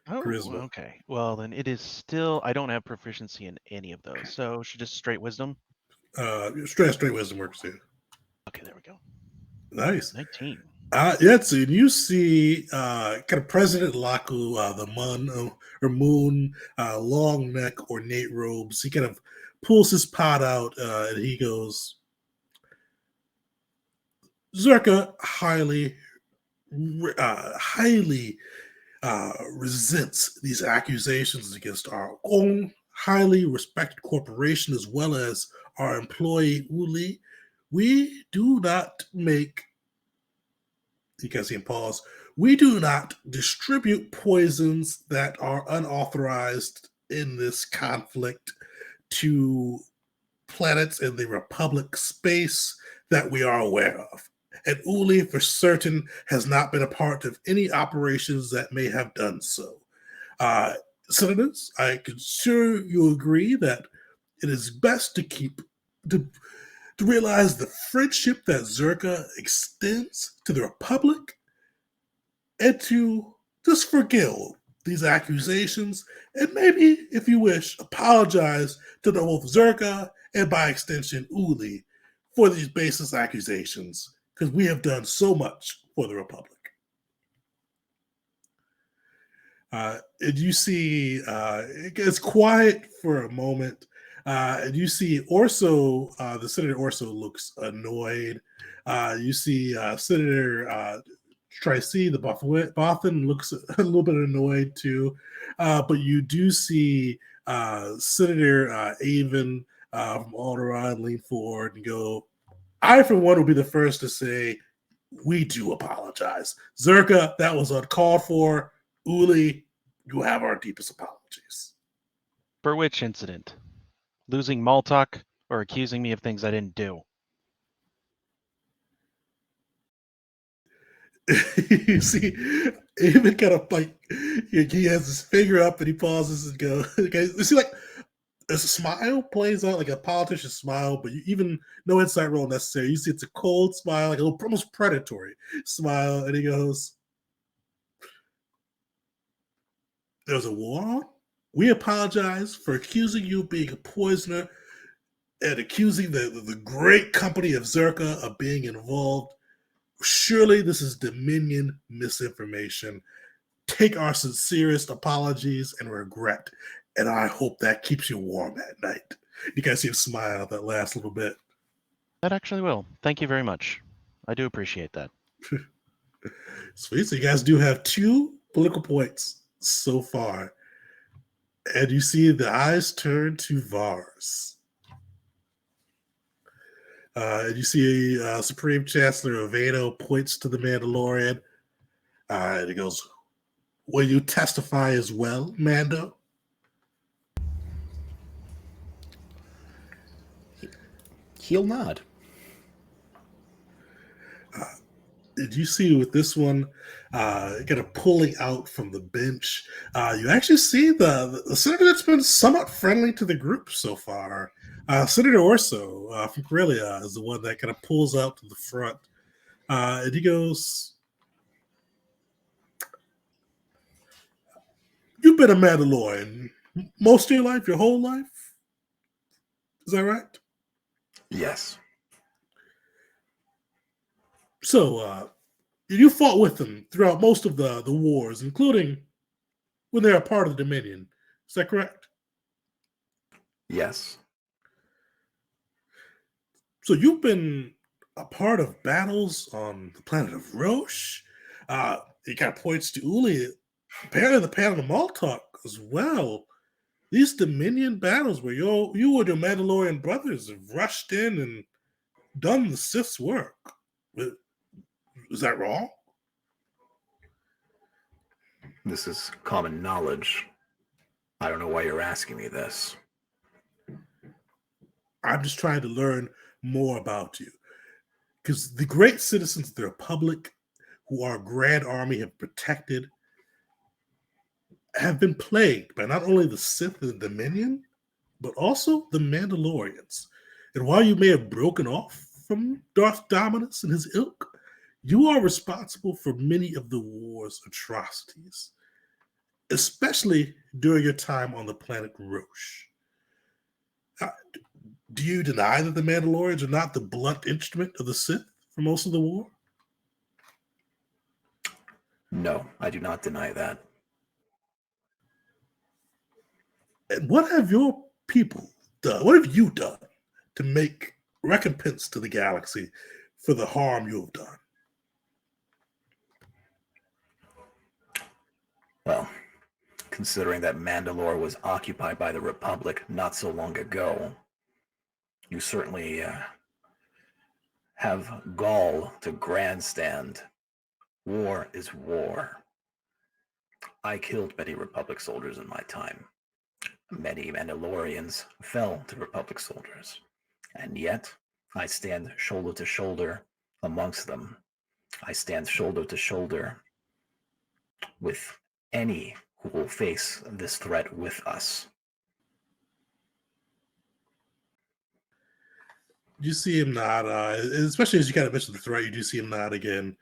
charisma. Okay. Well, then it is still. I don't have proficiency in any of those, so should just straight wisdom. Straight wisdom works too. Okay, there we go. Nice. 19. Yeah, so you see kind of President Laku, the moon, long neck, ornate robes. He kind of pulls his pot out and he goes, Zerka highly resents these accusations against our own highly respected corporation as well as our employee Uli. We do not make, because he paused, we do not distribute poisons that are unauthorized in this conflict to planets in the Republic space that we are aware of. And Uli, for certain, has not been a part of any operations that may have done so. Senators, I can sure you agree that it is best to realize the friendship that Zerka extends to the Republic and to just forgive these accusations and maybe, if you wish, apologize to both Zerka and by extension Uli for these baseless accusations because we have done so much for the Republic. And you see, it gets quiet for a moment. And you see Orso, the Senator Orso looks annoyed. You see Senator Tricey, the Bothan, looks a little bit annoyed too. But you do see Senator Avon from Alderaan lean forward and go, I, for one, will be the first to say, we do apologize. Zerka, that was uncalled for. Uli, you have our deepest apologies. For which incident? Losing Maltok or accusing me of things I didn't do? You see, even kind of like he has his finger up and he pauses and goes, okay, you see, like a smile plays out like a politician's smile, but you, even no inside role necessary. You see, it's a cold smile, like a little, almost predatory smile, and he goes, "There's a war on. We apologize for accusing you of being a poisoner and accusing the great company of Zerka of being involved. Surely this is Dominion misinformation. Take our sincerest apologies and regret, and I hope that keeps you warm at night." You guys see him smile that last little bit. That actually will. Thank you very much. I do appreciate that. Sweet. So you guys do have 2 political points so far. And you see the eyes turn to Vars. And you see Supreme Chancellor Aveno points to the Mandalorian. And he goes, "Will you testify as well, Mando?" He'll nod. Did you see with this one, kind of pulling out from the bench, you actually see the senator that's been somewhat friendly to the group so far. Senator Orso from Corellia is the one that kind of pulls out to the front. And he goes, "You've been a Mandalorian most of your life, your whole life? Is that right?" Yes. So, you fought with them throughout most of the wars, including when they are part of the Dominion. Is that correct? Yes. So you've been a part of battles on the planet of Roche. He kind of points to Uli, apparently the planet of Maltok as well. These Dominion battles where you and your Mandalorian brothers have rushed in and done the Sith's work. Is that wrong? This is common knowledge. I don't know why you're asking me this. I'm just trying to learn more about you. Because the great citizens of the Republic, who our Grand Army have protected, have been plagued by not only the Sith and the Dominion, but also the Mandalorians. And while you may have broken off from Darth Dominus and his ilk, you are responsible for many of the war's atrocities, especially during your time on the planet Roche. Do you deny that the Mandalorians are not the blunt instrument of the Sith for most of the war? No, I do not deny that. And what have your people done? What have you done to make recompense to the galaxy for the harm you have done? Well, considering that Mandalore was occupied by the Republic not so long ago, you certainly have gall to grandstand. War is war. I killed many Republic soldiers in my time. Many Mandalorians fell to Republic soldiers, and yet I stand shoulder to shoulder amongst them. I stand shoulder to shoulder with any who will face this threat with us. You see him nod, especially as you kind of mentioned the threat, you do see him nod again.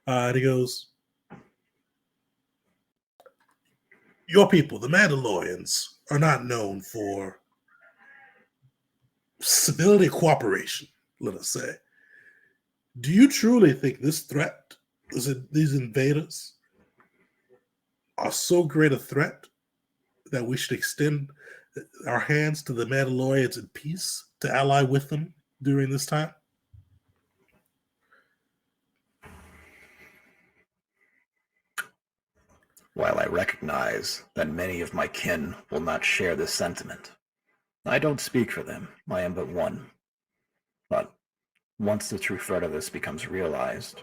And he goes, "Your people, the Mandalorians, are not known for civility cooperation, let us say. Do you truly think this threat, these invaders, are so great a threat that we should extend our hands to the Mandalorians in peace to ally with them during this time?" While I recognize that many of my kin will not share this sentiment, I don't speak for them. I am but one. But once the true threat of this becomes realized,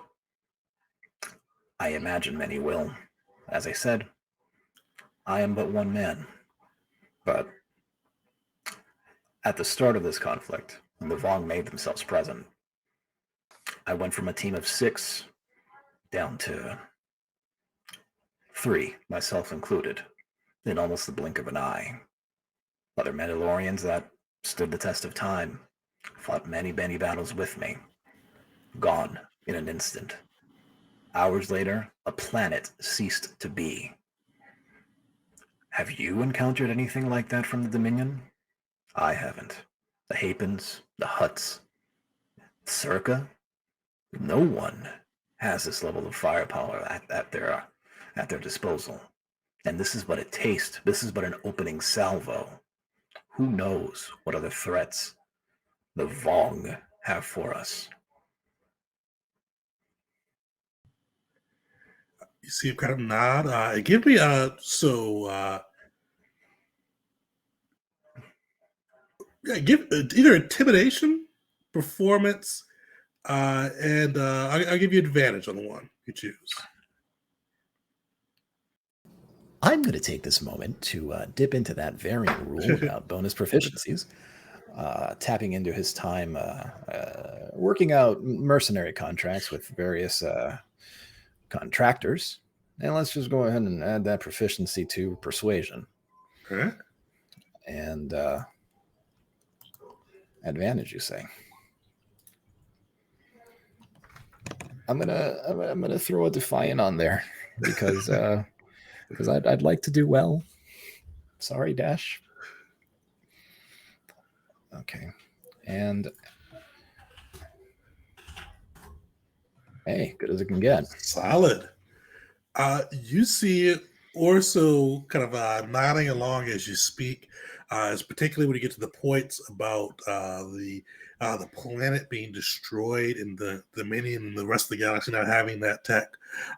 I imagine many will. As I said, I am but one man. But at the start of this conflict, when the Vong made themselves present, I went from a team of 6 down to 3, myself included, in almost the blink of an eye. Other Mandalorians that stood the test of time, fought many, many battles with me, gone in an instant. Hours later, a planet ceased to be. Have you encountered anything like that from the Dominion? I haven't. The Hapens, the Hutts, Circa, no one has this level of firepower at their disposal. And this is but a taste. This is but an opening salvo. Who knows what other threats the Vong have for us? You see him kind of nod. Give me give either intimidation, performance, and I'll give you advantage on the one you choose. I'm going to take this moment to dip into that variant rule about bonus proficiencies, tapping into his time working out mercenary contracts with various contractors. And let's just go ahead and add that proficiency to persuasion. Okay. And advantage, you say? I'm gonna throw a defiant on there because I'd like to do well. Sorry, Dash. Okay, and hey, good as it can get. Solid. You see Orso kind of nodding along as you speak, as particularly when you get to the points about the planet being destroyed and the Dominion and the rest of the galaxy not having that tech.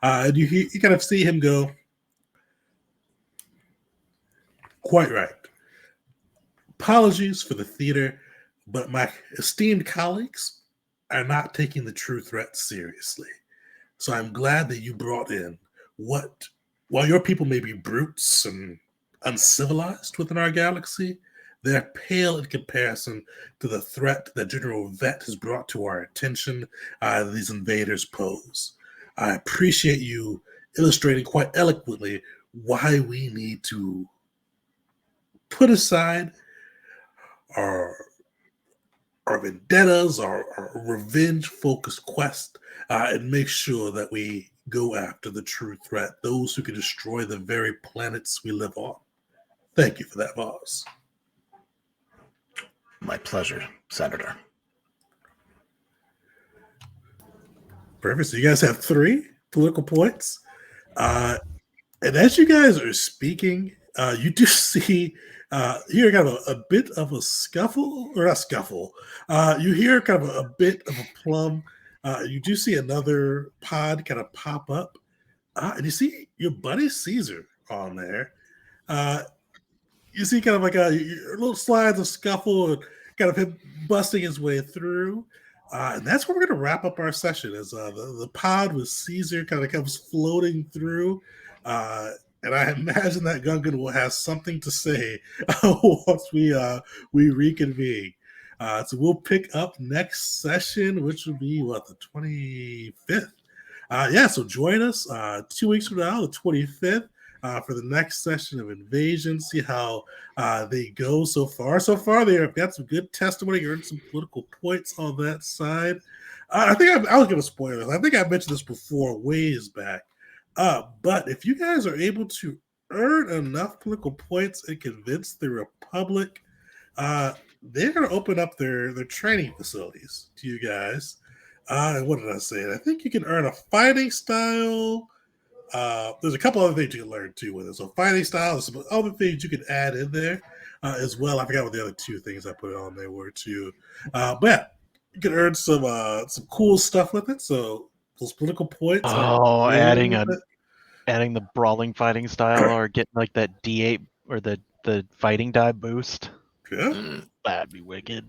And you kind of see him go, quite right. Apologies for the theater, but my esteemed colleagues are not taking the true threat seriously. So I'm glad that you brought in what, while your people may be brutes and uncivilized within our galaxy, they're pale in comparison to the threat that General Vett has brought to our attention these invaders pose. I appreciate you illustrating quite eloquently why we need to put aside our vendettas, our revenge-focused quest, and make sure that we go after the true threat, those who can destroy the very planets we live on. Thank you for that, Voss. My pleasure, Senator. Perfect. So you guys have 3 political points. And as you guys are speaking, you do see here kind of a bit of a scuffle, or not scuffle. You hear kind of a bit of a plum. You do see another pod kind of pop up. And you see your buddy Caesar on there. You see kind of like a little slides of scuffle and kind of him busting his way through. And that's where we're going to wrap up our session as the pod with Caesar kind of comes floating through. And I imagine that Gungan will have something to say once we reconvene. So we'll pick up next session, which will be the 25th. So join us 2 weeks from now, the 25th, for the next session of Invasion. See how they go so far. So far, they have got some good testimony, earned some political points on that side. I think I was going to spoil this. I think I mentioned this before, ways back. But if you guys are able to earn enough political points and convince the Republic, they're going to open up their training facilities to you guys. And what did I say? I think you can earn a fighting style. There's a couple other things you can learn too with it. So fighting style, there's some other things you can add in there as well. I forgot what the other 2 things I put on there were too. But yeah, you can earn some cool stuff with it. So those political points. Oh, adding the brawling fighting style, or getting like that D8 or the fighting die boost. Yeah. That'd be wicked.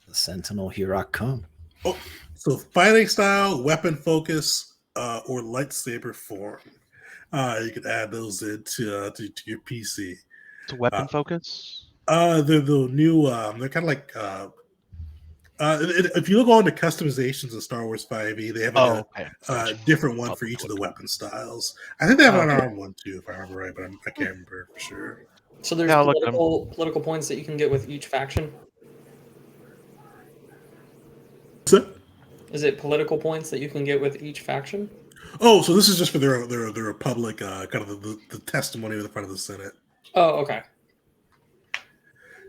The Sentinel, here I come. Oh, so fighting style, weapon focus, or lightsaber form. You can add those into to your PC. It's weapon focus. They're the new. They're kind of like If you look on the customizations of Star Wars 5e, they have like okay. a different one for each of the weapon styles. I think they have an unarmed one too, if I remember right, but I can't remember for sure. So there's Yeah, I'll look at 'em. political points that you can get with each faction. So, Is it political points that you can get with each faction? oh, so this is just for the Republic, kind of the testimony in the front of the Senate. Oh, okay.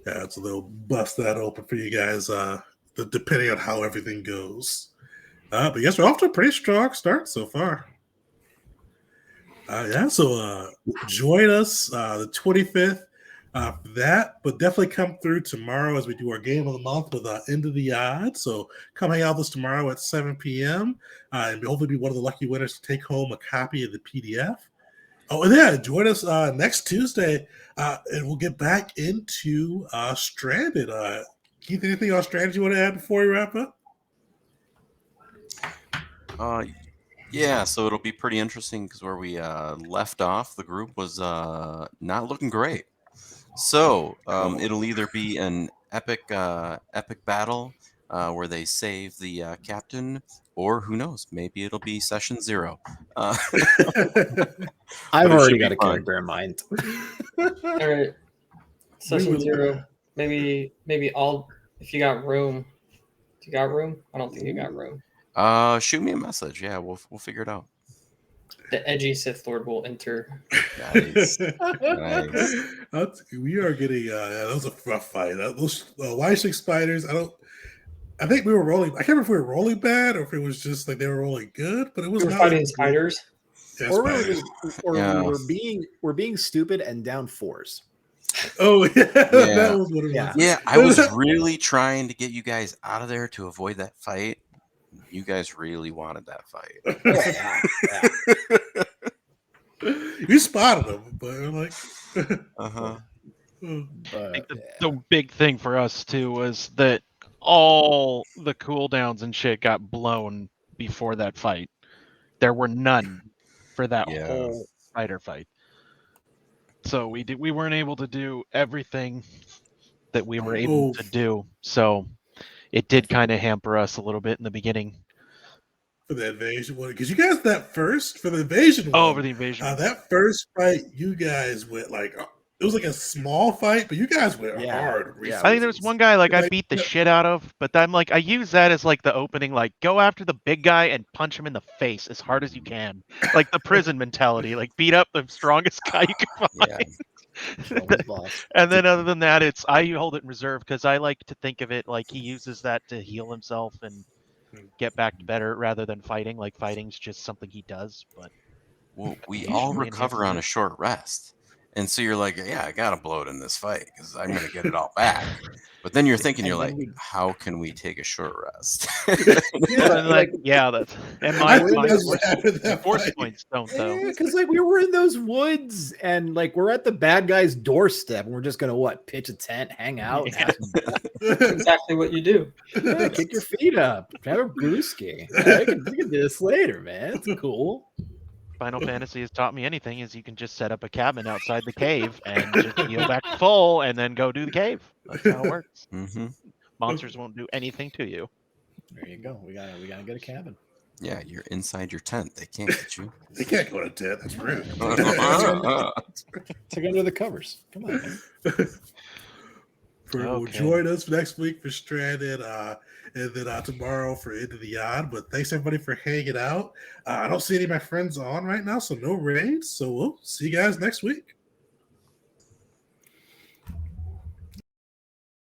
Yeah, so they'll bust that open for you guys, depending on how everything goes. But yes, we're off to a pretty strong start so far. So join us the 25th for that, but definitely come through tomorrow as we do our game of the month with End of the Odd. So come hang out with us tomorrow at 7 p.m. And hopefully be one of the lucky winners to take home a copy of the PDF. Oh, and yeah, join us next Tuesday, and we'll get back into Stranded. Keith, anything on Stranded you want to add before we wrap up? Yeah, so it'll be pretty interesting because where we left off, the group was not looking great. So it'll either be an epic battle where they save the captain, or who knows, maybe it'll be session 0. I've But it already should got be a fun. character in mind. All right. Session will- 0. Maybe I'll if you got room. Do you got room? I don't think you got room. Shoot me a message. Yeah, we'll figure it out. The edgy Sith Lord will enter. Nice. Nice. We are getting that was a rough fight. Those Y6 spiders, I think we were rolling. I can't remember if we were rolling bad or if it was just like they were rolling good, but it was We were not fighting good. spiders. Yeah, Or we were spiders. just, or Yeah. we're being stupid and down 4s. Oh yeah, Yeah. that was what it Yeah. was. Yeah, I was really trying to get you guys out of there to avoid that fight. You guys really wanted that fight. You spotted them, but I'm like, Uh-huh. I But think the big thing for us too was that all the cooldowns and shit got blown before that fight. There were none for that Yeah. whole spider fight. So we weren't able to do everything that we were able to do. So it did kind of hamper us a little bit in the beginning. for the invasion one, because you guys for the invasion one. Oh, over the invasion. That first fight, you guys went like it was like a small fight, but you guys went hard. Yeah. I think there was one guy like I Like, beat the shit out of, but I'm like I use that as like the opening, like go after the big guy and punch him in the face as hard as you can, like the prison mentality, like beat up the strongest guy you can find. Yeah. And then other than that, I hold it in reserve because I like to think of it like he uses that to heal himself and get back to better rather than fighting. Like fighting's just something he does, but Well, we all occasionally recover enhances on a short rest. And so you're like, yeah, I got to blow it in this fight because I'm going to get it all back. But then you're thinking, you're like, how can we take a short rest? that's and I my think that's what happened that force fight. points don't though. because like we were in those woods and like we're at the bad guy's doorstep and we're just gonna pitch a tent, hang out, and have That's exactly what you do. kick your feet up, have a brewski. Yeah, we can do this later, man. It's cool. Final Fantasy has taught me anything is you can just set up a cabin outside the cave and just heal back to full and then go do the cave. That's how it works. Mm-hmm. Monsters won't do anything to you. There you go. We gotta get a cabin. Yeah, you're inside your tent. They can't get you. They can't go to tent. That's rude. Check under the covers. Come on, man. Join us next week for Stranded, and then tomorrow for Into the Odd. But thanks everybody for hanging out. I don't see any of my friends on right now, so no raids. So we'll see you guys next week.